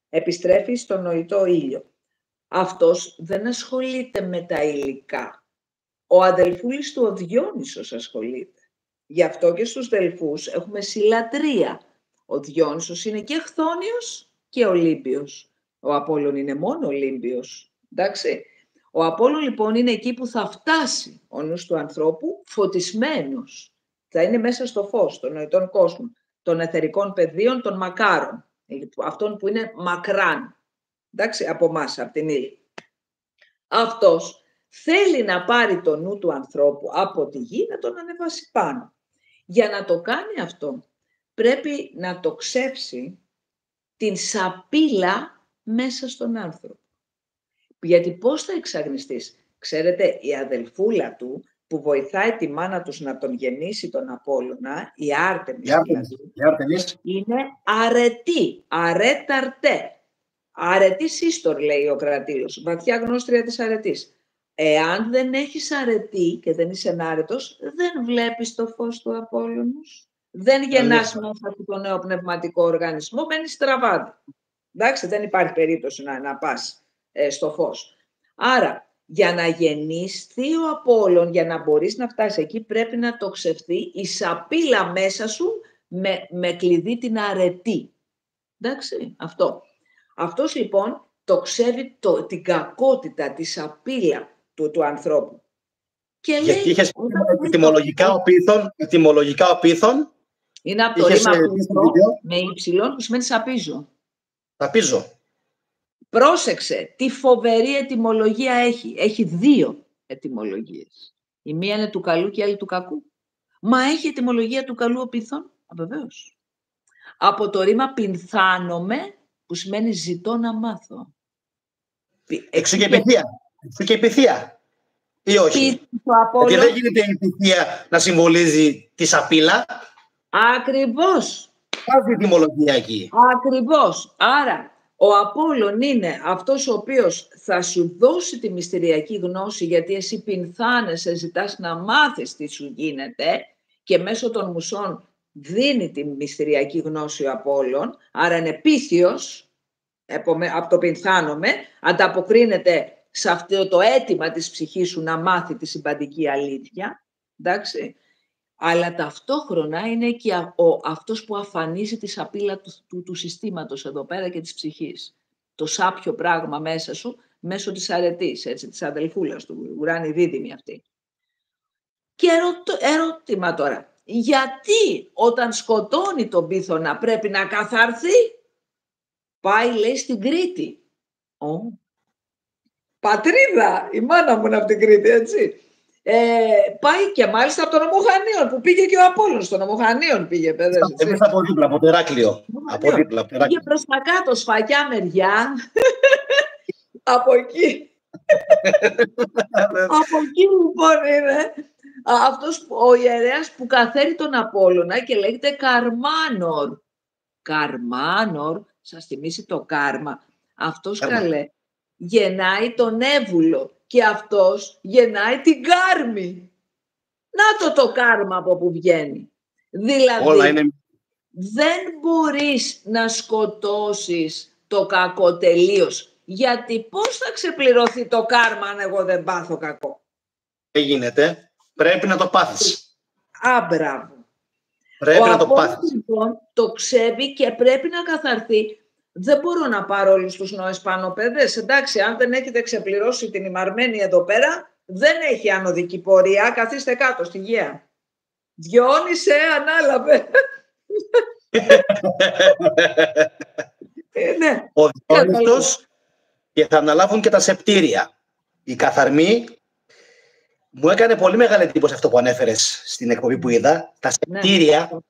[SPEAKER 2] επιστρέφει στον νοητό ήλιο. Αυτός δεν ασχολείται με τα υλικά. Ο αδελφούλης του ο Διόνυσος ασχολείται. Γι' αυτό και στους Δελφούς έχουμε συλλατρεία. Ο Διόνυσος είναι και Χθόνιος και Ολύμπιος. Ο Απόλλων είναι μόνο Ολύμπιος. Εντάξει. Ο Απόλλων λοιπόν είναι εκεί που θα φτάσει ο νους του ανθρώπου φωτισμένος. Θα είναι μέσα στο φως των νοητών κόσμων, των εθερικών πεδίων, των μακάρων. Αυτών που είναι μακράν. Εντάξει, από εμάς, από την ύλη. Αυτός θέλει να πάρει το νου του ανθρώπου από τη γη να τον ανεβάσει πάνω. Για να το κάνει αυτό, πρέπει να τοξεύσει την σαπίλα μέσα στον άνθρωπο. Γιατί πώς θα εξαγνιστείς? Ξέρετε, η αδελφούλα του που βοηθάει τη μάνα τους να τον γεννήσει τον Απόλλωνα, η Άρτεμις, είναι αρετή, αρέταρτε. Αρετή σύστορ, λέει ο Κρατήλος, βαθιά γνώστρια της αρετής. Εάν δεν έχεις αρετή και δεν είσαι ενάρετος, δεν βλέπεις το φως του Απόλλωνος. Δεν γεννάς μέσα από τον νέο πνευματικό οργανισμό, μένεις στραβάδι. Εντάξει, δεν υπάρχει περίπτωση να πας στο φως. Άρα, για να γεννηθεί ο Απόλλων, για να μπορείς να φτάσεις εκεί, πρέπει να τοξευθεί η σαπίλα μέσα σου με κλειδί την αρετή. Εντάξει, αυτό. Αυτός λοιπόν τοξεύει την κακότητα, τη σαπίλα του ανθρώπου. Και
[SPEAKER 1] γιατί
[SPEAKER 2] λέει,
[SPEAKER 1] είχες ετυμολογικά ο Πίθων.
[SPEAKER 2] Είναι από το ρήμα πίθο με ύψιλον που σημαίνει σαπίζω.
[SPEAKER 1] Σαπίζω.
[SPEAKER 2] Πρόσεξε, τι φοβερή ετυμολογία έχει. Έχει δύο ετυμολογίες. Η μία είναι του καλού και η άλλη του κακού. Μα έχει ετυμολογία του καλού ο Πίθων. Βεβαίως. Από το ρήμα πινθάνομαι, που σημαίνει ζητώ να μάθω.
[SPEAKER 1] Εξού και επιθεία. Εξού και επιθεία. Ή όχι? Γιατί δεν γίνεται η επιθεία να συμβολίζει τη σαπίλα.
[SPEAKER 2] Ακριβώς.
[SPEAKER 1] Βάζει ετυμολογία εκεί.
[SPEAKER 2] Ακριβώς. Άρα, ο Απόλλων είναι αυτός ο οποίος θα σου δώσει τη μυστηριακή γνώση, γιατί εσύ πινθάνεσαι, ζητάς να μάθεις τι σου γίνεται και μέσω των μουσών δίνει τη μυστηριακή γνώση ο Απόλλων, άρα είναι πίθιος, από το πινθάνομαι, ανταποκρίνεται σε αυτό το αίτημα της ψυχής σου να μάθει τη συμπαντική αλήθεια, εντάξει. Αλλά ταυτόχρονα είναι και αυτός που αφανίζει τη σαπίλα του συστήματος εδώ πέρα και της ψυχής. Το σάπιο πράγμα μέσα σου, μέσω της αρετής, έτσι, της αδελφούλας του, ουράνη δίδυμη αυτή. Και ερώτημα τώρα. Γιατί όταν σκοτώνει τον Πίθωνα πρέπει να καθαρθεί? Πάει, λέει, στην Κρήτη. Πατρίδα, η μάνα μου είναι από την Κρήτη, έτσι. Πάει και μάλιστα από τον Ομοχανίων, που πήγε και ο Απόλλωνος στον Ομοχανίων πήγε, παιδες.
[SPEAKER 1] Εμείς από δίπλα, από το Ηράκλειο.
[SPEAKER 2] Πήγε προς τα κάτω, σφακιά μεριά, από εκεί. Από εκεί λοιπόν είναι αυτός ο ιερέας που καθαίρει τον Απόλλωνα και λέγεται Καρμάνορ. Καρμάνορ, σας θυμίσει το κάρμα. Αυτός καλέ γεννάει τον Έβουλο και αυτός γεννάει την Κάρμη. Να το κάρμα από που βγαίνει. Δηλαδή,
[SPEAKER 1] όλα είναι...
[SPEAKER 2] δεν μπορείς να σκοτώσεις το κακό τελείως. Γιατί πώς θα ξεπληρωθεί το κάρμα αν εγώ δεν πάθω κακό.
[SPEAKER 1] Δεν γίνεται. Πρέπει να το πάθεις.
[SPEAKER 2] Μπράβο.
[SPEAKER 1] Πρέπει να το πάθεις.
[SPEAKER 2] Λοιπόν, το ξέρει και πρέπει να καθαρθεί. Δεν μπορώ να πάρω όλους τους Νόες πάνω, παιδες. Εντάξει, αν δεν έχετε ξεπληρώσει την ημαρμένη εδώ πέρα, δεν έχει ανωδική πορεία. Καθίστε κάτω στη γεία. Διόνυσε, ανάλαβε. Ναι.
[SPEAKER 1] Ο Διόνυσος και θα αναλάβουν και τα σεπτήρια. Οι καθαρμοί, μου έκανε πολύ μεγάλη εντύπωση αυτό που ανέφερες στην εκπομπή που είδα. Τα σεπτήρια,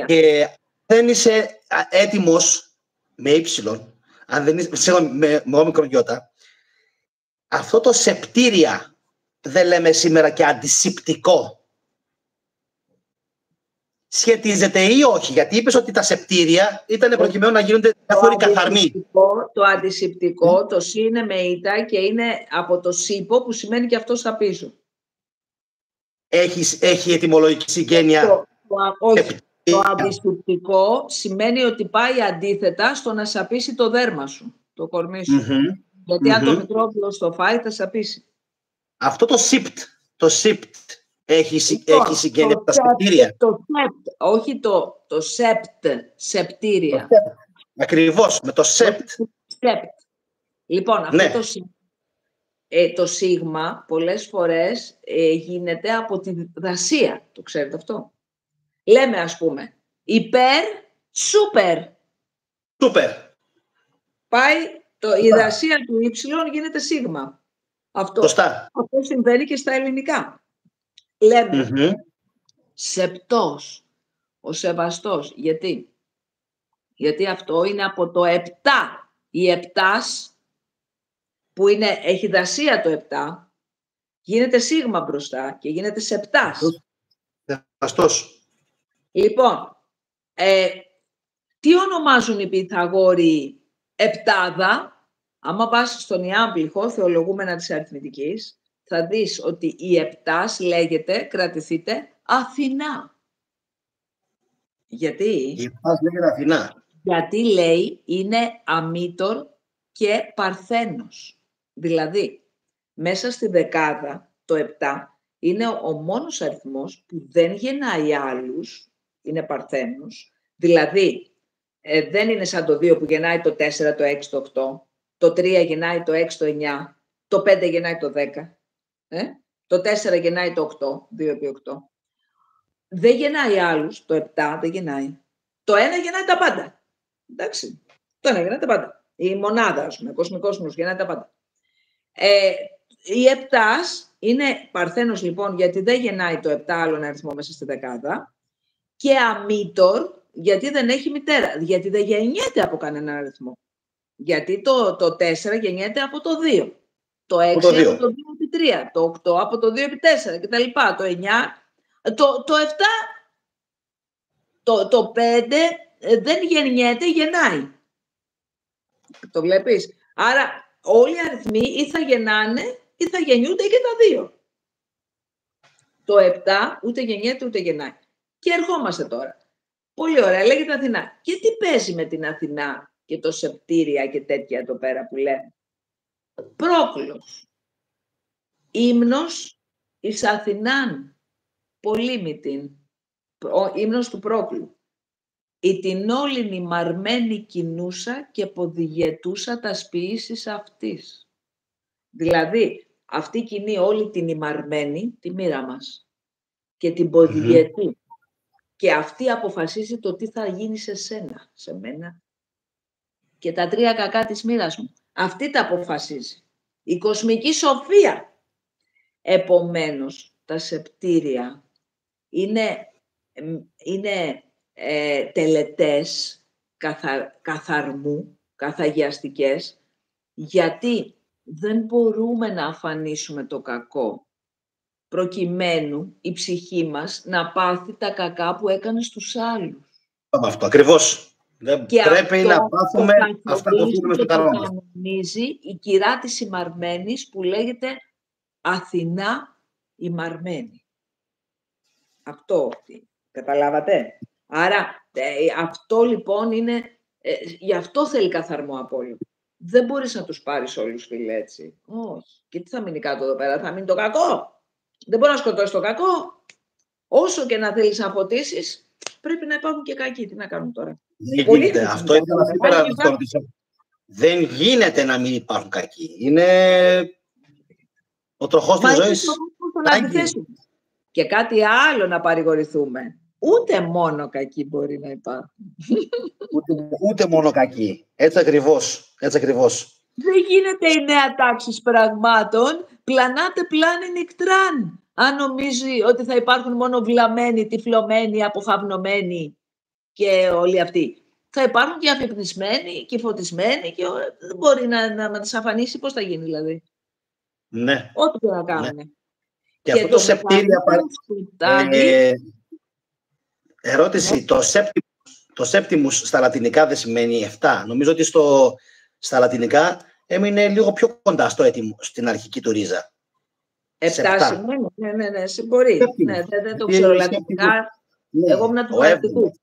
[SPEAKER 1] και δεν είσαι έτοιμος με ύψιλον, αν δεν είσαι με όμικρον γιώτα, αυτό το σεπτήρια δεν λέμε σήμερα και αντισηπτικό. Σχετίζεται ή όχι, γιατί είπες ότι τα σεπτήρια ήταν προκειμένου να γίνονται διάφοροι καθαρμοί.
[SPEAKER 2] Το αντισηπτικό, το σι είναι με ήττα και είναι από το σύπο που σημαίνει και αυτό στα πίσω.
[SPEAKER 1] Έχει ετυμολογική συγγένεια.
[SPEAKER 2] Όχι. Το αντισηπτικό σημαίνει ότι πάει αντίθετα στο να σαπίσει το δέρμα σου, το κορμί σου. Γιατί αν το μικρόβιο το φάει θα σαπίσει.
[SPEAKER 1] Αυτό το σιπτ έχει συγγένεια από τα σεπτήρια.
[SPEAKER 2] Όχι το σεπτ, σεπτήρια.
[SPEAKER 1] Ακριβώς, με το σεπτ.
[SPEAKER 2] Λοιπόν, αυτό το σίγμα πολλές φορές γίνεται από τη δασία. Το ξέρετε αυτό. Λέμε ας πούμε υπέρ, σούπερ.
[SPEAKER 1] Σούπερ.
[SPEAKER 2] Πάει η δασία του ύψιλον γίνεται σίγμα. Αυτό συμβαίνει και στα ελληνικά. Λέμε σεπτός, ο σεβαστός. Γιατί αυτό είναι από το 7. Η επτάς που έχει δασία το 7 γίνεται σίγμα μπροστά και γίνεται σεπτάς.
[SPEAKER 1] Σεβαστός.
[SPEAKER 2] Λοιπόν, τι ονομάζουν οι Πυθαγόροι επτάδα? Άμα πας στον Ιάμπλιχο, θεολογούμενα της αριθμητικής, θα δεις ότι η επτάς λέγεται, κρατηθείτε, Αθηνά. Γιατί?
[SPEAKER 1] Η επτάς λέγεται Αθηνά.
[SPEAKER 2] Γιατί λέει είναι αμήτωρ και παρθένος. Δηλαδή, μέσα στη δεκάδα, το 7, είναι ο μόνος αριθμός που δεν γεννάει άλλους, είναι παρθένος. Δηλαδή, δεν είναι σαν το 2 που γεννάει το 4, το 6, το 8, το 3 γεννάει το 6, το 9, το 5 γεννάει το 10, το 4 γεννάει το 8, 2 επί 8. Δεν γεννάει άλλους, το 7 δεν γεννάει. Το 1 γεννάει τα πάντα. Εντάξει, το 1 γεννάει τα πάντα. Η μονάδα, ας πούμε, κοσμικός γεννάει τα πάντα. Η επτάς είναι παρθένος λοιπόν γιατί δεν γεννάει το 7 άλλον αριθμό μέσα στη δεκάδα και αμήτωρ γιατί δεν έχει μητέρα, γιατί δεν γεννιέται από κανέναν αριθμό. Γιατί το 4 γεννιέται από το 2, το 6 από το 2 επί 3, το 8 από το 2 επί 4 κτλ. Το 9, το 7, το 5 δεν γεννιέται, γεννάει. Το βλέπεις. Άρα όλοι οι αριθμοί ή θα γεννάνε ή θα γεννιούνται και τα δύο. Το 7 ούτε γεννιέται ούτε γεννάει. Και ερχόμαστε τώρα. Πολύ ωραία, λέγεται Αθηνά. Και τι παίζει με την Αθηνά και το σεπτήρια και τέτοια εδώ πέρα που λέμε? Πρόκλος. Ύμνος εις Αθηνάν. Πολύμητην. Ύμνος του Πρόκλου. «Η την όλην ημαρμένη κινούσα και ποδηγετούσα τα ποιήσεις αυτής». Δηλαδή, αυτή κινεί όλη την ημαρμένη, τη μοίρα μας, και την ποδηγετεί. Και αυτή αποφασίζει το τι θα γίνει σε σένα, σε μένα, και τα 3 κακά της μοίρας μου. Αυτή τα αποφασίζει. Η κοσμική σοφία. Επομένως, τα σεπτήρια είναι τελετές καθαρμού, καθαγιαστικές, γιατί δεν μπορούμε να αφανίσουμε το κακό, προκειμένου η ψυχή μας να πάθει τα κακά που έκανε στους άλλους.
[SPEAKER 1] Αυτό ακριβώς. Δεν
[SPEAKER 2] και
[SPEAKER 1] πρέπει
[SPEAKER 2] αυτό
[SPEAKER 1] να πάθουμε αυτά που οφείλουμε στο καλό μας.
[SPEAKER 2] Το κανονίζει η κυρά της ημαρμένης που λέγεται Αθηνά ημαρμένη. Αυτό, καταλάβατε. Άρα αυτό λοιπόν είναι, γι' αυτό θέλει καθαρμό απόλυτο. Δεν μπορείς να τους πάρεις όλους, φίλε, έτσι. Όχι. Και τι θα μείνει κάτω εδώ πέρα, θα μείνει το κακό. Δεν μπορεί να σκοτώσεις το κακό. Όσο και να θέλεις να φωτίσεις, πρέπει να υπάρχουν και κακοί. Τι να κάνουν τώρα.
[SPEAKER 1] Δεν γίνεται. Αυτό ήθελα σήμερα να το ρωτήσω. Δεν γίνεται να μην υπάρχουν κακοί. Είναι ο τροχός της ζωής.
[SPEAKER 2] Και κάτι άλλο να παρηγορηθούμε. Ούτε μόνο κακοί μπορεί να υπάρχουν.
[SPEAKER 1] Ούτε μόνο κακοί. Έτσι ακριβώς. Έτσι ακριβώς.
[SPEAKER 2] Δεν γίνεται η νέα τάξη πραγμάτων. Πλανάτε πλάνη νικτράν. Αν νομίζει ότι θα υπάρχουν μόνο βλαμμένοι, τυφλωμένοι, αποφαυνωμένοι και όλοι αυτοί. Θα υπάρχουν και αφυπνισμένοι και φωτισμένοι και δεν μπορεί να τις αφανίσει. Πώς θα γίνει δηλαδή.
[SPEAKER 1] Ναι.
[SPEAKER 2] Ό,τι και να κάνουν. Ναι.
[SPEAKER 1] Και αυτό το σεπτήρια... Ερώτηση. Το σέπτιμους στα λατινικά δεν σημαίνει 7. Νομίζω ότι στα λατινικά έμεινε λίγο πιο κοντά στο έτοιμο, στην αρχική του ρίζα.
[SPEAKER 2] 7 σημαίνει. Ναι, μπορεί. Ναι, δεν το ξέρω λατινικά. Εγώ ήμουν του πρακτικού.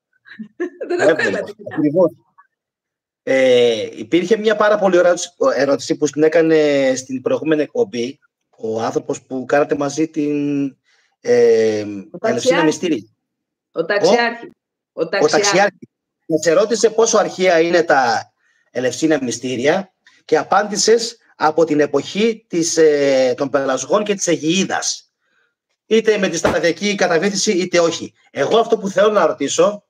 [SPEAKER 1] Υπήρχε μια πάρα πολύ ωραία ερώτηση που την έκανε στην προηγούμενη εκπομπή ο άνθρωπος που κάνατε μαζί την Ελευσίνα Μυστήρη.
[SPEAKER 2] Ο Ταξιάρχη.
[SPEAKER 1] Ο Ταξιάρχη. Σε ρώτησε πόσο αρχαία είναι τα Ελευσίνα Μυστήρια και απάντησες από την εποχή των πελασγών και της Αιγιίδας. Είτε με τη σταδιακή καταβήθηση είτε όχι. Εγώ αυτό που θέλω να ρωτήσω,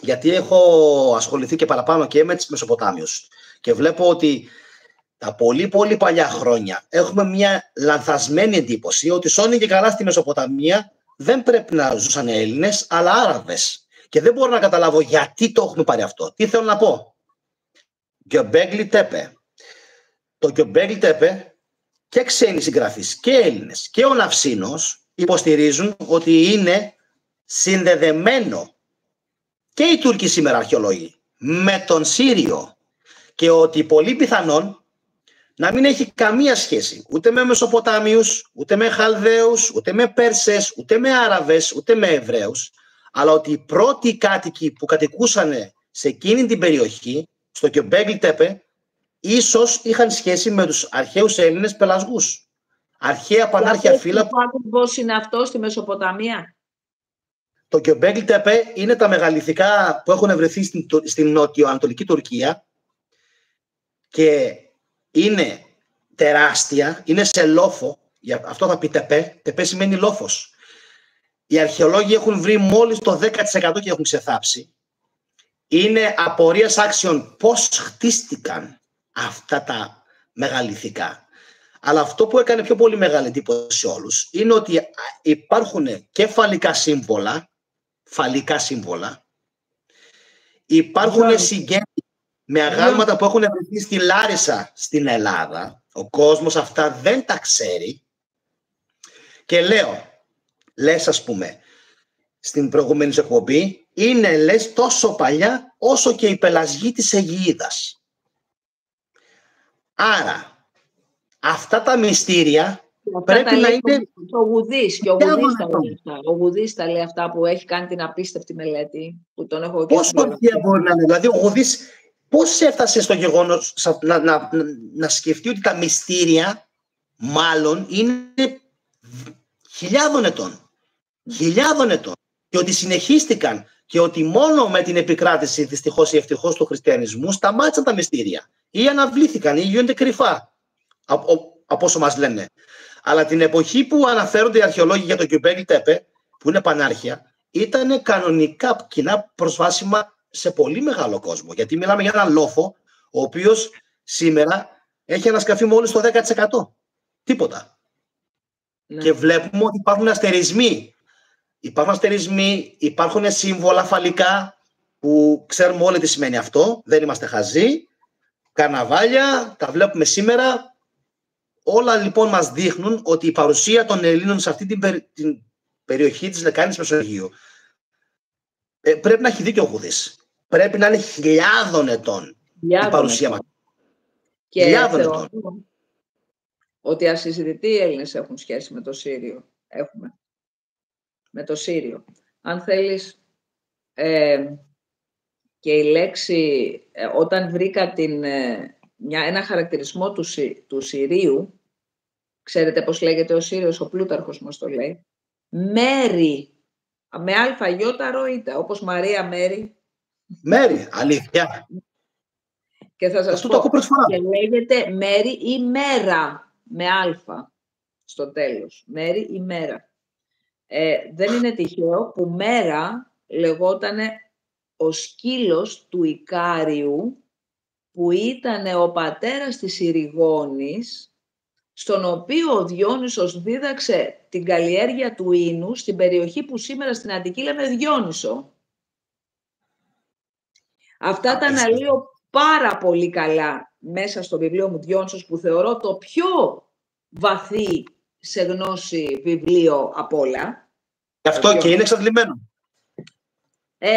[SPEAKER 1] γιατί έχω ασχοληθεί και παραπάνω και με τις Μεσοποτάμιους και βλέπω ότι τα πολύ πολύ παλιά χρόνια έχουμε μια λανθασμένη εντύπωση ότι σώνει και καλά στη Μεσοποταμία δεν πρέπει να ζούσαν Έλληνες αλλά Άραβες. Και δεν μπορώ να καταλάβω γιατί το έχουμε πάρει αυτό. Τι θέλω να πω. Γκιομπέγκλι Τέπε. Το Γκιομπέγκλι Τέπε και ξένοι συγγραφείς και Έλληνες και ο Ναυσίνος υποστηρίζουν ότι είναι συνδεδεμένο και οι Τούρκοι σήμερα αρχαιολόγοι με τον Σύριο και ότι πολύ πιθανόν να μην έχει καμία σχέση ούτε με Μεσοποτάμιους, ούτε με Χαλδαίους, ούτε με Πέρσες, ούτε με Άραβες, ούτε με Εβραίους, αλλά ότι οι πρώτοι κάτοικοι που κατοικούσαν σε εκείνη την περιοχή, στο Γκιομπέγκλι Τέπε, ίσως είχαν σχέση με τους αρχαίους Έλληνες πελασγούς. Αρχαία πανάρχια φύλλα.
[SPEAKER 2] Πώς είναι αυτό στη Μεσοποταμία.
[SPEAKER 1] Το Γκιομπέγκλι Τέπε είναι τα μεγαλυθικά που έχουν βρεθεί στην νοτιοανατολική Τουρκία και είναι τεράστια, είναι σε λόφο, αυτό θα πει τεπέ, τεπέ σημαίνει λόφος. Οι αρχαιολόγοι έχουν βρει μόλις το 10% και έχουν ξεθάψει. Είναι απορίας άξιων πώς χτίστηκαν αυτά τα μεγαλυθικά. Αλλά αυτό που έκανε πιο πολύ μεγάλη εντύπωση σε όλους είναι ότι υπάρχουν και φαλικά σύμβολα, υπάρχουν συγγένειες με αγάλματα που έχουν βρεθεί στη Λάρισα στην Ελλάδα. Ο κόσμος αυτά δεν τα ξέρει. Και λες ας πούμε, στην προηγούμενη εκπομπή, είναι λες τόσο παλιά όσο και η πελασγή της Αιγιίδας. Άρα, αυτά τα μυστήρια πρέπει να είναι...
[SPEAKER 2] Ο Γουδής τα λέει αυτά που έχει κάνει την απίστευτη μελέτη. Που τον έχω
[SPEAKER 1] πόσο αρχαία μπορεί να είναι. Δηλαδή, ο Γουδής πώς έφτασε στο γεγονός να σκεφτεί ότι τα μυστήρια μάλλον είναι χιλιάδων ετών. Και ότι συνεχίστηκαν και ότι μόνο με την επικράτηση δυστυχώς ή ευτυχώς του χριστιανισμού σταμάτησαν τα μυστήρια ή αναβλήθηκαν ή γίνονται κρυφά από όσο μας λένε. Αλλά την εποχή που αναφέρονται οι αρχαιολόγοι για το Γκιομπέγκλι Τέπε, που είναι πανάρχια, ήταν κανονικά κοινά προσβάσιμα σε πολύ μεγάλο κόσμο. Γιατί μιλάμε για έναν λόφο, ο οποίος σήμερα έχει ανασκαφεί μόλις το 10%. Τίποτα. Ναι. Και βλέπουμε ότι υπάρχουν αστερισμοί. Υπάρχουν σύμβολα φαλικά που ξέρουμε όλοι τι σημαίνει αυτό. Δεν είμαστε χαζοί. Καρναβάλια, τα βλέπουμε σήμερα. Όλα λοιπόν μας δείχνουν ότι η παρουσία των Ελλήνων σε αυτή την περιοχή της Λεκάνης Μεσογείου πρέπει να έχει δίκιο ο Γουδής. Πρέπει να είναι χιλιάδων ετών η παρουσία μας.
[SPEAKER 2] Και θεωρώ ότι ασυζητητοί οι Έλληνες έχουν σχέση με το Σύριο. Έχουμε. Με το Σύριο. Αν θέλεις, και η λέξη, όταν βρήκα ένα χαρακτηρισμό του Συρίου, ξέρετε πώς λέγεται ο Σύριος, ο Πλούταρχος μας το λέει, Μέρη, με αλφαγιώτα ροήτα, όπως Μαρία Μέρη.
[SPEAKER 1] Μέρη, αλήθεια.
[SPEAKER 2] Και θα σας πω, και λέγεται Μέρη ή Μέρα, με αλφα στο τέλος. Μέρη ή Μέρα. Δεν είναι τυχαίο που Μέρα λεγότανε ο σκύλος του Ικάριου, που ήταν ο πατέρας της Ηριγόνης, στον οποίο ο Διόνυσος δίδαξε την καλλιέργεια του ίνου στην περιοχή που σήμερα στην Αττική λέμε Διόνυσο. Αυτά τα αναλύω πάρα πολύ καλά μέσα στο βιβλίο μου Διόνυσος, που θεωρώ το πιο βαθύ σε γνώση βιβλίο απ' όλα.
[SPEAKER 1] Γι' αυτό και είναι εξαντλημένο.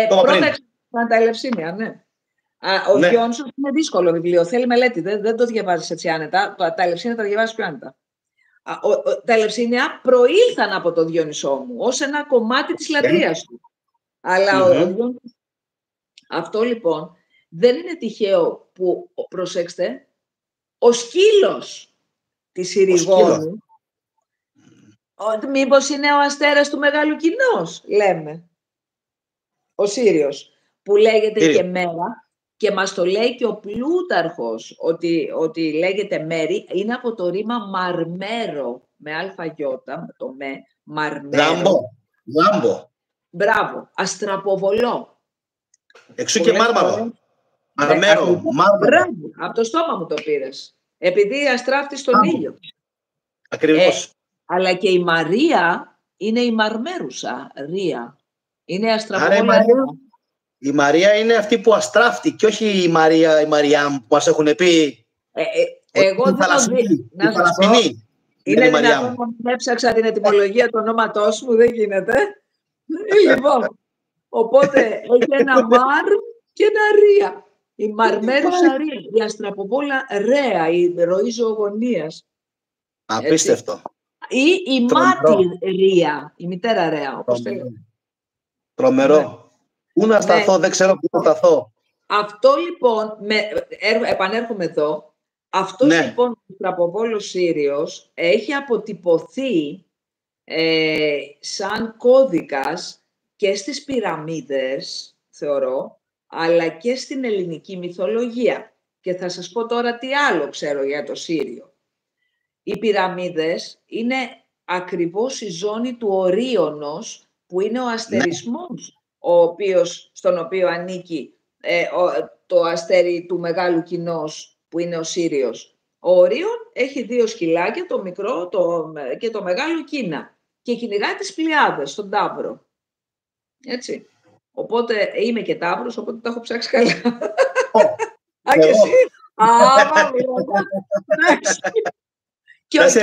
[SPEAKER 2] Πρώτα τα Ελευσίνια, ναι. Ο Διόνυσος είναι δύσκολο βιβλίο, θέλει μελέτη, δεν το διαβάζεις έτσι άνετα. Τα Ελευσίνια τα διαβάζεις πιο άνετα. Τα Ελευσίνια προήλθαν από τον Διόνυσό μου, ως ένα κομμάτι της λατρείας του. Αλλά ο Διόνυσος... Αυτό λοιπόν δεν είναι τυχαίο που, προσέξτε, ο σκύλος της Ηριγόνου, μήπως είναι ο αστέρας του Μεγάλου Κοινός, λέμε. Ο Σύριος, που λέγεται και Μέρα, και μας το λέει και ο Πλούταρχος, ότι λέγεται Μέρη, είναι από το ρήμα μαρμέρο, με αλφαγιώτα, με το με, μαρμέρο.
[SPEAKER 1] Λάμπο.
[SPEAKER 2] Μπράβο, αστραποβολό.
[SPEAKER 1] Εξού και μάρμαρο. Μαρμέρο,
[SPEAKER 2] μπράβο, από το στόμα μου το πήρες. Επειδή αστράφτει στον ήλιο.
[SPEAKER 1] Ακριβώς.
[SPEAKER 2] Αλλά και η Μαρία είναι η μαρμέρουσα Ρία. Είναι αστραποβολά.
[SPEAKER 1] Η Μαρία είναι αυτή που αστράφτει και όχι η Μαριά που μας έχουν πει.
[SPEAKER 2] Εγώ δεν το δει. Να σας πω, είναι δυνατόν να έψαξα την ετυμολογία του ονόματός μου, δεν γίνεται. Λοιπόν, οπότε έχει ένα μαρ και ένα ρία. Η μαρμέρουσα ρία, η αστραποβόλα ρέα, η ροή ζωογονίας.
[SPEAKER 1] Απίστευτο.
[SPEAKER 2] Ή η μάτι ρία, η μητέρα ρέα, όπως το λέω.
[SPEAKER 1] Τρομερό. Πού να σταθώ, δεν ξέρω πού να σταθώ. Αυτό
[SPEAKER 2] λοιπόν, επανέρχομαι εδώ, αυτός λοιπόν ο Αστραποβόλος Σύριος έχει αποτυπωθεί σαν κώδικας και στις πυραμίδες, θεωρώ, αλλά και στην ελληνική μυθολογία. Και θα σας πω τώρα τι άλλο ξέρω για το Σύριο. Οι πυραμίδες είναι ακριβώς η ζώνη του Ορίωνος, που είναι ο αστερισμός, στον οποίο ανήκει το αστέρι του Μεγάλου Κοινός, που είναι ο Σύριος. Ο Ορίων έχει δύο σκυλάκια, το μικρό και το μεγάλο Κίνα, και κυνηγά τις Πλειάδες, στον Ταύρο. Έτσι. Οπότε είμαι και Ταύρος, οπότε τα έχω ψάξει καλά. Α, και εσύ. Και θα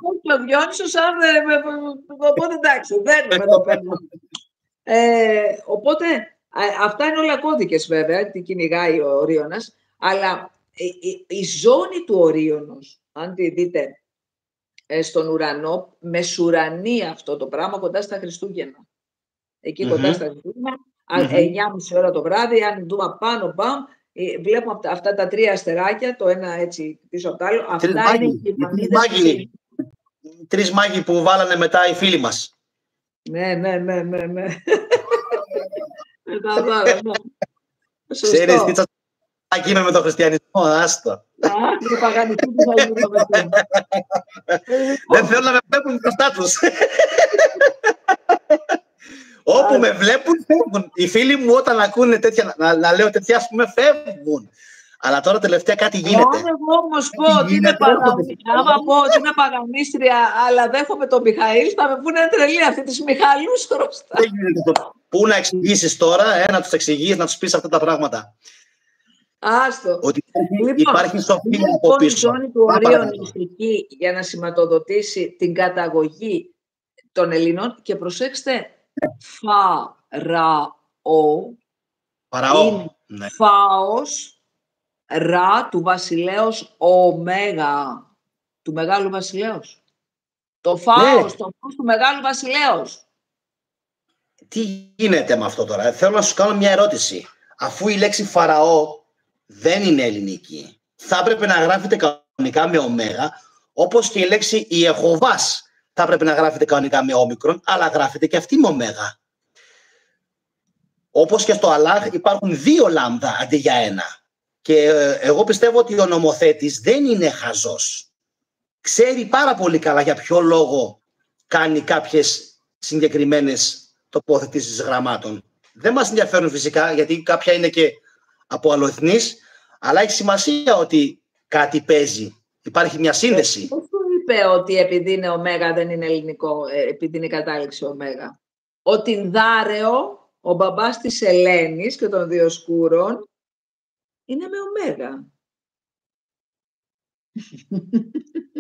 [SPEAKER 2] πω και ο Διόνυσος, οπότε εντάξει, δεν με το παίρνω. Οπότε, αυτά είναι όλα κώδικες βέβαια, τι κυνηγάει ο Ορίωνας, αλλά η ζώνη του Ορίωνος, αν τη δείτε στον ουρανό, μεσουρανεί αυτό το πράγμα κοντά στα Χριστούγεννα. Εκεί κοντά στα Χριστούγεννα, 9.30 ώρα το βράδυ, αν δούμε πάνω, βλέπουμε αυτά τα τρία αστεράκια, το ένα έτσι πίσω από το άλλο. Αυτά είναι οι
[SPEAKER 1] τρεις μάγοι που βάλανε μετά οι φίλοι μας.
[SPEAKER 2] Ναι.
[SPEAKER 1] Ξέρεις τι θα γίνουμε με τον χριστιανισμό, άστο. Δεν θέλω να με βλέπουν μπροστά τους. Όπου με βλέπουν, φεύγουν. Οι φίλοι μου όταν ακούνε τέτοια, να λέω τέτοια, ας πούμε, φεύγουν. Αλλά τώρα τελευταία κάτι γίνεται.
[SPEAKER 2] Αν εγώ όμως πω ότι είναι παγανίστρια, αλλά δέχομαι τον Μιχαήλ, θα με πούνε τρελή αυτή της Μιχαλούς χρωστά.
[SPEAKER 1] Πού να εξηγήσεις τώρα, να τους εξηγείς, να τους πεις αυτά τα πράγματα.
[SPEAKER 2] Άστο.
[SPEAKER 1] Ότι
[SPEAKER 2] Λοιπόν,
[SPEAKER 1] υπάρχει σοφία από
[SPEAKER 2] λοιπόν,
[SPEAKER 1] πίσω.
[SPEAKER 2] η ζώνη του Ορίων εκεί για να σηματοδοτήσει την καταγωγή των Ελλήνων και προσέξτε,
[SPEAKER 1] Φαραώ.
[SPEAKER 2] είναι
[SPEAKER 1] Ναι.
[SPEAKER 2] φάος ρα του βασιλέως Ωμέγα, του Μεγάλου Βασιλέως. Το φάος, το φως του Μεγάλου Βασιλέως.
[SPEAKER 1] Τι γίνεται με αυτό τώρα? Θέλω να σου κάνω μια ερώτηση. Αφού η λέξη Φαραώ δεν είναι ελληνική, θα έπρεπε να γράφεται κανονικά με ωμέγα, όπως και η λέξη Ιεχωβάς θα έπρεπε να γράφεται κανονικά με όμικρον, αλλά γράφεται και αυτή με ωμέγα. Όπως και στο Αλλάχ υπάρχουν 2 λάμδα αντί για 1. Και εγώ πιστεύω ότι ο νομοθέτης δεν είναι χαζός. Ξέρει πάρα πολύ καλά για ποιο λόγο κάνει κάποιες συγκεκριμένες τοποθετήσεις γραμμάτων. Δεν μας ενδιαφέρουν φυσικά, γιατί κάποια είναι και από αλλοεθνείς, αλλά έχει σημασία ότι κάτι παίζει. Υπάρχει μια σύνδεση.
[SPEAKER 2] Πώς του είπε ότι επειδή είναι ωμέγα δεν είναι ελληνικό, επειδή είναι κατάληξη ωμέγα? Ο Τινδάρεο, ο μπαμπάς της Ελένης και των Διοσκούρων, είναι με ωμέγα.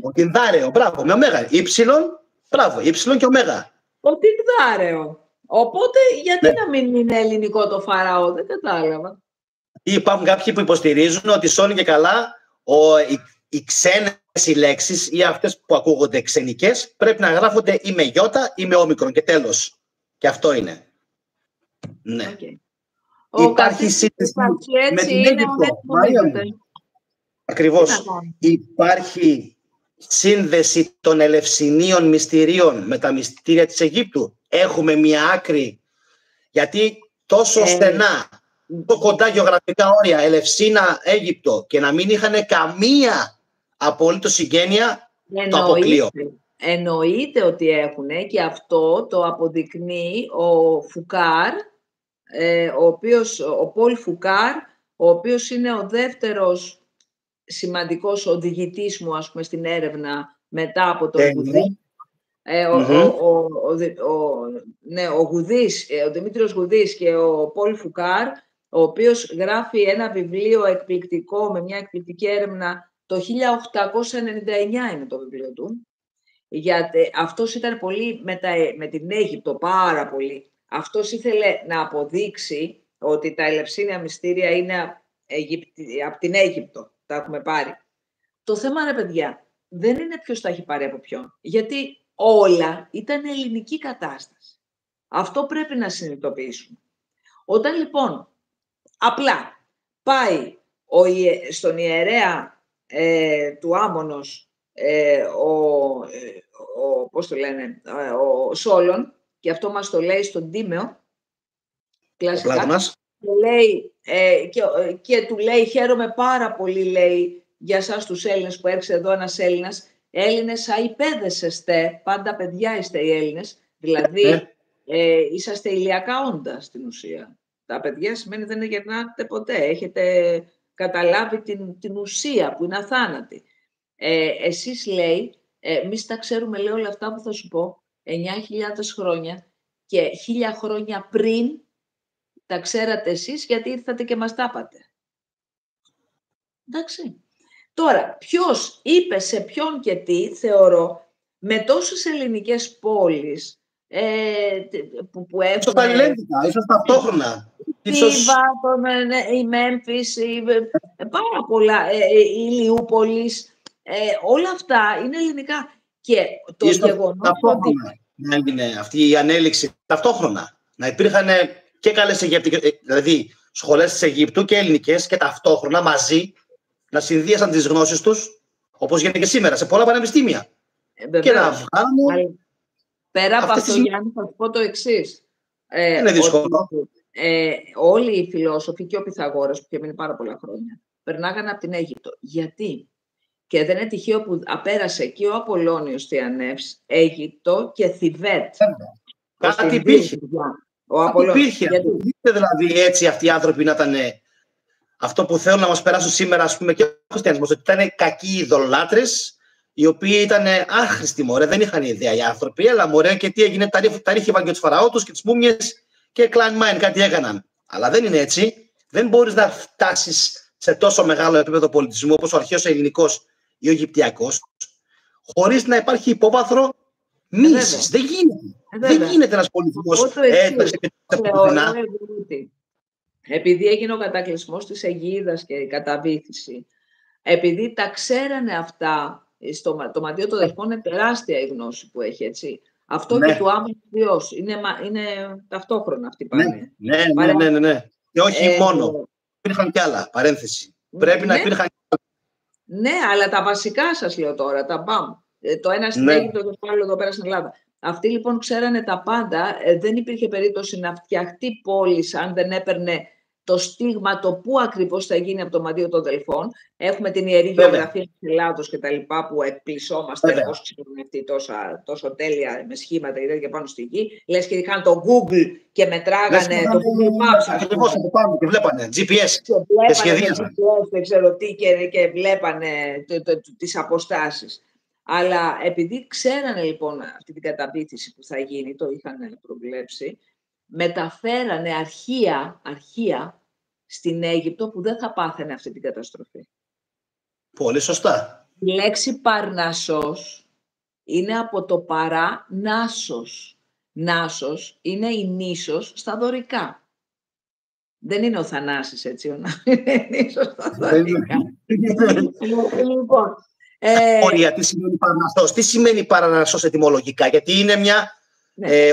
[SPEAKER 1] Ο Τινδάρεο, μπράβο, με ωμέγα. Ήψιλον, μπράβο, ήψιλον και ωμέγα. Ο
[SPEAKER 2] Τινδάρεο. Οπότε γιατί να μην είναι ελληνικό το Φαραώ, δεν κατάλαβα.
[SPEAKER 1] Υπάρχουν κάποιοι που υποστηρίζουν ότι σώνει και καλά οι ξένες οι λέξεις ή αυτές που ακούγονται ξενικές πρέπει να γράφονται ή με γιώτα ή με όμικρον και τέλος. Και αυτό είναι. Ναι. Υπάρχει σύνδεση με την Αίγυπτο. Ακριβώς. Υπάρχει σύνδεση των Ελευσινίων μυστηρίων με τα μυστήρια της Αιγύπτου. Έχουμε μια άκρη. Γιατί τόσο στενά, το κοντά γεωγραφικά όρια, Ελευσίνα, Αίγυπτο, και να μην είχαν καμία απολύτως συγγένεια, το αποκλείω.
[SPEAKER 2] Εννοείται ότι έχουν, και αυτό το αποδεικνύει ο Φουκάρ, ο Πολ Φουκάρ, ο οποίος είναι ο δεύτερος σημαντικός οδηγητής μου, ας πούμε, στην έρευνα μετά από τον Γουδί. Ο Δημήτριος Γουδής και ο Πολ Φουκάρ, ο οποίος γράφει ένα βιβλίο εκπληκτικό με μια εκπληκτική έρευνα, το 1899 είναι το βιβλίο του. Γιατί αυτός ήταν πολύ με την Αίγυπτο, πάρα πολύ. Αυτός ήθελε να αποδείξει ότι τα Ελευσίνια μυστήρια είναι από την Αίγυπτο. Τα έχουμε πάρει. Το θέμα, ρε παιδιά, δεν είναι ποιος τα έχει πάρει από ποιον. Γιατί όλα ήταν ελληνική κατάσταση. Αυτό πρέπει να συνειδητοποιήσουμε. Όταν λοιπόν απλά πάει στον ιερέα του Άμμονος ο Σόλων, και αυτό μας το λέει στον Τίμεο, κλασικά, και του λέει «Χαίρομαι πάρα πολύ», λέει, «για εσάς τους Έλληνες που έρχεσαι εδώ ένας Έλληνας. Έλληνες αηπέδες εστέ, πάντα παιδιά είστε οι Έλληνες». Δηλαδή, είσαστε ηλιακά όντα στην ουσία. Τα παιδιά σημαίνει δεν γερνάτε ποτέ. Έχετε καταλάβει την ουσία που είναι αθάνατη. Εσείς, λέει, εμείς τα ξέρουμε, λέει, όλα αυτά που θα σου πω, 9.000 χρόνια και 1.000 χρόνια πριν τα ξέρατε εσείς, γιατί ήρθατε και μας τα είπατε. Εντάξει. Τώρα, ποιος είπε σε ποιον και τι, θεωρώ, με τόσες ελληνικές πόλεις που έχουν...
[SPEAKER 1] Ίσως τα ελληνικά, ίσως ταυτόχρονα.
[SPEAKER 2] Η Μέμφις, πάρα πολλά, η Λιούπολης, όλα αυτά είναι ελληνικά. Και το γεγονός ότι...
[SPEAKER 1] Να έγινε αυτή η ανέλυξη ταυτόχρονα. Να υπήρχαν και καλές Αιγυπτικές, δηλαδή σχολές της Αιγύπτου και ελληνικές, και ταυτόχρονα μαζί να συνδύασαν τις γνώσεις τους, όπως γίνεται και σήμερα σε πολλά πανεπιστήμια. Και να βγάλουν...
[SPEAKER 2] Πέρα από αυτό, Γιάννη, θα σου πω το εξής.
[SPEAKER 1] Είναι δύσκολο.
[SPEAKER 2] Όλοι οι φιλόσοφοι και ο Πυθαγόρας, που είχε μείνει πάρα πολλά χρόνια, περνάγανε από την Αίγυπτο. Γιατί? Και δεν είναι τυχαίο που απέρασε και ο Απολλώνιος Θιανεύς, Αίγυπτο και Θιβέτ.
[SPEAKER 1] Κάτι υπήρχε. Υπήρχε. Δηλαδή έτσι αυτοί οι άνθρωποι να ήταν αυτό που θέλουν να μας περάσουν σήμερα, ας πούμε, και ο χριστιανισμός, ότι ήταν κακοί ειδωλολάτρες, οι οποίοι ήταν άχρηστοι, μωρέ, δεν είχαν ιδέα οι άνθρωποι, αλλά μωρέ, και τι έγινε, τα ρίχευαν και τους φαραώτους και τις μούμιες και κλάν μάιν, κάτι έκαναν. Αλλά δεν είναι έτσι. Δεν μπορείς να φτάσεις σε τόσο μεγάλο επίπεδο πολιτισμού όπως ο αρχαίος ελληνικός ή ο αιγυπτιακός, χωρίς να υπάρχει υπόβαθρο μίσης. Δεν γίνεται. Δεν γίνεται ένας πολιτισμός έτσι.
[SPEAKER 2] Επειδή έγινε ο κατακλυσμός της Αιγίδας και η καταβήθηση, επειδή τα ξέρανε αυτά, το Μαντίο των Δελφών είναι τεράστια η γνώση που έχει, έτσι. Αυτό και του Άμμος Διός. Είναι ταυτόχρονα αυτοί πάνε.
[SPEAKER 1] Ναι. Και όχι μόνο. Υπήρχαν κι άλλα, παρένθεση. Πρέπει να υπήρχαν κι άλλα.
[SPEAKER 2] Ναι, αλλά τα βασικά σας λέω τώρα, τα μπαμ. Το ένα στην Αίγυπτο, το άλλο εδώ πέρα στην Ελλάδα. Αυτοί λοιπόν ξέρανε τα πάντα. Δεν υπήρχε περίπτωση να φτιαχτεί πόλη αν δεν έπαιρνε το στίγμα, το πού ακριβώς θα γίνει από το Μαντίο των Δελφών. Έχουμε την ιερή γεωγραφία της Ελλάδος και τα λοιπά που εκπλησόμαστε πώς ξέρουν αυτοί τόσο τέλεια με σχήματα και τέτοια πάνω στη γη. Λες και είχαν το Google και μετράγανε το Google Maps.
[SPEAKER 1] Ακριβώς από πάνω και βλέπανε GPS
[SPEAKER 2] και σχεδίαζαν. Δεν ξέρω τι και βλέπανε τις αποστάσεις. Αλλά επειδή ξέρανε λοιπόν αυτή την καταβήθηση που θα γίνει, το είχαν προβλέψει, μεταφέρανε αρχεία στην Αίγυπτο που δεν θα πάθαινε αυτή την καταστροφή.
[SPEAKER 1] Πολύ σωστά.
[SPEAKER 2] Η λέξη Παρνασσός είναι από το παρά Νάσος. Νάσος είναι η νήσος στα δωρικά. Δεν είναι ο Θανάσης, έτσι, είναι νήσος στα δωρικά. Λοιπόν,
[SPEAKER 1] τι σημαίνει Παρνασσός, τι σημαίνει Παρνασσός ετυμολογικά, γιατί είναι μια,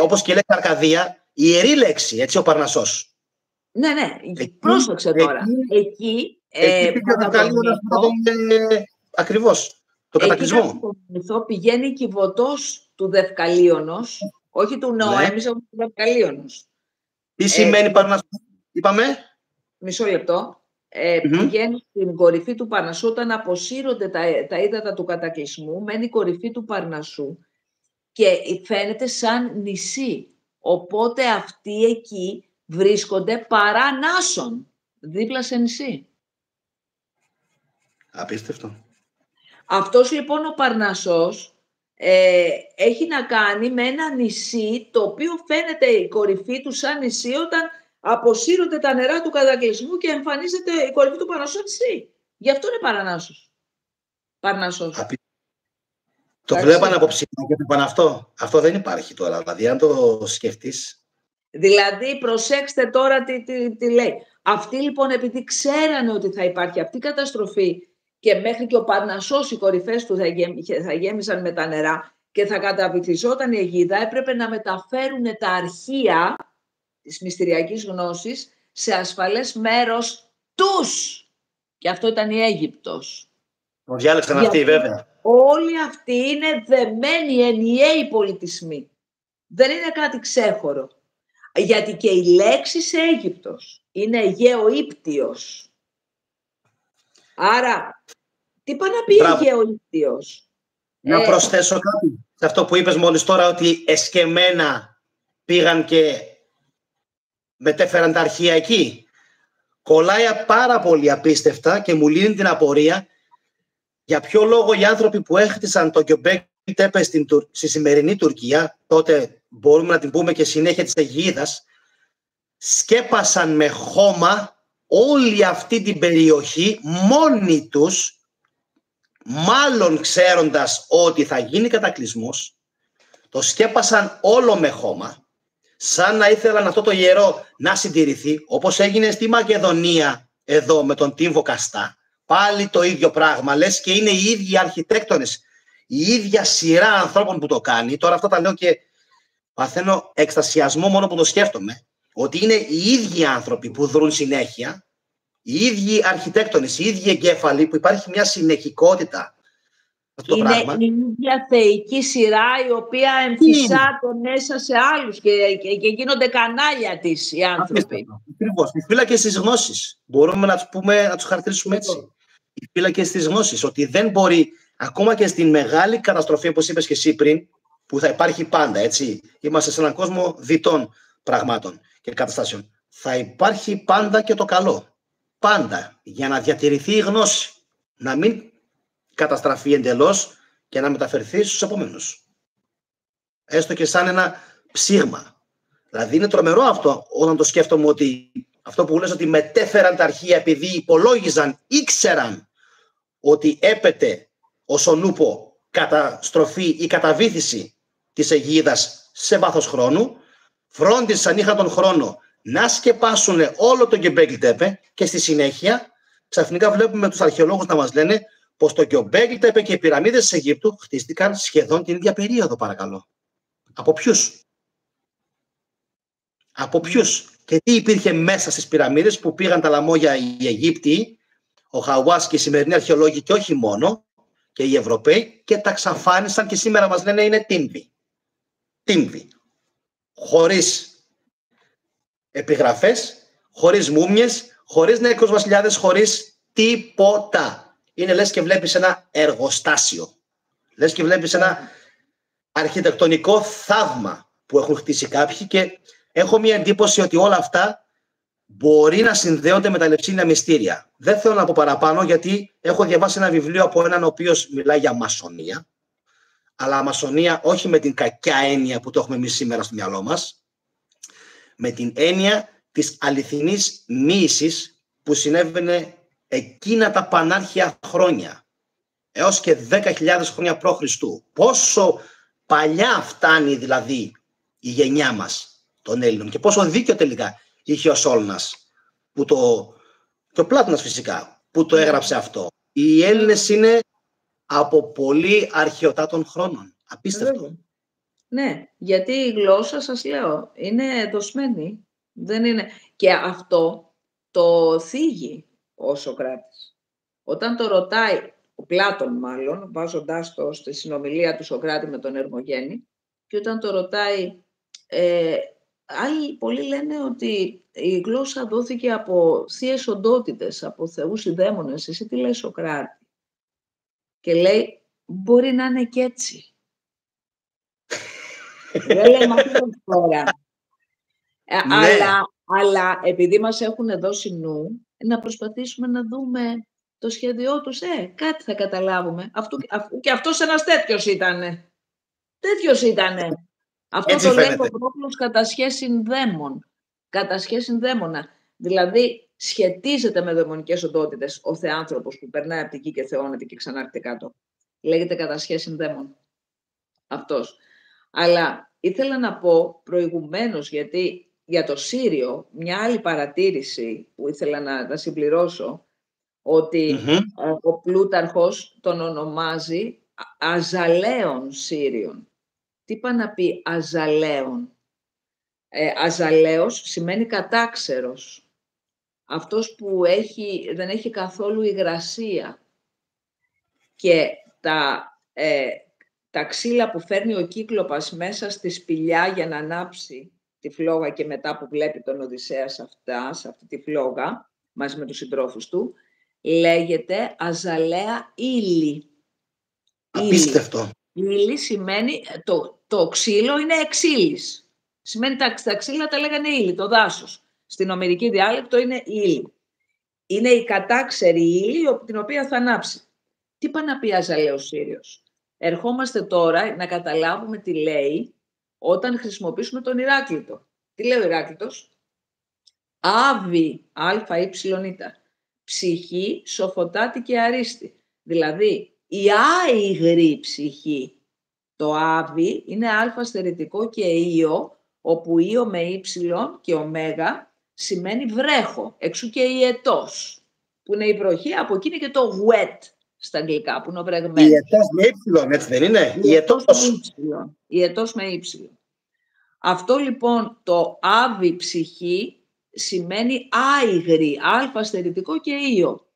[SPEAKER 1] όπως και λέει Αρκαδία, ιερή λέξη, έτσι, ο Παρνασσός.
[SPEAKER 2] Ναι, πρόσεξε τώρα. Εκεί
[SPEAKER 1] ακριβώς, το κατακλυσμό.
[SPEAKER 2] Πηγαίνει κυβωτός του Δευκαλίωνος, όχι του Νοέμις, αλλά του Δευκαλίωνος.
[SPEAKER 1] Τι σημαίνει Παρνασσός, είπαμε?
[SPEAKER 2] Μισό λεπτό. Πηγαίνει στην κορυφή του Παρνασσού όταν αποσύρονται τα ύδατα του κατακλυσμού, μένει η κορυφή του Παρνασσού και φαίνεται σαν νησί. Οπότε αυτοί εκεί βρίσκονται παρά Νάσον, δίπλα σε νησί.
[SPEAKER 1] Απίστευτο.
[SPEAKER 2] Αυτός λοιπόν ο Παρνασσός έχει να κάνει με ένα νησί το οποίο φαίνεται η κορυφή του σαν νησί όταν αποσύρονται τα νερά του κατακλυσμού και εμφανίζεται η κορυφή του Παρνασσού νησί. Γι' αυτό είναι Παρανάσος. Παρνασσός.
[SPEAKER 1] Το βλέπανε από ψηλά και είπαν αυτό. Αυτό δεν υπάρχει τώρα. Δηλαδή, αν το σκεφτείς.
[SPEAKER 2] Δηλαδή, προσέξτε τώρα τι λέει. Αυτοί λοιπόν, επειδή ξέρανε ότι θα υπάρχει αυτή η καταστροφή και μέχρι και ο Παρνασσός, οι κορυφές του θα γέμισαν με τα νερά και θα καταβυθιζόταν η Αιγίδα, έπρεπε να μεταφέρουν τα αρχεία της μυστηριακής γνώσης σε ασφαλές μέρος τους. Και αυτό ήταν η Αίγυπτος.
[SPEAKER 1] Το διάλεξαν αυτοί, βέβαια.
[SPEAKER 2] Όλοι αυτοί είναι δεμένοι, ενιαίοι πολιτισμοί. Δεν είναι κάτι ξέχωρο. Γιατί και η λέξη σε Αίγυπτος είναι Αιγαίο-Ήπτιος. Άρα, τι πάει να πει Αιγαίο-Ήπτιος?
[SPEAKER 1] Να προσθέσω κάτι σε αυτό που είπες μόλις τώρα, ότι εσκεμμένα πήγαν και μετέφεραν τα αρχεία εκεί. Κολλάει πάρα πολύ απίστευτα και μου λύνει την απορία για ποιο λόγο οι άνθρωποι που έχτισαν το Göbekli Tepe στη σημερινή Τουρκία, τότε μπορούμε να την πούμε και συνέχεια της Αιγίδας, σκέπασαν με χώμα όλη αυτή την περιοχή μόνοι τους, μάλλον ξέροντας ότι θα γίνει κατακλυσμός, το σκέπασαν όλο με χώμα, σαν να ήθελαν αυτό το ιερό να συντηρηθεί, όπως έγινε στη Μακεδονία εδώ με τον Τίμβο Καστά. Πάλι το ίδιο πράγμα, λες και είναι οι ίδιοι αρχιτέκτονες, η ίδια σειρά ανθρώπων που το κάνει. Τώρα αυτά τα λέω και παθαίνω εκστασιασμό μόνο που το σκέφτομαι, ότι είναι οι ίδιοι άνθρωποι που δρούν συνέχεια, οι ίδιοι αρχιτέκτονες, οι ίδιοι εγκέφαλοι, που υπάρχει μια συνεχικότητα.
[SPEAKER 2] Είναι η ίδια θεϊκή σειρά η οποία εμφυσάται μέσα σε άλλους και γίνονται κανάλια της οι άνθρωποι.
[SPEAKER 1] Ακριβώς. Οι φύλακες της γνώσης. Μπορούμε να τους πούμε, να τους χαρακτηρίσουμε έτσι. Οι φύλακες της γνώσης. Ότι δεν μπορεί, ακόμα και στην μεγάλη καταστροφή, όπως είπες και εσύ πριν, που θα υπάρχει πάντα, έτσι. Είμαστε σε έναν κόσμο διτών πραγμάτων και καταστάσεων. Θα υπάρχει πάντα και το καλό. Πάντα. Για να διατηρηθεί η γνώση. Να μην καταστραφεί εντελώς και να μεταφερθεί στους επόμενους. Έστω και σαν ένα ψήγμα. Δηλαδή είναι τρομερό αυτό όταν το σκέφτομαι ότι Αυτό που λες ότι μετέφεραν τα αρχεία επειδή υπολόγιζαν, ήξεραν ότι έπεται ως ο νούπο καταστροφή ή καταβήθηση της Αιγίδας σε βάθος χρόνου, φρόντισαν, είχαν τον χρόνο να σκεπάσουν όλο τον Γκεμπέκλι Τέπε και στη συνέχεια ξαφνικά βλέπουμε τους αρχαιολόγους να μας λένε πως το Γκεμπέκλι Τέπε και οι πυραμίδες της Αιγύπτου χτίστηκαν σχεδόν την ίδια περίοδο, παρακαλώ. Από ποιους? Από ποιους? Και τι υπήρχε μέσα στις πυραμίδες που πήγαν τα λαμόγια οι Αιγύπτιοι, ο Χαουάς και οι σημερινοί αρχαιολόγοι και όχι μόνο, και οι Ευρωπαίοι, και τα ξαφάνισαν και σήμερα μας λένε είναι τύμβοι. Τύμβοι. Χωρίς επιγραφές, χωρίς μούμιες, χωρίς νεκρούς βασιλιάδες, χωρίς τίποτα. Είναι λες και βλέπεις ένα εργοστάσιο. Λες και βλέπεις ένα αρχιτεκτονικό θαύμα που έχουν χτίσει κάποιοι και έχω μία εντύπωση ότι όλα αυτά μπορεί να συνδέονται με τα Ελευσίνια μυστήρια. Δεν θέλω να πω παραπάνω γιατί έχω διαβάσει ένα βιβλίο από έναν ο οποίος μιλάει για μασονία, αλλά μασονία όχι με την κακιά έννοια που το έχουμε εμείς σήμερα στο μυαλό μας, με την έννοια της αληθινής μοίησης που συνέβαινε εκείνα τα πανάρχια χρόνια, έως και 10.000 χρόνια π.Χ. Πόσο παλιά φτάνει δηλαδή η γενιά μας των Έλληνων και πόσο δίκιο τελικά είχε ο Σόλνας, και ο Πλάτωνας φυσικά, που το έγραψε αυτό. Οι Έλληνες είναι από πολύ αρχαιοτάτων χρόνων. Απίστευτο.
[SPEAKER 2] Ναι, γιατί η γλώσσα, σας λέω, είναι δοσμένη. Δεν είναι. Και αυτό το θίγει ο Σωκράτης. Όταν το ρωτάει, ο Πλάτων μάλλον, βάζοντάς το στη συνομιλία του Σωκράτη με τον Ερμογένη, και όταν το ρωτάει, άλλοι πολλοί λένε ότι η γλώσσα δόθηκε από θείες οντότητες, από θεούς ή δαίμονες. Εσύ τι λες, Σωκράτη? Και λέει, μπορεί να είναι και έτσι. Δεν λέμε αυτό τώρα. Αλλά επειδή μας έχουν δώσει νου, να προσπαθήσουμε να δούμε το σχέδιό τους, κάτι θα καταλάβουμε. Και αυτός ένας τέτοιος ήτανε. Τέτοιος ήτανε. Αυτό
[SPEAKER 1] Έτσι
[SPEAKER 2] το
[SPEAKER 1] φαίνεται.
[SPEAKER 2] λέει ο Πρόκλος κατά σχέση δαίμον. Κατά σχέση δαίμονα. Δηλαδή, σχετίζεται με δαιμονικές οντότητες ο θεάνθρωπος που περνάει από την γη και θεώνεται και ξανάρχεται κάτω. Λέγεται κατά σχέση δαίμον. Αυτός. Αλλά ήθελα να πω προηγουμένως, γιατί για το Σύριο, μια άλλη παρατήρηση που ήθελα να συμπληρώσω, ότι ο Πλούταρχος τον ονομάζει Αζαλέων Σύριων. Τι είπα να πει Αζαλέων? Αζαλέος σημαίνει κατάξερος. Αυτός που δεν έχει καθόλου υγρασία. Και τα ξύλα που φέρνει ο Κύκλοπας μέσα στη σπηλιά για να ανάψει τη φλόγα και μετά που βλέπει τον Οδυσσέα σε αυτή τη φλόγα, μαζί με τους συντρόφους του, λέγεται Αζαλέα ύλη.
[SPEAKER 1] Απίστευτο.
[SPEAKER 2] Ύλη σημαίνει, το ξύλο είναι εξύλης. Σημαίνει τα ξύλα τα λέγανε ύλη, το δάσος. Στην ομηρική διάλεκτο είναι ύλη. Είναι η κατάξερη ύλη την οποία θα ανάψει. Τι είπα να πει Αζαλέος Σύριος? Ερχόμαστε τώρα να καταλάβουμε τι λέει όταν χρησιμοποιήσουμε τον Ηράκλειτο. Τι λέει ο Ηράκλειτος? Άβη, α, ύ, ψυχή, σοφοτάτη και αρίστη. Δηλαδή, η άιγρη ψυχή. Το άβη είναι α στερητικό και ίο, όπου ίο με ύψιλον και ωμέγα σημαίνει βρέχο. Εξού και ιετός, που είναι η βροχή, από εκεί είναι και το wet στα αγγλικά, που είναι ο βρεγμένος.
[SPEAKER 1] Ιετός με ύψιλον, έτσι δεν είναι?
[SPEAKER 2] Ιετός με ύψιλον. Αυτό λοιπόν το άβη ψυχή σημαίνει άιγρη, α στερητικό και ίο.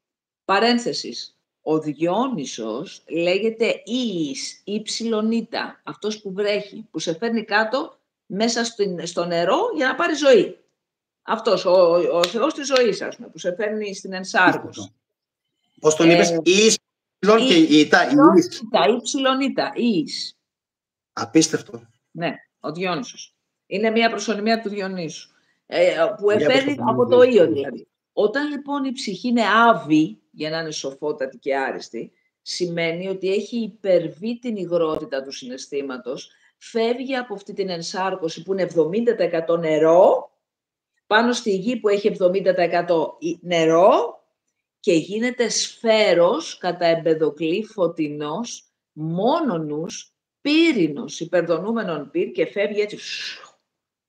[SPEAKER 2] Παρένθεσης. Ο Διόνυσος λέγεται Ιης, υψιλονίτα, αυτός που βρέχει, που σε φέρνει κάτω μέσα στο νερό για να πάρει ζωή. Αυτός, ο Θεός της ζωής, ας πούμε, που σε φέρνει στην ενσάρκωση.
[SPEAKER 1] Πώς τον είπες? Ιης, και ητά.
[SPEAKER 2] Υψιλονίτα, Ιης.
[SPEAKER 1] Απίστευτο.
[SPEAKER 2] Ναι, ο Διόνυσος. Είναι μια προσωνυμία του Διονύσου, που εφέρει από το ίο δηλαδή. Όταν λοιπόν η ψυχή είναι άβη, για να είναι σοφότατη και άριστη, σημαίνει ότι έχει υπερβεί την υγρότητα του συναισθήματος, φεύγει από αυτή την ενσάρκωση που είναι 70% νερό πάνω στη γη που έχει 70% νερό και γίνεται σφαίρος κατά Εμπεδοκλή φωτεινός, μόνονους, πύρινος, υπερδονούμενον πυρ και φεύγει έτσι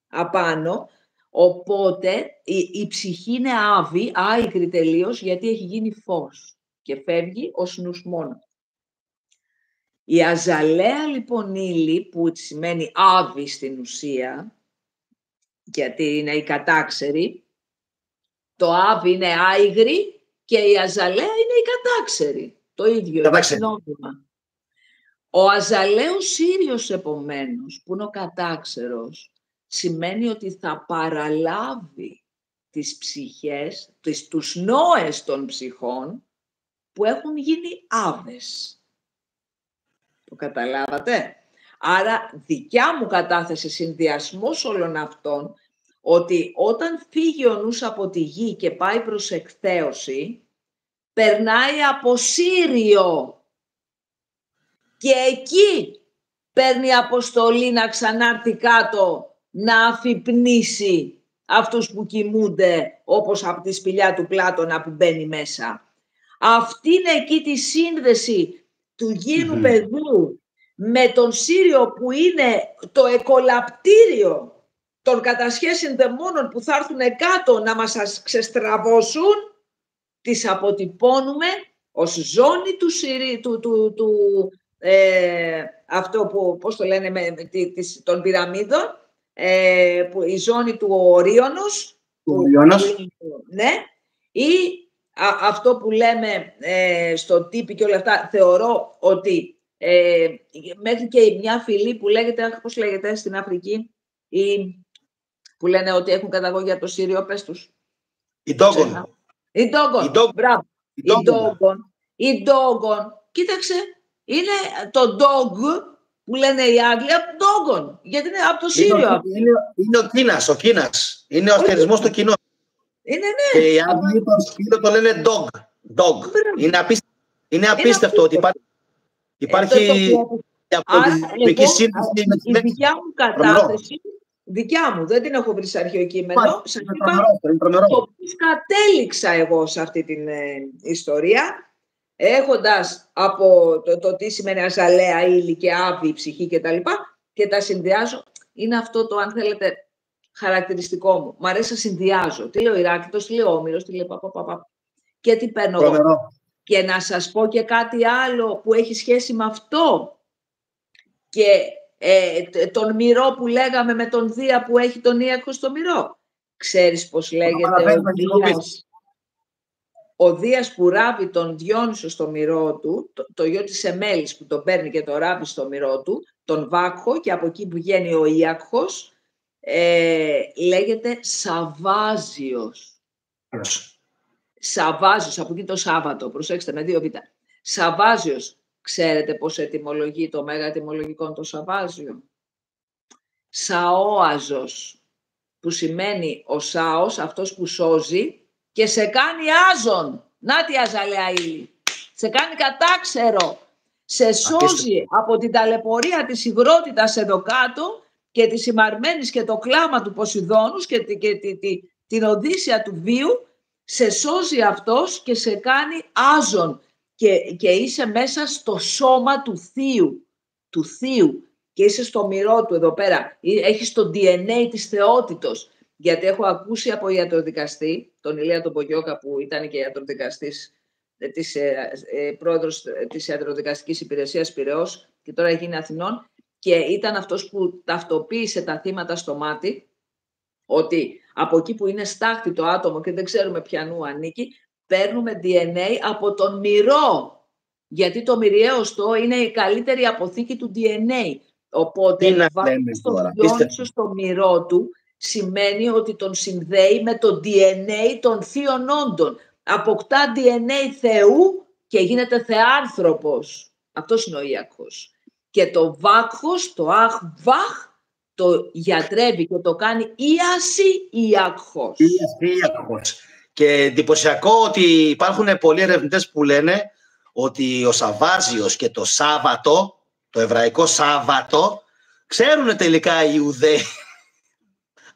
[SPEAKER 2] απάνω. Οπότε η ψυχή είναι άβη, άϊκρη τελείως, γιατί έχει γίνει φως και φεύγει ως νους μόνο. Η αζαλαία λοιπόν ύλη, που σημαίνει άβη στην ουσία, γιατί είναι η κατάξερη, το άβη είναι άϊγρη και η αζαλαία είναι η κατάξερη. Το ίδιο είναι συνόδημα. Ο αζαλαίος Σύριος επομένως, που είναι ο κατάξερος, σημαίνει ότι θα παραλάβει τις ψυχές, τους νόες των ψυχών που έχουν γίνει άβες. Το καταλάβατε? Άρα δικιά μου κατάθεση, συνδυασμός όλων αυτών, ότι όταν φύγει ο νους από τη γη και πάει προς εκθέωση, περνάει από Σύριο και εκεί παίρνει αποστολή να ξανάρθει κάτω, να αφυπνήσει αυτούς που κοιμούνται, όπως από τη σπηλιά του Πλάτωνα που μπαίνει μέσα. Αυτή είναι εκεί τη σύνδεση του γήινου πεδού με τον Σύριο, που είναι το εκολαπτήριο των κατασχέσιν δαιμόνων που θα έρθουν κάτω να μας ξεστραβώσουν. Τις αποτυπώνουμε ως ζώνη αυτό που, πώς το λένε, των πυραμίδων, που η ζώνη του Ορίωνος, ναι, ή αυτό που λέμε στο τύπη και όλα αυτά. Θεωρώ ότι μέχρι και μια φυλή που λέγεται, πώς λέγεται στην Αφρική, ή που λένε ότι έχουν καταγωγή από το Σύριο, πες τους.
[SPEAKER 1] Η Ντόγκον.
[SPEAKER 2] Η Ντόγκον, μπράβο. Η Ντόγκον, κοίταξε, είναι το dog που λένε οι Άγγλοι, Ντόγκον, γιατί είναι από το Σύριο.
[SPEAKER 1] Είναι ο Κίνας. Είναι ο αστερισμός του κοινού.
[SPEAKER 2] Είναι, ναι.
[SPEAKER 1] Και οι Άγγλοι το σκύλο το λένε dog. Είναι απίστευτο ότι υπάρχει αποδεικτική σύνδεση.
[SPEAKER 2] Η δικιά μου κατάθεση, δικιά μου, δεν την έχω βρει σε αρχαίο κείμενο, σας είπα το πώς κατέληξα εγώ σε αυτή την ιστορία, έχοντας από το τι σημαίνει αζαλαία ύλη και άβη, ψυχή κτλ. Και τα συνδυάζω. Είναι αυτό το, αν θέλετε, χαρακτηριστικό μου. Μ' αρέσει να συνδυάζω. Τι λέει ο Ηράκλειτος, τι λέει ο Όμηρος, τι λέει παπαπαπα. Και τι παίρνω εγώ. Και να σας πω και κάτι άλλο που έχει σχέση με αυτό. Και τον Μυρό που λέγαμε με τον Δία που έχει τον Ίακχο στο Μυρό. Ξέρεις πώς λέγεται ο Δίας που ράβει τον Διόνυσο στο Μυρό του, το γιο της Εμέλης που τον παίρνει και το ράβει στο Μυρό του, τον Βάκχο, και από εκεί που βγαίνει ο Ίακχος, λέγεται Σαβάζιος. Σαβάζιος, από εκεί το Σάββατο, προσέξτε με 2 β. Σαβάζιος, ξέρετε πώς ετυμολογεί το μέγα ετυμολογικό το Σαβάζιο? Σαόαζος, που σημαίνει ο Σάος, αυτός που σώζει, και σε κάνει άζων. Να τη αζαλαία ύλη. Σε κάνει κατάξερο. Σε σώζει από την ταλαιπωρία της υγρότητας εδώ κάτω και της ημαρμένης και το κλάμα του Ποσειδώνους και την Οδύσσια του βίου. Σε σώζει αυτός και σε κάνει άζων. Και είσαι μέσα στο σώμα του Θείου. Και είσαι στο Μυρό του εδώ πέρα. Έχεις το DNA της θεότητος. Γιατί έχω ακούσει από ιατροδικαστή, τον Ηλία τον Πογιώκα, που ήταν και ιατροδικαστής, πρόεδρος της Ιατροδικαστικής Υπηρεσίας Πειραιώς και τώρα γίνει Αθηνών, και ήταν αυτός που ταυτοποίησε τα θύματα στο μάτι, ότι από εκεί που είναι στάχτη το άτομο και δεν ξέρουμε ποιανού ανήκει, παίρνουμε DNA από τον Μυρό, γιατί το μυριαίωστο είναι η καλύτερη αποθήκη του DNA. Οπότε βάζεις τον Διόνυσο στο Μυρό του, σημαίνει ότι τον συνδέει με το DNA των θείων όντων. Αποκτά DNA Θεού και γίνεται θεάνθρωπος. Αυτός είναι ο Ίακχος. Και το Βάκχος, το Αχβάχ, το γιατρεύει και το κάνει Ίαση Ίακχος.
[SPEAKER 1] Και εντυπωσιακό ότι υπάρχουν πολλοί ερευνητές που λένε ότι ο Σαβάζιος και το Σάββατο, το εβραϊκό Σάββατο, ξέρουν τελικά οι Ιουδαίοι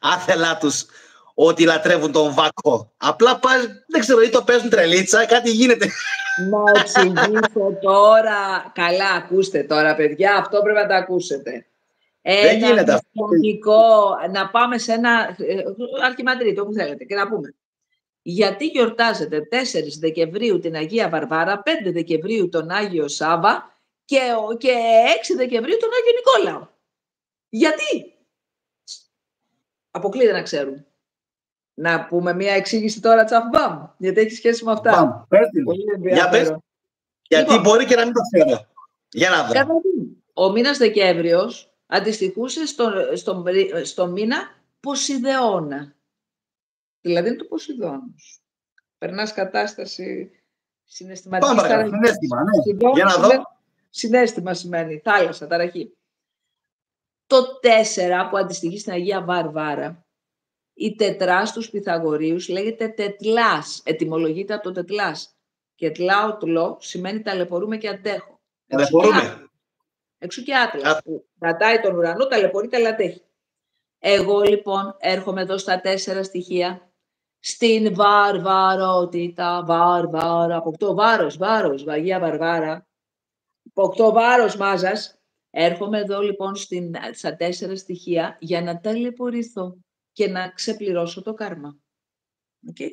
[SPEAKER 1] άθελά τους ότι λατρεύουν τον Βάκο. Απλά δεν ξέρω, ή το παίζουν τρελίτσα, κάτι γίνεται.
[SPEAKER 2] Να εξηγήσω τώρα. Καλά, ακούστε τώρα, παιδιά. Αυτό πρέπει να το ακούσετε.
[SPEAKER 1] Δεν γίνεται αυτό.
[SPEAKER 2] Να πάμε σε ένα Αρχιμανδρίτο, όπου θέλετε, και να πούμε. Γιατί γιορτάζετε 4 Δεκεμβρίου την Αγία Βαρβάρα, 5 Δεκεμβρίου τον Άγιο Σάββα και 6 Δεκεμβρίου τον Άγιο Νικόλαο. Γιατί? Αποκλείται να ξέρουν. Να πούμε μια εξήγηση τώρα, τσαφμπάμ, γιατί έχει σχέση με αυτά.
[SPEAKER 1] Για πες. Γιατί λοιπόν, μπορεί και να μην το ξέρω. Για να δω.
[SPEAKER 2] Ο μήνας Δεκέμβριος αντιστοιχούσε στο μήνα Ποσειδεώνα. Δηλαδή είναι του Ποσειδώνος. Περνάς κατάσταση συναισθηματική.
[SPEAKER 1] Πάμε, συναίσθημα, ναι. Για να δω.
[SPEAKER 2] Συναίσθημα σημαίνει θάλασσα, ταραχή. Το 4 που αντιστοιχεί στην Αγία Βαρβάρα, η τετρά στους Πυθαγορείους λέγεται τετλάς. Ετυμολογείται από το τετλάς. Και τλάω σημαίνει ταλαιπωρούμε και αντέχω. Εξού και Άτλας που κρατάει τον ουρανό, ταλαιπωρείται αλλά αντέχει. Εγώ λοιπόν έρχομαι εδώ στα 4 στοιχεία. Στην βαρβαρότητα, βαρβάρα, αποκτώ βάρος, Αγία Βαρβάρα. Αποκτώ βάρος μάζας. Έρχομαι εδώ λοιπόν στα 4 στοιχεία για να ταλαιπωρηθώ και να ξεπληρώσω το κάρμα. Okay.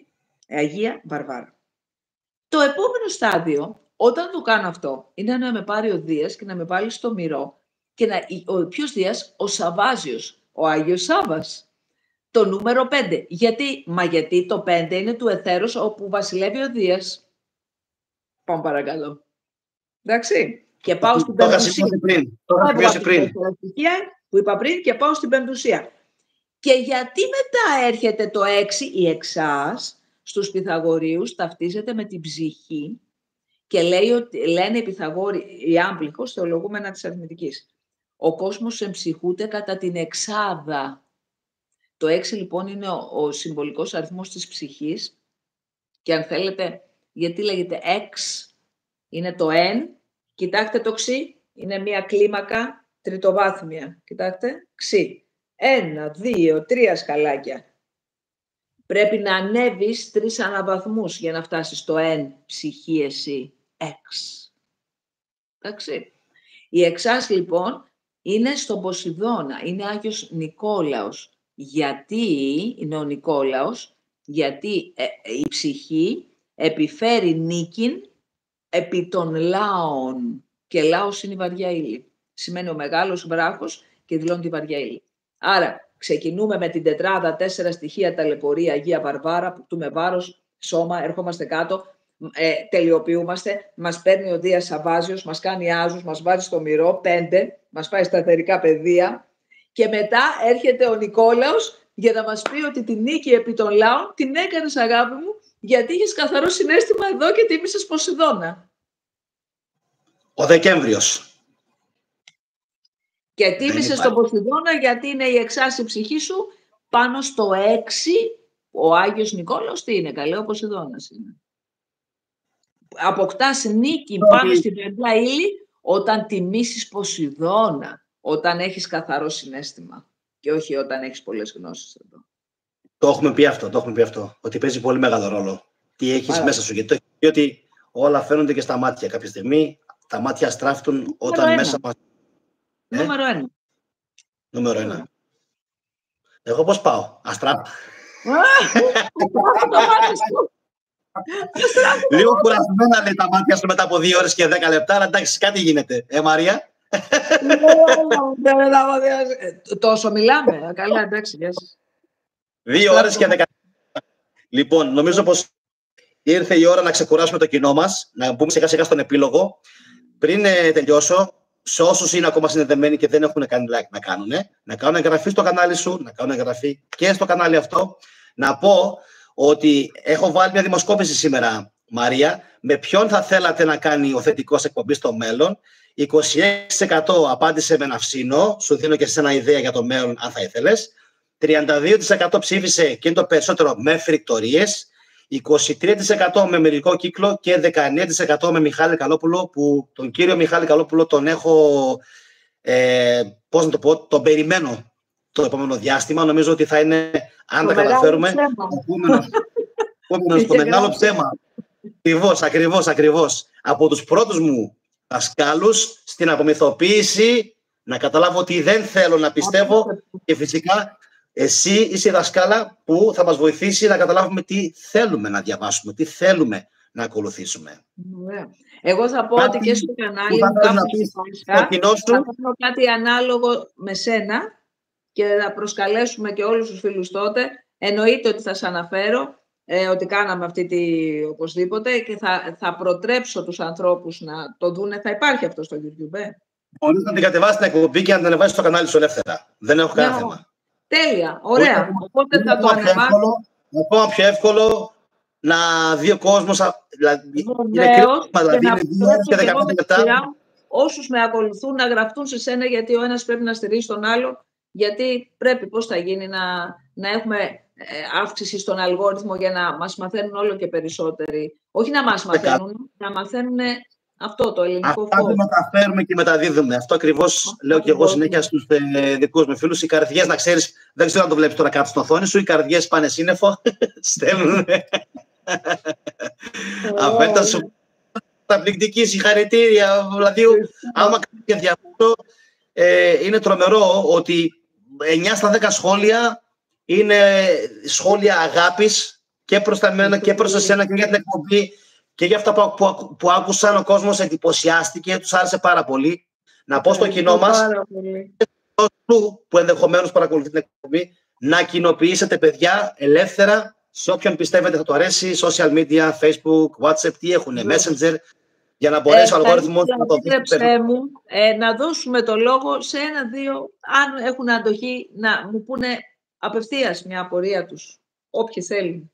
[SPEAKER 2] Αγία Βαρβάρα. Το επόμενο στάδιο, όταν το κάνω αυτό, είναι να με πάρει ο Δίας και να με βάλει στο μυρό και ποιος Δίας? Ο Σαββάζιος, ο Άγιος Σάββας. Το νούμερο 5. Γιατί το 5 είναι του εθέρους όπου βασιλεύει ο Δίας. Πάμε παρακαλώ. Εντάξει. Και πάω στην πεμπτουσία. Που είπα πριν και πάω στην πεμπτουσία. Και γιατί μετά έρχεται το 6, η εξάς, στους Πυθαγορείους ταυτίζεται με την ψυχή και λένε οι Πυθαγόροι, οι άμπληχος, θεολογούμενα της αριθμητικής. Ο κόσμος εμψυχούται κατά την εξάδα. Το 6 λοιπόν είναι ο συμβολικός αριθμός της ψυχής και αν θέλετε, γιατί λέγεται 6, είναι το εν, κοιτάξτε το ξι, είναι μία κλίμακα τριτοβάθμια, κοιτάξτε, ξι. 1, 2, 3 σκαλάκια. Πρέπει να ανέβεις 3 αναβαθμούς για να φτάσεις στο εν, ψυχή εσύ, 6. Εντάξει. Η εξάς λοιπόν είναι στον Ποσειδώνα, είναι Άγιος Νικόλαος. Γιατί είναι ο Νικόλαος? Γιατί η ψυχή επιφέρει νίκην επί των λάων. Και λάος είναι η βαριά ύλη. Σημαίνει ο μεγάλος βράχος και δηλώνει τη βαριά ύλη. Άρα ξεκινούμε με την τετράδα 4 στοιχεία ταλαιπωρία Αγία Βαρβάρα, που του με βάρος σώμα, ερχόμαστε κάτω, τελειοποιούμαστε, μας παίρνει ο Δίας Σαββάζιος, μας κάνει άζους, μας βάζει στο μυρό, 5, μας πάει στα εθερικά πεδία και μετά έρχεται ο Νικόλαος για να μας πει ότι την νίκη επί των λάων την έκανες αγάπη μου γιατί είχες καθαρό συναίσθημα εδώ και τίμησες Ποσειδώνα.
[SPEAKER 1] Ο Δεκέμβριος.
[SPEAKER 2] Και τίμησες τον Ποσειδώνα γιατί είναι η εξάση ψυχή σου πάνω στο 6. Ο Άγιος Νικόλαος τι είναι, καλέ, ο Ποσειδώνας είναι. Αποκτάς νίκη πάνω στην πεντά ύλη όταν τιμήσεις Ποσειδώνα, όταν έχεις καθαρό συναίσθημα και όχι όταν έχεις πολλές γνώσεις εδώ.
[SPEAKER 1] Το έχουμε πει αυτό, ότι παίζει πολύ μεγάλο ρόλο. Τι έχεις μέσα σου, γιατί όλα φαίνονται και στα μάτια. Κάποια στιγμή τα μάτια στράφτουν όταν μέσα μας... Νούμερο 1. Εγώ πώς πάω? Αστράφτω. Λίγο κουρασμένα λέει τα μάτια σου μετά από 2 ώρες και 10 λεπτά, αλλά εντάξει, κάτι γίνεται. Μαρία.
[SPEAKER 2] Τόσο μιλάμε. Καλά, εντάξει.
[SPEAKER 1] 2 ώρες και 10 λεπτά. Λοιπόν, νομίζω πως ήρθε η ώρα να ξεκουράσουμε το κοινό μας, να μπούμε σιγά σιγά στον επίλογο. Πριν τελειώσω, σε όσους είναι ακόμα συνδεδεμένοι και δεν έχουν κάνει like να κάνουν εγγραφή στο κανάλι σου, να κάνουν εγγραφή και στο κανάλι αυτό. Να πω ότι έχω βάλει μια δημοσκόπηση σήμερα, Μαρία, με ποιον θα θέλατε να κάνει ο θετικός εκπομπή στο μέλλον. 26% απάντησε με Ναυσίνο, σου δίνω και σε ένα ιδέα για το μέλλον αν θα ήθελες. 32% ψήφισε και είναι το περισσότερο με φρικτορίες. 23% με μερικό κύκλο και 19% με Μιχάλη Καλόπουλο, που τον κύριο Μιχάλη Καλόπουλο τον έχω, πώς να το πω, τον περιμένω το επόμενο διάστημα. Νομίζω ότι θα είναι Αν τα καταφέρουμε, το μεγάλο ψέμα. Ακριβώς. Από τους πρώτους μου δασκάλους στην απομυθοποίηση, να καταλάβω ότι δεν θέλω να πιστεύω, και φυσικά εσύ είσαι η δασκάλα που θα μας βοηθήσει να καταλάβουμε τι θέλουμε να διαβάσουμε, τι θέλουμε να ακολουθήσουμε.
[SPEAKER 2] Εγώ θα πω ότι και στο κανάλι μου θα κάνω κάτι ανάλογο με σένα και θα προσκαλέσουμε και όλους τους φίλους τότε. Εννοείται ότι θα σας αναφέρω ότι κάναμε αυτή οπωσδήποτε και θα προτρέψω τους ανθρώπους να το δούνε. Θα υπάρχει αυτό στο YouTube.
[SPEAKER 1] Μπορείς να την κατεβάσεις την εκπομπή και να την ανεβάσεις στο κανάλι σου ελεύθερα. Δεν έχω κανένα θέμα.
[SPEAKER 2] Τέλεια, ωραία. Οπότε θα το ανεβάσω.
[SPEAKER 1] Ακόμα πιο εύκολο να δει ο κόσμος.
[SPEAKER 2] Βεβαίως, και 15 λεπτά. Όσους με ακολουθούν να γραφτούν σε σένα, γιατί ο ένας πρέπει να στηρίζει τον άλλο. Γιατί πρέπει, πώς θα γίνει, να έχουμε αύξηση στον αλγόριθμο για να μας μαθαίνουν όλο και περισσότεροι. Όχι να μας μαθαίνουν, να μαθαίνουν αυτό το ελληνικό φόβο.
[SPEAKER 1] Αυτά που μεταφέρουμε και μεταδίδουμε. Αυτό ακριβώς λέω και εγώ συνέχεια στους δικούς μου φίλους. Οι καρδιές, να ξέρεις, δεν ξέρω αν το βλέπεις τώρα κάτω στην οθόνη σου, οι καρδιές πάνε σύννεφο, στέλνουν. Αφέντα σου καταπληκτική, συγχαρητήρια. Δηλαδή, άμα κάνει και διαβάσω, είναι τρομερό ότι 9 στα 10 σχόλια είναι σχόλια αγάπης και προς τα μένα και προς εσένα και για την εκπομπή και για αυτά που άκουσαν. Ο κόσμος εντυπωσιάστηκε, τους άρεσε πάρα πολύ. Να πω στο κοινό μας, που ενδεχομένως παρακολουθεί την εκπομπή, να κοινοποιήσετε, παιδιά, ελεύθερα σε όποιον πιστεύετε θα του αρέσει, social media, Facebook, WhatsApp, τι έχουν, Messenger, για να μπορέσει ο αλγόριθμος να το δει.
[SPEAKER 2] Να δώσουμε το λόγο σε ένα-δύο, αν έχουν αντοχή, να μου πούνε απευθείας μια απορία τους, όποιοι θέλουν.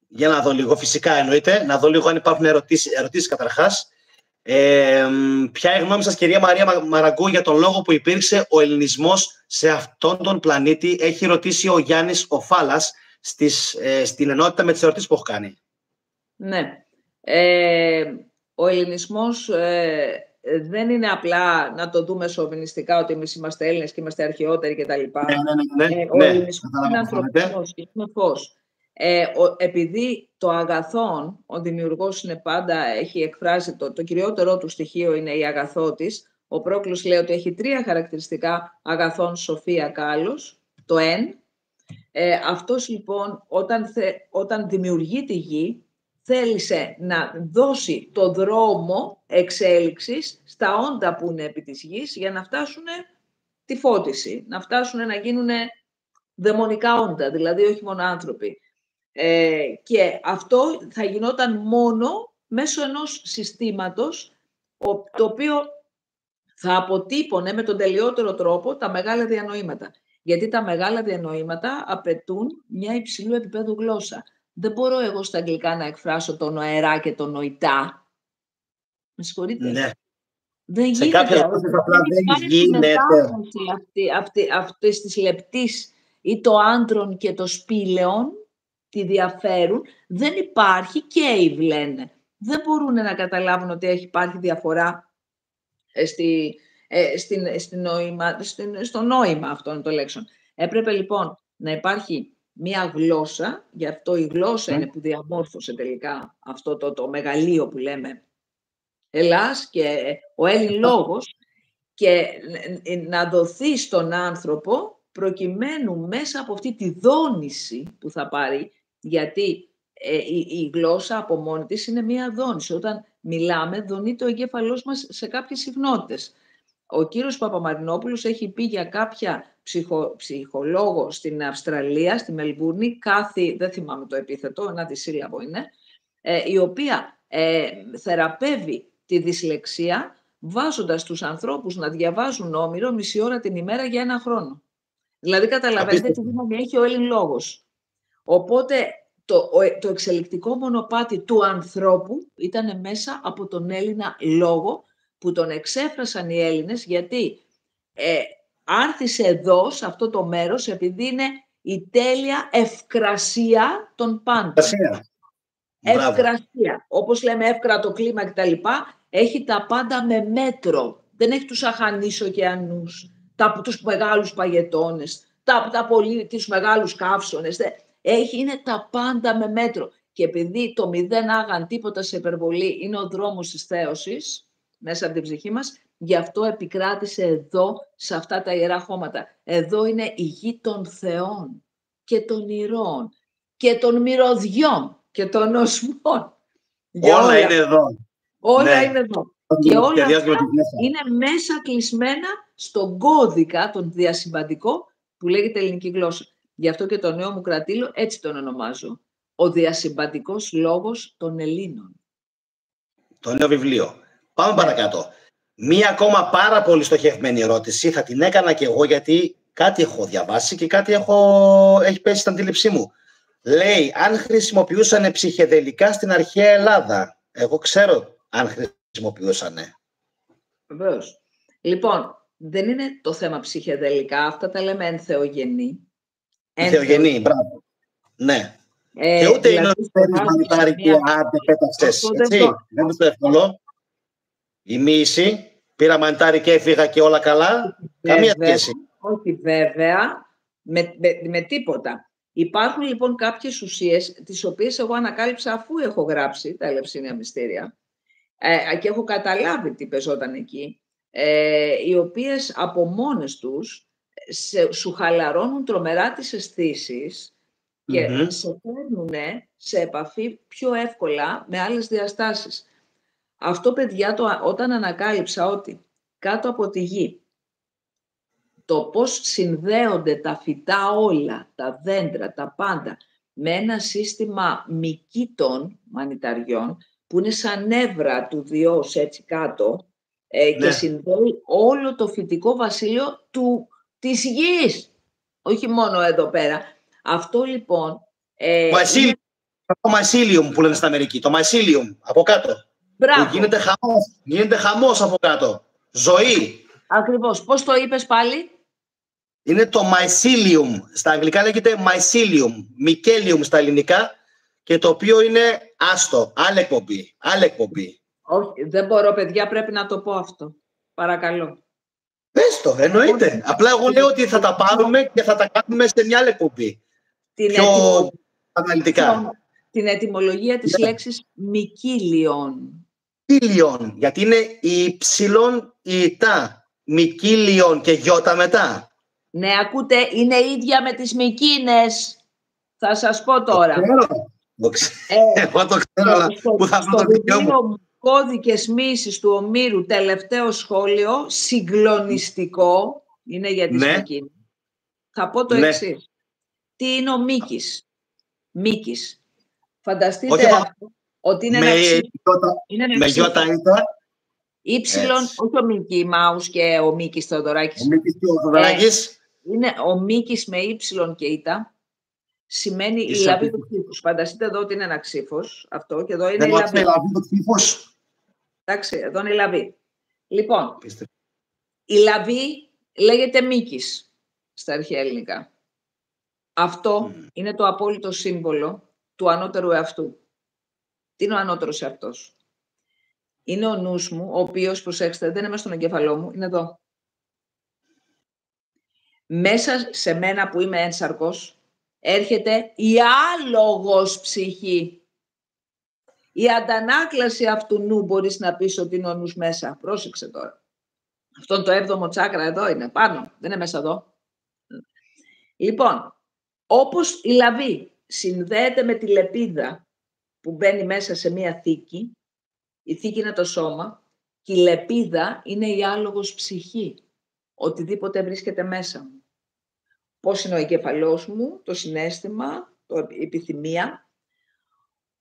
[SPEAKER 1] Για να δω λίγο, φυσικά εννοείται, να δω λίγο αν υπάρχουν ερωτήσεις καταρχάς. Ποια είναι η γνώμη σας, κυρία Μαρία Μαραγκού, για τον λόγο που υπήρξε ο ελληνισμός σε αυτόν τον πλανήτη? Έχει ρωτήσει ο Γιάννης ο Φάλας στην ενότητα με τις ερωτήσεις που έχω κάνει.
[SPEAKER 2] Ναι. Ο ελληνισμός δεν είναι απλά να το δούμε σοβινιστικά ότι εμείς είμαστε Έλληνες και είμαστε αρχαιότεροι κτλ. Ο ελληνισμός είναι ανθρωπισμός, είναι φως. Επειδή το αγαθόν, ο δημιουργός είναι πάντα, έχει εκφράσει το κυριότερο του στοιχείο είναι η αγαθότης. Ο Πρόκλος λέει ότι έχει 3 χαρακτηριστικά: αγαθόν, σοφία, κάλος, το εν. Αυτός λοιπόν όταν δημιουργεί τη γη, θέλησε να δώσει το δρόμο εξέλιξης στα όντα που είναι επί της γης για να φτάσουν τη φώτιση, να φτάσουν να γίνουν δαιμονικά όντα, δηλαδή όχι μόνο άνθρωποι. Και αυτό θα γινόταν μόνο μέσω ενός συστήματος το οποίο θα αποτύπωνε με τον τελειότερο τρόπο τα μεγάλα διανοήματα. Γιατί τα μεγάλα διανοήματα απαιτούν μια υψηλού επίπεδου γλώσσα. Δεν μπορώ εγώ στα αγγλικά να εκφράσω το νοερά και το νοητά. Με συγχωρείτε.
[SPEAKER 1] Ναι.
[SPEAKER 2] Δεν γίνεται.
[SPEAKER 1] Σε κάποιες απλά δεν γίνεται.
[SPEAKER 2] Αυτές τις λεπτής ή το άντρον και το σπήλαιον τη διαφέρουν. Δεν υπάρχει και λένε. Δεν μπορούν να καταλάβουν ότι υπάρχει διαφορά στο νόημα αυτών των λέξεων. Έπρεπε λοιπόν να υπάρχει μία γλώσσα, γι' αυτό η γλώσσα είναι που διαμόρφωσε τελικά αυτό το μεγαλείο που λέμε Ελλάς και ο Έλλην λόγος, και να δοθεί στον άνθρωπο προκειμένου μέσα από αυτή τη δόνηση που θα πάρει, γιατί η γλώσσα από μόνη της είναι μία δόνηση. Όταν μιλάμε, δονείται ο εγκέφαλός μας σε κάποιες συχνότητες. Ο κύριος Παπαμαρινόπουλος έχει πει για κάποια ψυχολόγο στην Αυστραλία, στη Μελβούρνη, δεν θυμάμαι το επίθετο, ένα δισύλλαβο είναι, η οποία θεραπεύει τη δυσλεξία βάζοντας τους ανθρώπους να διαβάζουν Όμηρο μισή ώρα την ημέρα για 1 χρόνο. Δηλαδή καταλαβαίνετε τι δύναμη έχει ο Έλλην λόγος. Οπότε το εξελικτικό μονοπάτι του ανθρώπου ήταν μέσα από τον Έλληνα λόγο, που τον εξέφρασαν οι Έλληνες, γιατί άρθησε εδώ, σε αυτό το μέρος, επειδή είναι η τέλεια ευκρασία των πάντων. Ευκρασία. Όπως λέμε εύκρατο κλίμα κτλ. Έχει τα πάντα με μέτρο. Δεν έχει τους αχανείς ωκεανούς, τους μεγάλους παγετώνες, τους μεγάλους καύσωνες. Είναι τα πάντα με μέτρο. Και επειδή το μηδέν άγαν τίποτα σε υπερβολή είναι ο δρόμος της θέωσης μέσα από την ψυχή μας, γι' αυτό επικράτησε εδώ, σε αυτά τα ιερά χώματα. Εδώ είναι η γη των θεών και των ηρώων και των μυρωδιών και των οσμών.
[SPEAKER 1] Όλα είναι εδώ.
[SPEAKER 2] Όλα είναι εδώ. Και όλα αυτά είναι μέσα κλεισμένα στον κώδικα, τον διασυμβαντικό, που λέγεται ελληνική γλώσσα. Γι' αυτό και το νέο μου κρατήλο έτσι τον ονομάζω. Ο διασυμβαντικός λόγος των Ελλήνων. Το
[SPEAKER 1] νέο βιβλίο. Πάμε παρακάτω. Μία ακόμα πάρα πολύ στοχευμένη ερώτηση. Θα την έκανα και εγώ γιατί κάτι έχω διαβάσει και κάτι έχει πέσει στην αντίληψή μου. Λέει, αν χρησιμοποιούσαν ψυχεδελικά στην αρχαία Ελλάδα. Εγώ ξέρω αν χρησιμοποιούσαν.
[SPEAKER 2] Βεβαίως. Λοιπόν, δεν είναι το θέμα ψυχεδελικά. Αυτά τα λέμε ενθεογενή.
[SPEAKER 1] Ενθεογενή, μπράβο. Ναι. Και ούτε είναι ότι μανιτάρικη αντεπέταξες, έτσι. Δεν είναι το εύκολο. Η μοίηση, πήρα μανιτάρι και έφυγα και όλα καλά. Καμία σχέση.
[SPEAKER 2] Όχι βέβαια, με τίποτα. Υπάρχουν λοιπόν κάποιες ουσίες, τις οποίες εγώ ανακάλυψα αφού έχω γράψει τα Ελευσίνια Μυστήρια και έχω καταλάβει τι παίζονταν εκεί, οι οποίες από μόνες τους σου χαλαρώνουν τρομερά τις αισθήσεις και σε φέρνουν σε επαφή πιο εύκολα με άλλες διαστάσεις. Αυτό, παιδιά, όταν ανακάλυψα ότι κάτω από τη γη το πώς συνδέονται τα φυτά όλα, τα δέντρα, τα πάντα, με ένα σύστημα μυκήτων μανιταριών, που είναι σαν νεύρα του Διός έτσι κάτω, και συνδέει όλο το φυτικό βασίλειο της γης. Όχι μόνο εδώ πέρα. Αυτό λοιπόν...
[SPEAKER 1] Το mycelium που λένε στην Αμερική. Το mycelium από κάτω.
[SPEAKER 2] Μπράβο.
[SPEAKER 1] Γίνεται χαμός από κάτω. Ζωή.
[SPEAKER 2] Ακριβώς. Πώς το είπες πάλι?
[SPEAKER 1] Είναι το mycelium. Στα αγγλικά λέγεται mycelium. Mycelium στα ελληνικά. Και το οποίο είναι άστο. Άλλη εκπομπή.
[SPEAKER 2] Όχι, δεν μπορώ, παιδιά, πρέπει να το πω αυτό. Παρακαλώ.
[SPEAKER 1] Πες το, εννοείται. Απλά εγώ λέω ότι θα τα πάρουμε και θα τα κάνουμε σε μια άλλη εκπομπή. Πιο αναλυτικά.
[SPEAKER 2] Την ετυμολογία της λέξης μικύλιον.
[SPEAKER 1] Μικύλιον, γιατί είναι η υψηλόν η τά. Μικύλιον και γιώτα μετά.
[SPEAKER 2] Ναι, ακούτε, είναι ίδια με τις μικίνες. Θα σας πω τώρα.
[SPEAKER 1] Εγώ το ξέρω, αλλά πού θα βρω το δίκαιο μου.
[SPEAKER 2] Κώδικες μοίησης του Ομήρου, τελευταίο σχόλιο, συγκλονιστικό, είναι για τις μικίνες. Θα πω το εξής. Τι είναι ο Μίκης? Μίκης. Φανταστείτε ότι είναι
[SPEAKER 1] με γιώτα ήττα.
[SPEAKER 2] Ήψιλον, όχι ο Μίκη Μάους και ο Μίκης Θεοδωράκης.
[SPEAKER 1] Ο Μίκης Θεοδωράκης.
[SPEAKER 2] Είναι ο Μίκης με ύψιλον και ήττα. Σημαίνει η λαβή του ψήφους. Φανταστείτε εδώ ότι είναι ένα ξύφος. Αυτό και εδώ είναι η λαβή. Εντάξει, εδώ είναι η λαβή. Λοιπόν, η λαβή λέγεται Μίκης στα αρχαία ελληνικά. Αυτό είναι το απόλυτο σύμβολο του ανώτερου εαυτού. Τι είναι ο ανώτερος εαυτός? Είναι ο νους μου, ο οποίος, προσέξτε, δεν είναι μέσα στον εγκέφαλό μου, είναι εδώ. Μέσα σε μένα που είμαι ένσαρκος, έρχεται η άλογος ψυχή. Η αντανάκλαση αυτού νου μπορείς να πεις ότι είναι ο νους μέσα. Πρόσεξε τώρα. Αυτό το 7ο τσάκρα εδώ είναι, πάνω, δεν είναι μέσα εδώ. Λοιπόν, όπως η λαβή συνδέεται με τη λεπίδα που μπαίνει μέσα σε μία θήκη, η θήκη είναι το σώμα και η λεπίδα είναι η άλογος ψυχή. Οτιδήποτε βρίσκεται μέσα μου. Πώς είναι ο εγκεφαλός μου, το συναίσθημα, η επιθυμία.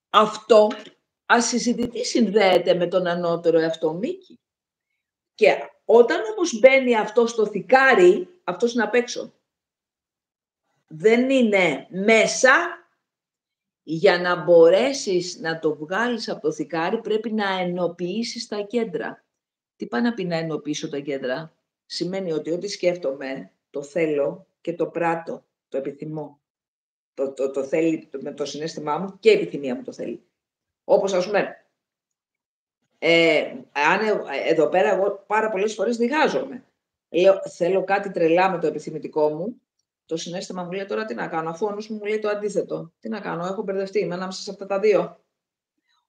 [SPEAKER 2] Αυτό ασυζητητή συνδέεται με τον ανώτερο εαυτό Μίκη. Και όταν όμως μπαίνει αυτό στο θικάρι, αυτός είναι απ' έξω. Δεν είναι μέσα. Για να μπορέσεις να το βγάλεις από το θικάρι πρέπει να ενοποιήσεις τα κέντρα. Τι πάει να πει να ενοποιήσω τα κέντρα? Σημαίνει ότι ό,τι σκέφτομαι, το θέλω και το πράττω, το επιθυμώ. Το θέλει με το συναίσθημά μου και η επιθυμία μου το θέλει. Όπως ας πούμε, εδώ πέρα εγώ πάρα πολλές φορές διχάζομαι. Λέω, θέλω κάτι τρελά με το επιθυμητικό μου Το συναίσθημα μου λέει τώρα τι να κάνω, αφού ο νους μου λέει το αντίθετο. Τι να κάνω, έχω μπερδευτεί, είμαι ανάμεσα σε αυτά τα δύο.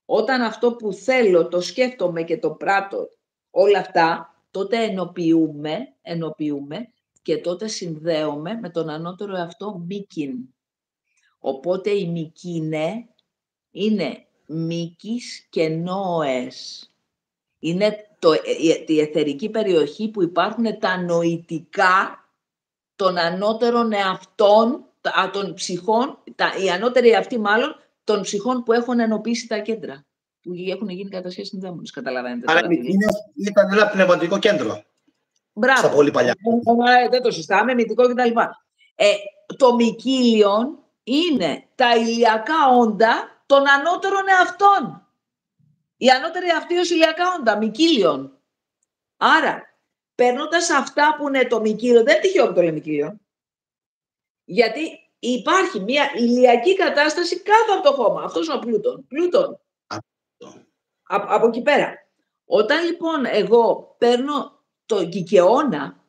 [SPEAKER 2] Όταν αυτό που θέλω, το σκέφτομαι και το πράττω, όλα αυτά, τότε ενοποιούμε και τότε συνδέομαι με τον ανώτερο εαυτό μήκην. Οπότε η μήκηνε είναι μήκης και νόες. Είναι η αιθερική περιοχή που υπάρχουν τα νοητικά των ανώτερων εαυτών, των ψυχών, οι ανώτεροι εαυτοί μάλλον, των ψυχών που έχουν ενοποιήσει τα κέντρα, που έχουν γίνει κατά σχέση συνδέμονες, καταλαβαίνετε.
[SPEAKER 1] Άρα ήταν ένα πνευματικό κέντρο.
[SPEAKER 2] Μπράβο.
[SPEAKER 1] Στα πολύ παλιά.
[SPEAKER 2] Δεν το συστάμε, μυθικό κτλ. Το μυκύλιον είναι τα ηλιακά όντα των ανώτερων εαυτών. Οι ανώτεροι αυτοί ως ηλιακά όντα, μυκύλιον. Άρα, παίρνοντας αυτά που είναι το μυκύλιον, δεν είναι τυχαίο που το λέμε μυκύλιον, γιατί υπάρχει μια ηλιακή κατάσταση κάτω από το χώμα. Αυτός είναι ο Πλούτον. Από εκεί πέρα. Όταν λοιπόν εγώ παίρνω το Κικαιώνα,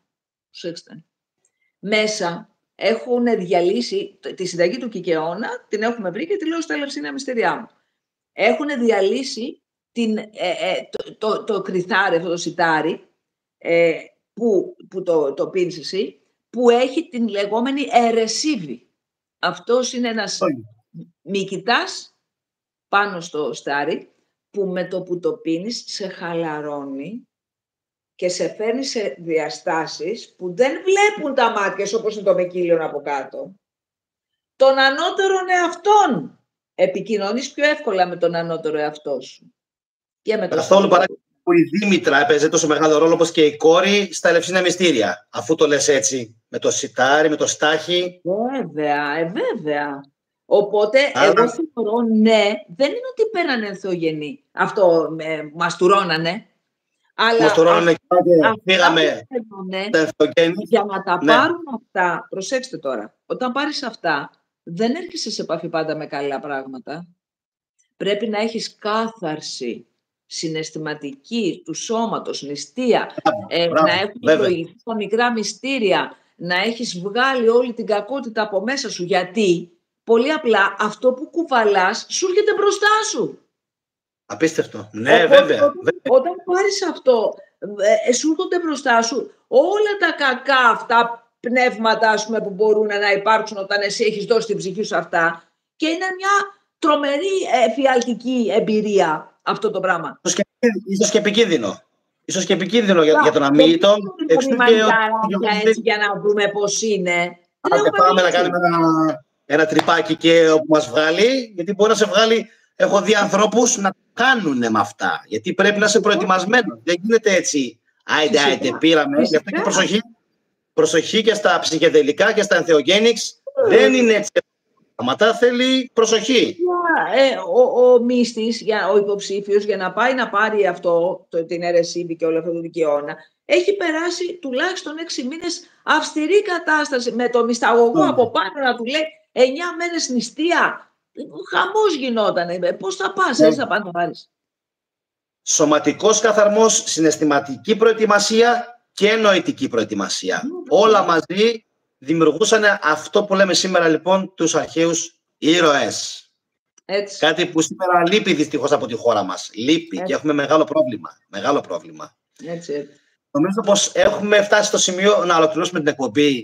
[SPEAKER 2] μέσα έχουν διαλύσει τη συνταγή του Κικαιώνα, την έχουμε βρει και τη λέω στα Ελευσίνα Μυστηριά μου. Έχουν διαλύσει το κρυθάρι, αυτό το σιτάρι, που το πίνεις εσύ, που έχει την λεγόμενη ερεσίβη. Αυτός είναι ένας μυκητάς πάνω στο στάρι, που με το που το πίνεις σε χαλαρώνει και σε φέρνει σε διαστάσεις που δεν βλέπουν τα μάτια σου, όπως είναι το μεκύλιον από κάτω. Των ανώτερων εαυτών. Επικοινωνείς πιο εύκολα με τον ανώτερο εαυτό σου.
[SPEAKER 1] Καθόλου παράδειγμα που η Δήμητρα έπαιζε τόσο μεγάλο ρόλο όπως και η κόρη στα Ελευσίνα Μυστήρια. Αφού το λες έτσι, με το σιτάρι, με το στάχι.
[SPEAKER 2] Βέβαια. Οπότε, εγώ θεωρώ, ναι, δεν είναι ότι πέρανε ενθογενή. Αυτό μαστουρώνανε. Αλλά
[SPEAKER 1] μαστουρώνανε και πήγαμε τα ενθογένη.
[SPEAKER 2] Για να τα πάρουν αυτά, προσέξτε τώρα, όταν πάρεις αυτά, δεν έρχεσαι σε επαφή πάντα με καλά πράγματα. Πρέπει να έχεις κάθαρση συναισθηματική του σώματος, νηστεία, να έχουν προηγηθεί τα μικρά μυστήρια, να έχεις βγάλει όλη την κακότητα από μέσα σου. Γιατί πολύ απλά αυτό που κουβαλάς σου έρχεται μπροστά σου.
[SPEAKER 1] Απίστευτο. Ναι, βέβαια.
[SPEAKER 2] Όταν πάρεις αυτό, σου έρχονται μπροστά σου όλα τα κακά αυτά πνεύματα, ας πούμε, που μπορούν να υπάρξουν όταν εσύ έχεις δώσει την ψυχή σου αυτά, και είναι μια τρομερή εφιαλτική εμπειρία αυτό το πράγμα.
[SPEAKER 1] Ίσως και επικίνδυνο. Ίσως και επικίνδυνο για τον αμύητο.
[SPEAKER 2] Για να δούμε πώς είναι.
[SPEAKER 1] Πάμε να κάνουμε ένα τρυπάκι και όπου μας βγάλει, γιατί μπορεί να σε βγάλει. Έχω δει ανθρώπους να κάνουν με αυτά. Γιατί πρέπει να είσαι προετοιμασμένος. Δεν γίνεται έτσι. Άιντε, πήραμε. Γι' αυτό και προσοχή. Προσοχή και στα ψυχεδελικά και στα ενθεογένειξ. Δεν είναι έτσι. Αματά θέλει προσοχή.
[SPEAKER 2] Ο μύστης, ο υποψήφιος, για να πάει να πάρει αυτό, την αιρεσίβη και όλο αυτό το δικαιώνα, έχει περάσει τουλάχιστον 6 μήνες αυστηρή κατάσταση με το μυσταγωγό από πάνω να του λέει 9 μέρες νηστεία. Χαμός γινότανε. Πώς θα πας, έτσι θα πας να πάρεις.
[SPEAKER 1] Σωματικός καθαρμός, συναισθηματική προετοιμασία και νοητική προετοιμασία. Όλα μαζί δημιουργούσαν αυτό που λέμε σήμερα λοιπόν τους αρχαίους ήρωες.
[SPEAKER 2] Έτσι.
[SPEAKER 1] Κάτι που σήμερα λείπει δυστυχώς από τη χώρα μας. Λείπει και έχουμε μεγάλο πρόβλημα. Μεγάλο πρόβλημα.
[SPEAKER 2] Έτσι.
[SPEAKER 1] Νομίζω πως έχουμε φτάσει στο σημείο να ολοκληρώσουμε την εκπομπή.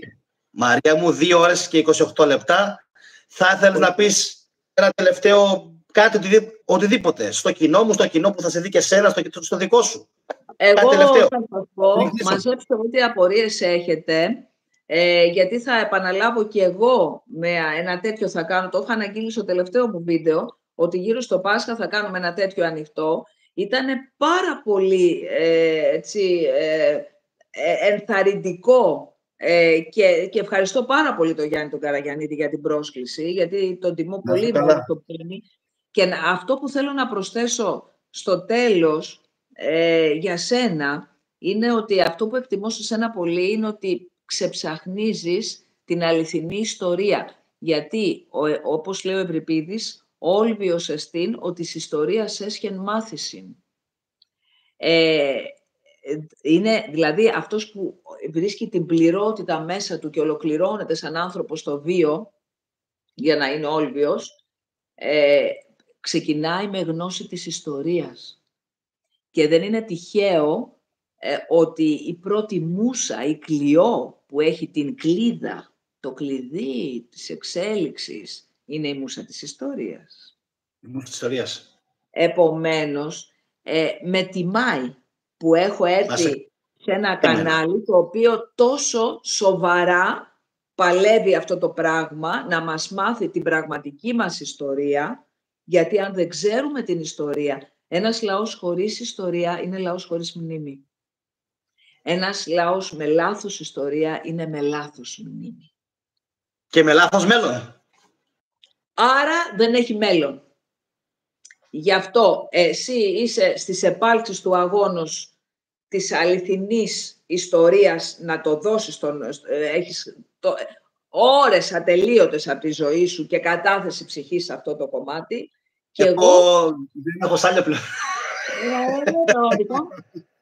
[SPEAKER 1] Μαρία μου, 2 ώρες και 28 λεπτά. Θα ήθελες να πεις ένα τελευταίο κάτι, οτιδήποτε, στο κοινό μου, στο κοινό που θα σε δει και εσένα, στο δικό σου.
[SPEAKER 2] Εγώ θα σας πω, μαζέψτε ό,τι απορίες έχετε, γιατί θα επαναλάβω και εγώ με ένα τέτοιο θα κάνω, το είχα αναγγείλει στο τελευταίο μου βίντεο, ότι γύρω στο Πάσχα θα κάνουμε ένα τέτοιο ανοιχτό. Ήταν πάρα πολύ ενθαρρυντικό και ευχαριστώ πάρα πολύ τον Γιάννη τον Καραγιαννίδη για την πρόσκληση, γιατί τον τιμώ πολύ με το πίνει. Και αυτό που θέλω να προσθέσω στο τέλος για σένα είναι ότι αυτό που εκτιμώ σε σένα πολύ είναι ότι ξεψαχνίζεις την αληθινή ιστορία. Γιατί, όπως λέει ο Ευρυπίδης, «Όλβιος εστίν ότι της ιστορίας έσχεν μάθησιν». είναι δηλαδή αυτός που βρίσκει την πληρότητα μέσα του και ολοκληρώνεται σαν άνθρωπος στο βίο, για να είναι όλβιος, ξεκινάει με γνώση της ιστορίας. Και δεν είναι τυχαίο ότι η πρώτη μούσα, η Κλειό, που έχει την κλίδα, το κλειδί της εξέλιξης, είναι η μούσα της ιστορίας.
[SPEAKER 1] Η μούσα της ιστορίας.
[SPEAKER 2] Επομένως, με τιμάει που έχω έρθει σε ένα κανάλι το οποίο τόσο σοβαρά παλεύει αυτό το πράγμα, να μας μάθει την πραγματική μας ιστορία, γιατί αν δεν ξέρουμε την ιστορία, ένας λαός χωρίς ιστορία είναι λαός χωρίς μνήμη. Ένας λαός με λάθος ιστορία είναι με λάθος μνήμη.
[SPEAKER 1] Και με λάθος μέλλον.
[SPEAKER 2] Άρα δεν έχει μέλλον. Γι' αυτό εσύ είσαι στις επάλξεις του αγώνος της αληθινής ιστορίας να το δώσεις, έχεις ώρες ατελείωτες από τη ζωή σου και κατάθεση ψυχής σε αυτό το κομμάτι.
[SPEAKER 1] Και εγώ δεν έχω σάλια πλέον.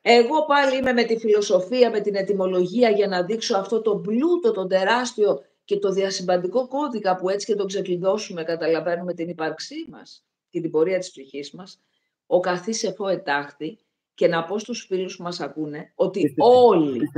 [SPEAKER 2] Εγώ πάλι είμαι με τη φιλοσοφία, με την ετυμολογία για να δείξω αυτό το πλούτο, τον τεράστιο και το διασυμπαντικό κώδικα που έτσι και τον ξεκλειδώσουμε, καταλαβαίνουμε την ύπαρξή μας και την πορεία της ψυχής μας. Ο καθής εφώ ετάχθη. Και να πω στους φίλους που μας ακούνε ότι όλοι,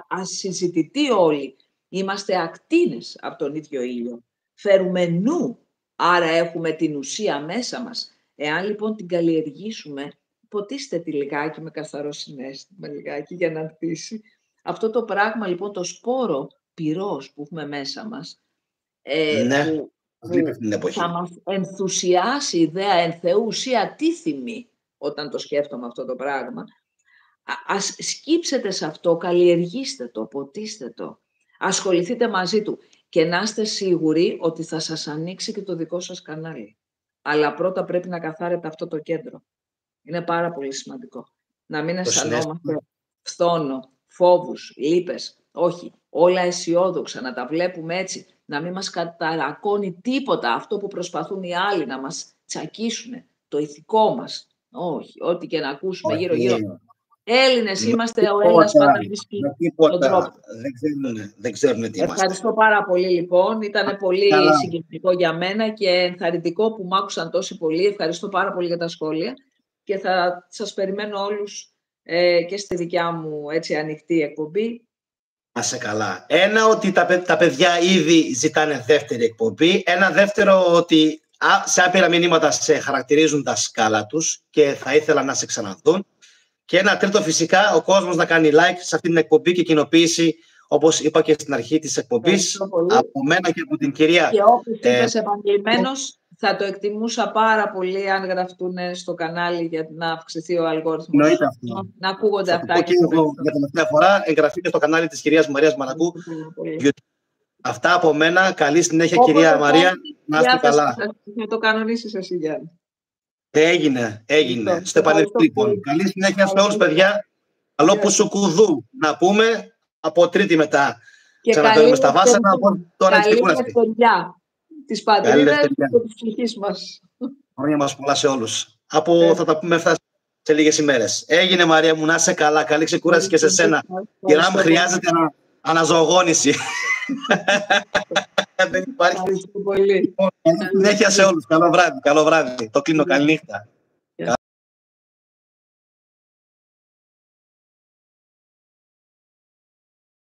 [SPEAKER 2] ασυζητητοί όλοι, είμαστε ακτίνες από τον ίδιο ήλιο. Φέρουμε νου, άρα έχουμε την ουσία μέσα μας. Εάν λοιπόν την καλλιεργήσουμε, ποτίστε τη λιγάκι με καθαρό συναίσθημα, λιγάκι για να ανθίσει. Αυτό το πράγμα λοιπόν, το σπόρο πυρός που έχουμε μέσα μας, που θα μας ενθουσιάσει η ιδέα εν Θεού ουσία τίθιμη, όταν το σκέφτομαι αυτό το πράγμα, ας σκύψετε σε αυτό, καλλιεργήστε το, ποτίστε το, ασχοληθείτε μαζί του και να είστε σίγουροι ότι θα σας ανοίξει και το δικό σας κανάλι. Αλλά πρώτα πρέπει να καθάρετε αυτό το κέντρο. Είναι πάρα πολύ σημαντικό. Να μην αισθανόμαστε φθόνο, φόβους, λύπες. Όχι, όλα αισιόδοξα, να τα βλέπουμε έτσι. Να μην μας καταρακώνει τίποτα αυτό που προσπαθούν οι άλλοι να μας τσακίσουν, το ηθικό μας. Όχι, ό,τι και να ακούσουμε γύρω-γύρω. Έλληνες είμαστε, ο ένας πάντα βρίσκει τον τρόπο.
[SPEAKER 1] Δεν ξέρουν τι είμαστε.
[SPEAKER 2] Ευχαριστώ πάρα πολύ λοιπόν. Ήταν πολύ συγκινητικό για μένα και ενθαρρυντικό που μ' άκουσαν τόσοι πολλοί. Ευχαριστώ πάρα πολύ για τα σχόλια και θα σας περιμένω όλους και στη δικιά μου έτσι ανοιχτή εκπομπή.
[SPEAKER 1] Να σε καλά. Ένα, ότι τα παιδιά ήδη ζητάνε δεύτερη εκπομπή. Ένα δεύτερο, ότι σε άπειρα μηνύματα σε χαρακτηρίζουν τα σκάλα τους και θα ήθελα να σε ξαναδούν. Και ένα τρίτο, φυσικά, ο κόσμος να κάνει like σε αυτή την εκπομπή και κοινοποίηση, όπως είπα και στην αρχή της εκπομπής, από μένα και από την κυρία.
[SPEAKER 2] Και όπως είπες επαγγελμένος, θα το εκτιμούσα πάρα πολύ αν γραφτούν στο κανάλι για να αυξηθεί ο αλγόριθμος. Να ακούγονται αυτά.
[SPEAKER 1] Και εγώ για τελευταία φορά εγγραφείτε στο κανάλι της κυρίας Μαρίας Μαρακού. Αυτά από μένα. Καλή συνέχεια, κυρία Μαρία. Να είστε καλά.
[SPEAKER 2] Να το κανονίσεις εσύ, Γιάννη.
[SPEAKER 1] Έγινε. Στο επανελθόν, λοιπόν. Καλή συνέχεια σε όλους, παιδιά. Καλό που σου κουδού να πούμε από Τρίτη μετά. Ξαναπαίρνουμε στα βάσανα.
[SPEAKER 2] Καλή ευκαιρία της πατρίδας και της ψυχής μας.
[SPEAKER 1] Χρόνια μας πολλά σε όλους. Θα τα πούμε αυτά σε λίγες ημέρες. Έγινε, Μαρία μου, να είσαι καλά. Καλή ξεκούραση και σε σένα. Κυρά μου, χρειάζεται αναζωογόνηση. Δεν υπάρχει.
[SPEAKER 2] Ευχαριστώ πολύ.
[SPEAKER 1] Συνέχεια σε όλους. Καλό βράδυ. Το κλείνω. Καλή νύχτα.